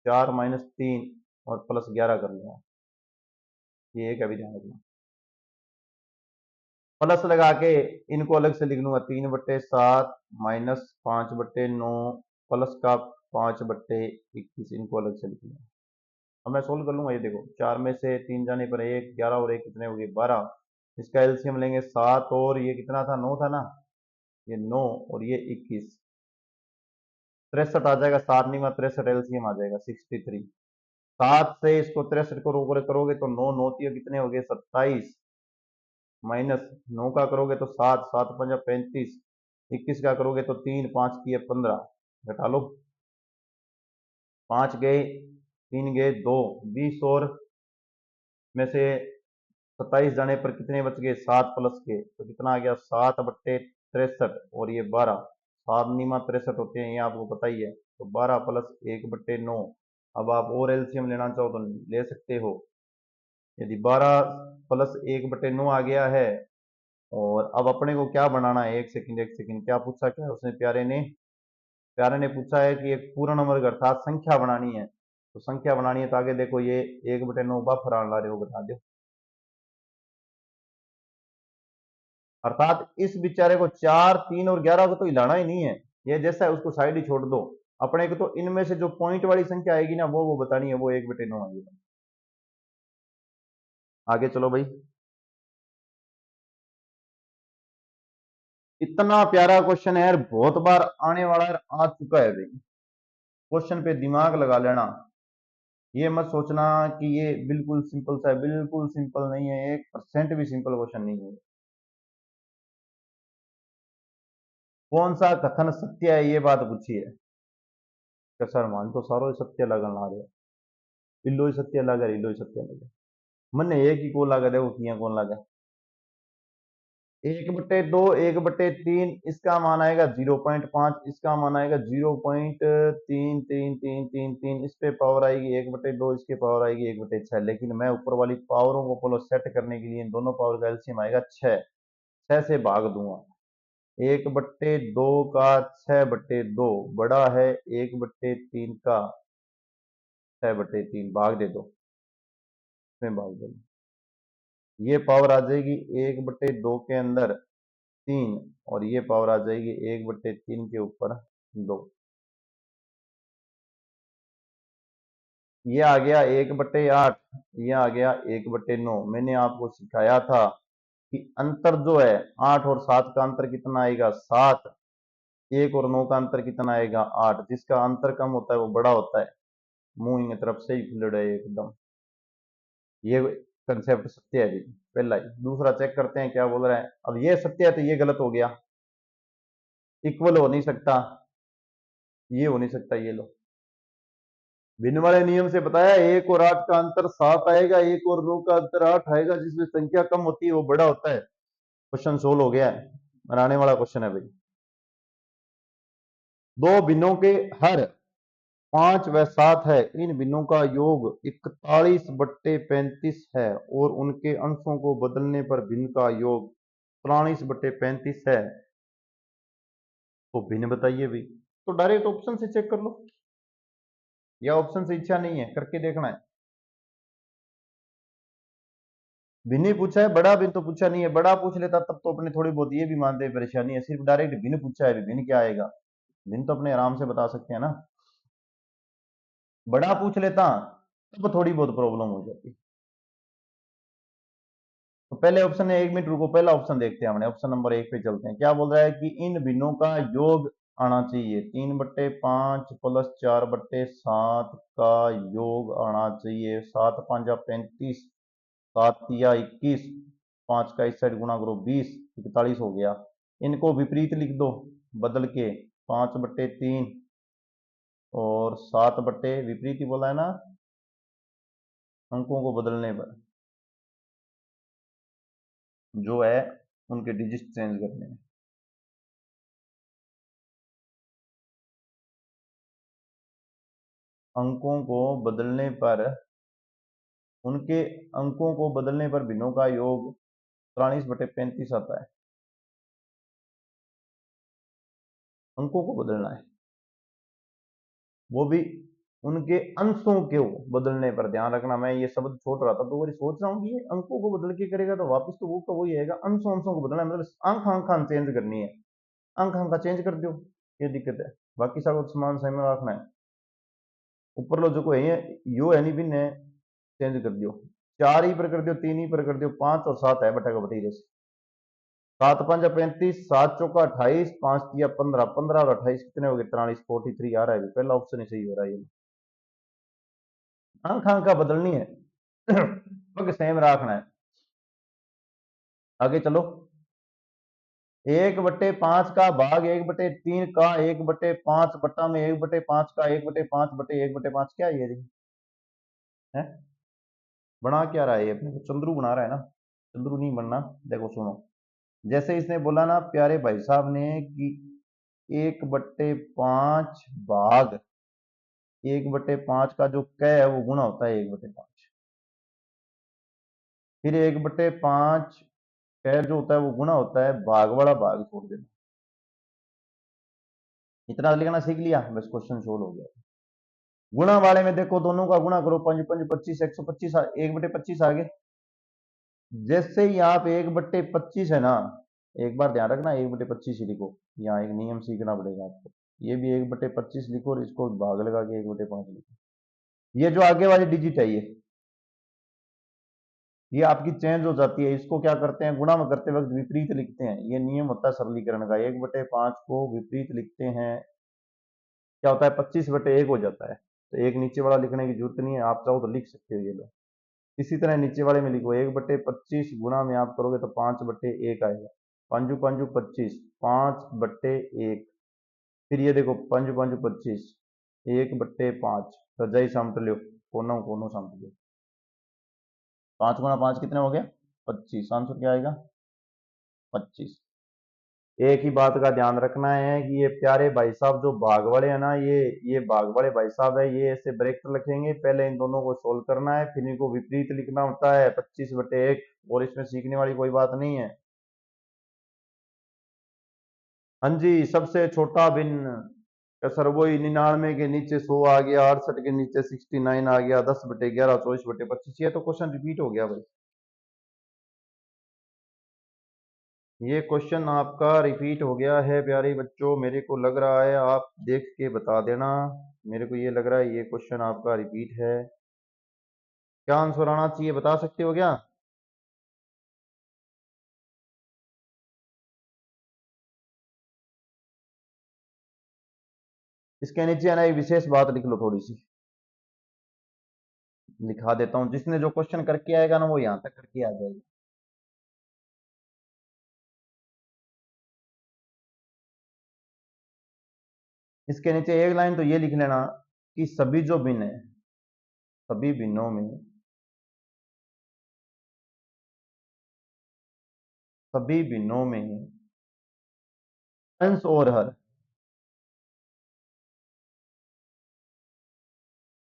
4 माइनस 3 और प्लस 11 कर लूंगा, ये एक अभी ध्यान रखना। प्लस लगा के इनको अलग से लिख लूंगा, 3/7 माइनस 5/9 प्लस का 5/21, इनको अलग से लिख लूंगा। अब मैं सोल्व कर लूंगा, ये देखो 4 में से 3 जाने पर 1, 11 और 1 कितने हो गए 12, इसका एलसीएम लेंगे 7 और ये कितना था 9 था ना, ये 9 और ये 21, 63 आ जाएगा, 7 नहीं 63 एलसीएम आ जाएगा 63। 7 से इसको 63 को करोगे तो 9 9 कितने हो गए 27, माइनस 9 का करोगे तो 7, 7 पंजा 35, 21 का करोगे तो 3, 5 की 15, घटा लो, 5 गए 3 गए 2, 20 और में से 27 जाने पर कितने बच गए 7 प्लस के, तो कितना आ गया 7/63 और ये 12, 7 नीमा 63 होते हैं ये आपको पता ही है, तो 12 प्लस 1/9। अब आप और एलसीएम लेना चाहो तो ले सकते हो, यदि 12 प्लस 1/9 आ गया है। और अब अपने को क्या बनाना है, एक सेकंड एक सेकंड, क्या पूछा, क्या उसने प्यारे ने पूछा है कि एक पूर्ण वर्ग अर्थात संख्या बनानी है, तो संख्या बनानी है तो आगे देखो ये 1/9 बफर ला रहे हो, बता दो, अर्थात इस बेचारे को 4, 3 और 11 को तो हिलाना ही नहीं है, ये जैसा है उसको साइड ही छोड़ दो। अपने को तो इनमें से जो पॉइंट वाली संख्या आएगी ना वो बतानी है, वो 1/9 आएगी। आगे चलो भाई, इतना प्यारा क्वेश्चन है यार, बहुत बार आने वाला है, आ चुका है भाई, क्वेश्चन पे दिमाग लगा लेना, ये मत सोचना कि ये बिल्कुल सिंपल सा है, बिल्कुल सिंपल नहीं है, 1% भी सिंपल क्वेश्चन नहीं है। कौन सा कथन सत्य है ये बात पूछी है, क्या सर मान तो सारो ही सत्य लगन ला रहे, इल्लो ही सत्य लगे, इल्लो ही सत्य लगे, मन एक ही को लगे, देखो किया कौन लगे। 1/2, 1/3, इसका मान आएगा 0.5, इसका मान आएगा 0.333333, इस पे पावर आएगी 1/2, इसके पावर आएगी 1/6। लेकिन मैं ऊपर वाली पावरों को पहले सेट करने के लिए इन दोनों पावर का एलसीएम आएगा 6, 6 से भाग दूंगा। 1/2 का 6/2 बड़ा है 1/3 का 6/3, भाग दे दो, इसमें भाग दे दो, ये पावर आ जाएगी 1/2 के अंदर 3, और ये पावर आ जाएगी 1/3 के ऊपर 2। ये आ गया 1/8, ये आ गया 1/9। मैंने आपको सिखाया था कि अंतर जो है 8 और 7 का अंतर कितना आएगा 7, 1 और 9 का अंतर कितना आएगा 8, जिसका अंतर कम होता है वो बड़ा होता है। मूविंग की तरफ से ही फ्लूइड है एकदम, ये कंसेप्ट सत्य है जी। पहला ही। दूसरा चेक करते हैं क्या बोल रहा है। अब ये सत्य है तो ये गलत हो गया, इक्वल हो नहीं सकता, ये हो नहीं सकता, ये लो भिन्न वाले नियम से बताया 1 और 8 का अंतर 7 आएगा, 1 और 2 का अंतर 8 आएगा, जिसमें संख्या कम होती है वो बड़ा होता है। क्वेश्चन सोल्व हो गया है, बनाने वाला क्वेश्चन है भाई। दो भिन्नों के हर 5 व 7 है, इन भिन्नों का योग 41/35 है और उनके अंशों को बदलने पर भिन्न का योग 43/35 है, तो भिन्न बताइए भाई। तो डायरेक्ट ऑप्शन से चेक कर लो, या ऑप्शन से इच्छा नहीं है करके देखना है। भिन्न ही पूछा है, बड़ा भिन्न तो पूछा नहीं है। बड़ा पूछ लेता तब तो अपने थोड़ी बहुत ये भी मानते परेशानी है, सिर्फ डायरेक्ट भिन्न पूछा है, भिन्न क्या आएगा, भिन्न तो अपने आराम से बता सकते हैं ना। बड़ा पूछ लेता तब थोड़ी बहुत प्रॉब्लम हो जाती। तो पहले ऑप्शन है, 1 मिनट रुको, पहला ऑप्शन देखते हैं, हमने ऑप्शन नंबर 1 पे चलते हैं। क्या बोल रहा है कि इन भिन्नों का योग आना चाहिए, 3/5 प्लस 4/7 का योग आना चाहिए। 7 5 35, 7 या 21, 5 का इस साइड गुणा करो 20, 41 हो गया। इनको विपरीत लिख दो बदल के, 5/3 और 7 विपरीत ही बोला है ना, अंकों को बदलने पर जो है उनके डिजिट चेंज करने में। अंकों को बदलने पर, उनके अंकों को बदलने पर भिन्नों का योग 43/35 आता है। अंकों को बदलना है, वो भी उनके अंशों को बदलने पर। ध्यान रखना, मैं ये शब्द छोड़ रहा था तो वो सोच रहा हूँ कि ये अंकों को बदल के करेगा तो वापस तो वो का वही आएगा। अंशों अंशों को बदलना है, मतलब अंक अंक चेंज करनी है, अंक अंक चेंज कर दो, ये दिक्कत है। बाकी सब समान समय में रखना है। ऊपर लो जो को है यो है नहीं भिन्न है, चेंज कर दियो, 4 ही पर कर दियो, 3 ही पर कर दियो, 5 और 7 है बटा का बटी जैसे। 7 5 35, 7 चौका 28, 5 तिया 15, 15 और 28 कितने हो गए 43, 43 आ रहा है। पहला ऑप्शन ही सही हो रहा है। ये अंक अंक का बदलनी है, पग सेम रखना है। आगे चलो, 1/5 का भाग 1/3 का 1/5 बटा में 1/5 का 1/5 बटे 1/5 क्या है ये है? बना क्या रहा है ये, अपने को चंद्रू बना रहा है ना, चंद्रू नहीं बनना। देखो सुनो, जैसे इसने बोला ना प्यारे भाई साहब ने कि 1/5 भाग 1/5 का जो क है वो गुना होता है 1/5, फिर 1/5 क जो होता है वो गुना होता है भाग वाला भाग छोड़ देना। इतना लिखना सीख लिया, बस क्वेश्चन सोल्व हो गया। गुणा वाले में देखो, दोनों का गुणा करो, 5 5 25, 125, 1/25 आ गए। जैसे ही आप 1/25 है ना, एक बार ध्यान रखना 1/25 ही लिखो, यहाँ एक नियम सीखना पड़ेगा आपको। ये भी 1/25 लिखो और इसको भाग लगा के 1/5 लिखो। ये जो आगे वाली डिजिट है ये आपकी चेंज हो जाती है। इसको क्या करते हैं, गुणा में करते वक्त विपरीत लिखते हैं, ये नियम होता है सरलीकरण का। 1/5 को विपरीत लिखते हैं, क्या होता है 25/1 हो जाता है। तो एक नीचे वाला लिखने की जरूरत नहीं है, आप चाहो तो लिख सकते हो ये लो। इसी तरह नीचे वाले में लिखो 1/25 गुणा में आप करोगे तो 5/1 आएगा। पंजू पंजू 25, 5/1। फिर ये देखो 5 5 25, 1/5 रजाई सामट लो, कोनो कोनो सामट लो। 5 गुणा 5 कितने हो गए 25, आंसर क्या आएगा 25। एक ही बात का ध्यान रखना है कि ये प्यारे भाई साहब जो भाग वाले हैं ना, ये भाग वाले भाई साहब है, ये ऐसे ब्रैकेट लिखेंगे, पहले इन दोनों को सोल्व करना है, फिर इनको विपरीत लिखना होता है 25/1, और इसमें सीखने वाली कोई बात नहीं है। हाँ जी, सबसे छोटा भिन्न सर वही 99 के नीचे 100 आ गया, 68 के नीचे 69 आ गया, 10/11, 24/25, ये तो क्वेश्चन रिपीट हो गया भाई। ये क्वेश्चन आपका रिपीट हो गया है प्यारे बच्चों, मेरे को लग रहा है, आप देख के बता देना। मेरे को ये लग रहा है ये क्वेश्चन आपका रिपीट है। क्या आंसर आना चाहिए, बता सकते हो क्या? इसके नीचे है ना एक विशेष बात लिख लो, थोड़ी सी लिखा देता हूँ, जिसने जो क्वेश्चन करके आएगा ना वो यहाँ तक करके आ जाएगा। इसके नीचे एक लाइन तो ये लिख लेना कि सभी जो भिन्न है, सभी भिन्नों में, सभी भिन्नों में अंश और हर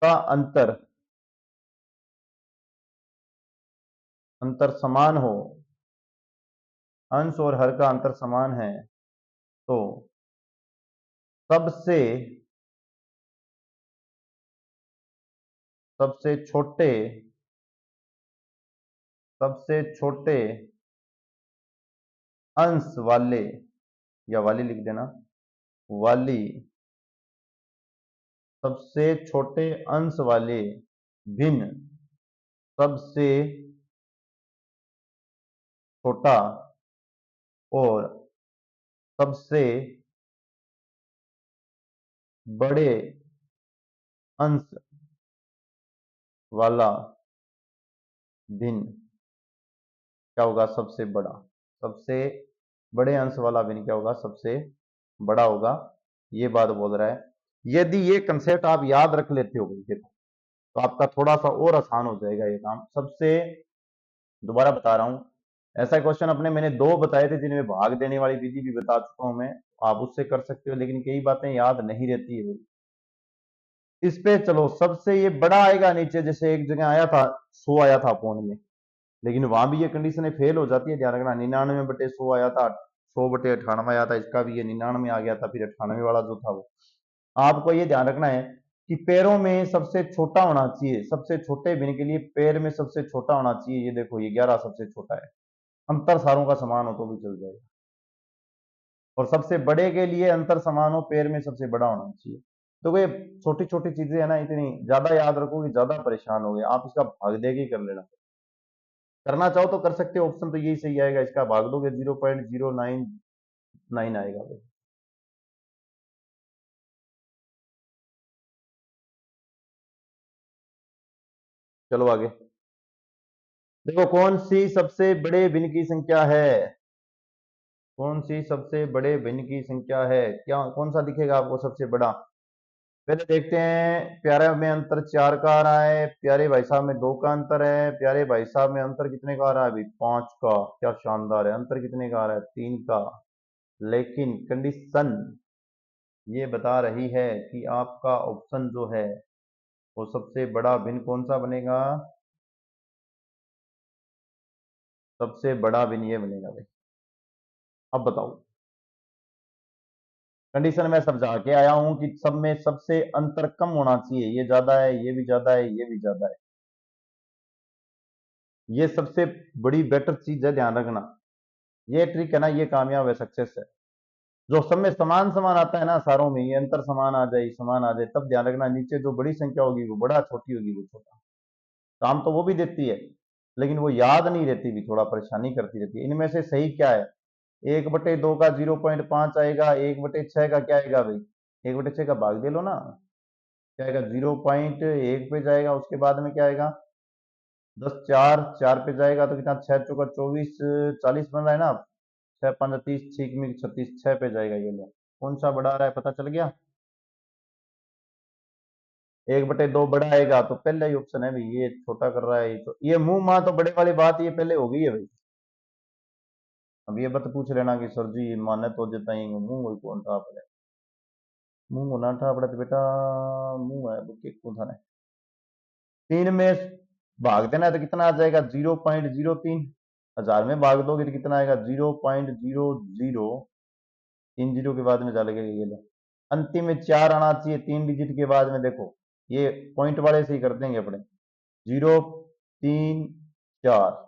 का अंतर अंतर समान हो, अंश और हर का अंतर समान है, तो सबसे सबसे छोटे सबसे छोटे अंश वाले, या वाली लिख देना, वाली, सबसे छोटे अंश वाले भिन्न सबसे छोटा और सबसे बड़े अंश वाला भिन्न क्या होगा, सबसे बड़ा। सबसे बड़े अंश वाला भिन्न क्या होगा, सबसे बड़ा होगा, ये बात बोल रहा है। यदि ये कंसेप्ट आप याद रख लेते हो देखो, तो आपका थोड़ा सा और आसान हो जाएगा ये काम। सबसे, दोबारा बता रहा हूं, ऐसा क्वेश्चन अपने मैंने 2 बताए थे जिनमें भाग देने वाली विधि भी बता चुका हूं मैं, आप उससे कर सकते हो, लेकिन कई बातें याद नहीं रहती है। इस पे चलो, सबसे ये बड़ा आएगा नीचे, जैसे एक जगह आया था 100 आया था पौन में, लेकिन वहां भी ये कंडीशन फेल हो जाती है, ध्यान रखना। 99/100 आया था, 100/98 आया था, इसका भी ये 99 आ गया था, फिर 98 वाला जो था वो। आपको ये ध्यान रखना है कि पैरों में सबसे छोटा होना चाहिए, सबसे छोटे भिन्न के लिए पैर में सबसे छोटा होना चाहिए। ये देखो, ये 11 सबसे छोटा है, अंतर सारों का समान हो तो भी चल जाएगा। और सबसे बड़े के लिए अंतर समान हो, पैर में सबसे बड़ा होना चाहिए। तो ये छोटी छोटी चीजें है ना, इतनी ज्यादा याद रखोगे ज्यादा परेशान हो गए आप, इसका भाग दे के कर लेना। करना चाहो तो कर सकते हो, ऑप्शन तो यही सही आएगा, इसका भाग दोगे 0.099 आएगा भाई। चलो आगे देखो, कौन सी सबसे बड़े भिन्न की संख्या है, कौन सी सबसे बड़े भिन्न की संख्या है, क्या कौन सा दिखेगा आपको सबसे बड़ा? पहले देखते हैं, प्यारे में अंतर 4 का आ रहा है, प्यारे भाई साहब में 2 का अंतर है, प्यारे भाई साहब में अंतर कितने का आ रहा है अभी, 5 का। क्या शानदार है, अंतर कितने का आ रहा है, 3 का। लेकिन कंडीशन ये बता रही है कि आपका ऑप्शन जो है वो सबसे बड़ा भिन्न कौन सा बनेगा, सबसे बड़ा भिन्न ये बनेगा भाई। अब बताओ, कंडीशन में समझा के आया हूं कि सब में सबसे अंतर कम होना चाहिए, ये ज्यादा है, ये भी ज्यादा है, ये भी ज्यादा है, ये सबसे बड़ी बेटर चीज है, ध्यान रखना। ये ट्रिक है ना, ये कामयाब है, सक्सेस है। जो सब में समान समान आता है ना सारों में, ये अंतर समान आ जाए, समान आ जाए, तब ध्यान रखना नीचे जो बड़ी संख्या होगी वो बड़ा, छोटी होगी वो छोटा। काम तो वो भी देती है, लेकिन वो याद नहीं रहती भी, थोड़ा परेशानी करती रहती है। इनमें से सही क्या है, 1/2 का 0.5 आएगा, 1/6 का क्या आएगा भाई, 1/6 का भाग दे लो ना, क्या आएगा, 0.1 पे जाएगा, उसके बाद में क्या आएगा, 10, 4 4 पे जाएगा तो कितना, 6 × 4 = 24, 40 बन रहा है ना। 6 × 5 = 30, 6 × 36, 6 पे जाएगा, ये लो। कौन सा बड़ा आ रहा है, पता चल गया? 1/2 बड़ा आएगा तो पहले ही ऑप्शन है भाई, ये छोटा कर रहा है, तो ये मुंह मा तो बड़े वाली बात ये पहले हो गई है भाई। अब ये बत पूछ लेना कि सर जी माने तो जताई मुंह वही कौन था आपने मुंह होना था अपने तो बेटा मुंह है बुके को था 3 में भाग देना तो कितना आ जाएगा 0.03 हजार में भाग दोगे तो कितना आएगा 0.00 3 जीरो के बाद में चलेगा ये लो अंतिम में 4 आना चाहिए 3 डिजिट के बाद में देखो ये पॉइंट वाले से ही कर देंगे अपने 0 3 4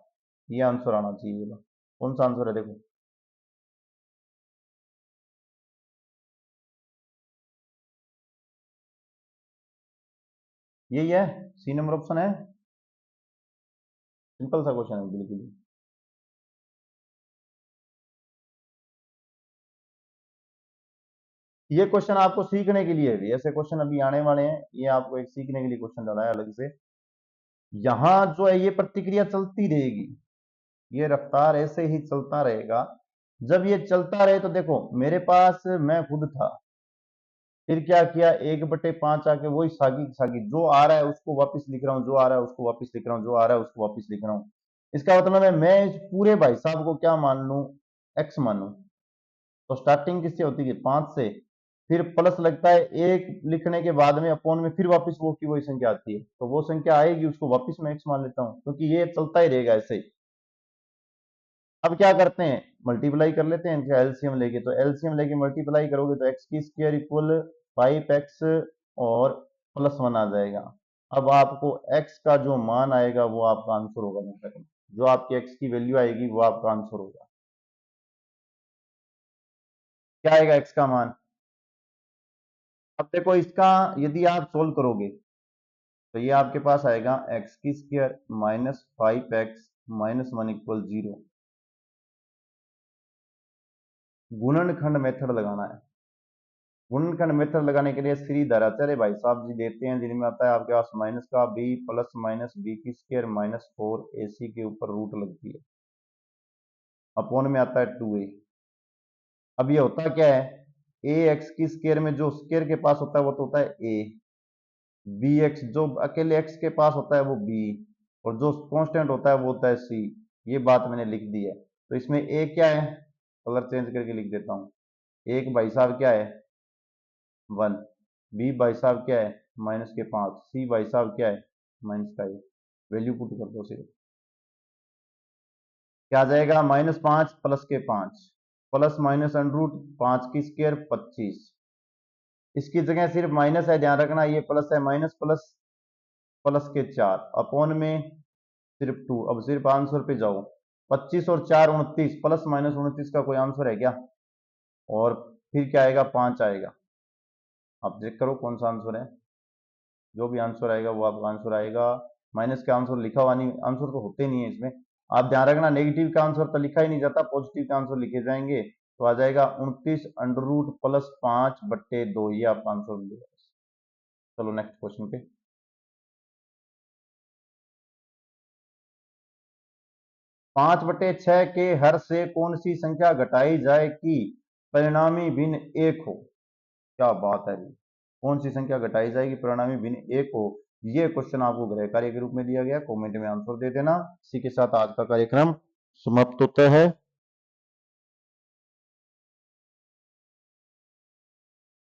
ये आंसर आना चाहिए ये लो कौन सा आंसर है देखो यही है सी नंबर ऑप्शन है सिंपल सा क्वेश्चन है बिल्कुल ये क्वेश्चन आपको सीखने के लिए भी ऐसे क्वेश्चन अभी आने वाले हैं ये आपको एक सीखने के लिए क्वेश्चन डाला है अलग से यहां जो है ये प्रतिक्रिया चलती रहेगी ये रफ्तार ऐसे ही चलता रहेगा जब ये चलता रहे तो देखो मेरे पास मैं खुद था फिर क्या किया 1/5 आके वही सागी सागी जो आ रहा है उसको वापस लिख रहा हूँ जो आ रहा है उसको वापस लिख रहा हूँ जो आ रहा है उसको वापस लिख रहा हूँ इसका मतलब है मैं इस पूरे भाई साहब को क्या मान लू एक्स मानू तो स्टार्टिंग किससे होती है 5 से फिर प्लस लगता है 1 लिखने के बाद में अपॉन में फिर वापस वो की वही संख्या आती है तो वो संख्या आएगी उसको वापस मैं एक्स मान लेता हूँ क्योंकि ये चलता ही रहेगा ऐसे ही अब क्या करते हैं मल्टीप्लाई कर लेते हैं इनका एलसीएम लेके तो एलसीएम लेके मल्टीप्लाई करोगे तो एक्स की स्क्वायर इक्वल 5x और +1 आ जाएगा अब आपको x का जो मान आएगा वो आपका आंसर होगा मेथड में जो आपकी x की वैल्यू आएगी वो आपका आंसर होगा क्या आएगा x का मान अब देखो इसका यदि आप सोल्व करोगे तो ये आपके पास आएगा एक्स की स्क्वायर -5x -1 इक्वल 0 गुणनखंड मेथड लगाना है गुणनखंड मेथड लगाने के लिए श्रीधराचार्य भाई साहब जी देते हैं जिनमें आता है आपके पास माइनस का b प्लस माइनस बी की स्क्वायर -4 ac के ऊपर रूट लगती है अपॉन में आता है 2a अब ये होता क्या है a x की स्क्वायर में जो स्क्वायर के पास होता है वो तो होता है a बी एक्स जो अकेले x के पास होता है वो b और जो कांस्टेंट होता है वो होता है c ये बात मैंने लिख दी है तो इसमें a क्या है कलर चेंज करके लिख देता हूं एक भाई साहब क्या है 1 बी भाई साहब क्या है -5 सी भाई साहब क्या है -5 वैल्यू पुट कर दो सिर्फ क्या आ जाएगा -5 +5 प्लस माइनस √ 5 की स्क्वायर 25 इसकी जगह सिर्फ माइनस है ध्यान रखना ये प्लस है माइनस प्लस प्लस के 4 अपॉन में सिर्फ 2 अब सिर्फ आंसर पे जाओ 25 और 4 29 प्लस माइनस 29 का कोई आंसर है क्या और फिर क्या आएगा 5 आएगा आप चेक करो कौन सा आंसर है जो भी आंसर आएगा वो आपका आंसर आएगा माइनस का आंसर लिखा हुआ नहीं आंसर तो होते नहीं है इसमें आप ध्यान रखना नेगेटिव का आंसर तो लिखा ही नहीं जाता पॉजिटिव का आंसर लिखे जाएंगे तो आ जाएगा 29 √ 5/2 ये आपका आंसर मिलेगा चलो नेक्स्ट क्वेश्चन पे 5/6 के हर से कौन सी संख्या घटाई जाए कि परिणामी भिन्न 1 हो क्या बात है जी कौन सी संख्या घटाई जाएगी परिणामी भिन्न 1 हो ये क्वेश्चन आपको गृह कार्य के रूप में दिया गया कमेंट में आंसर दे देना इसी के साथ आज का कार्यक्रम समाप्त होता है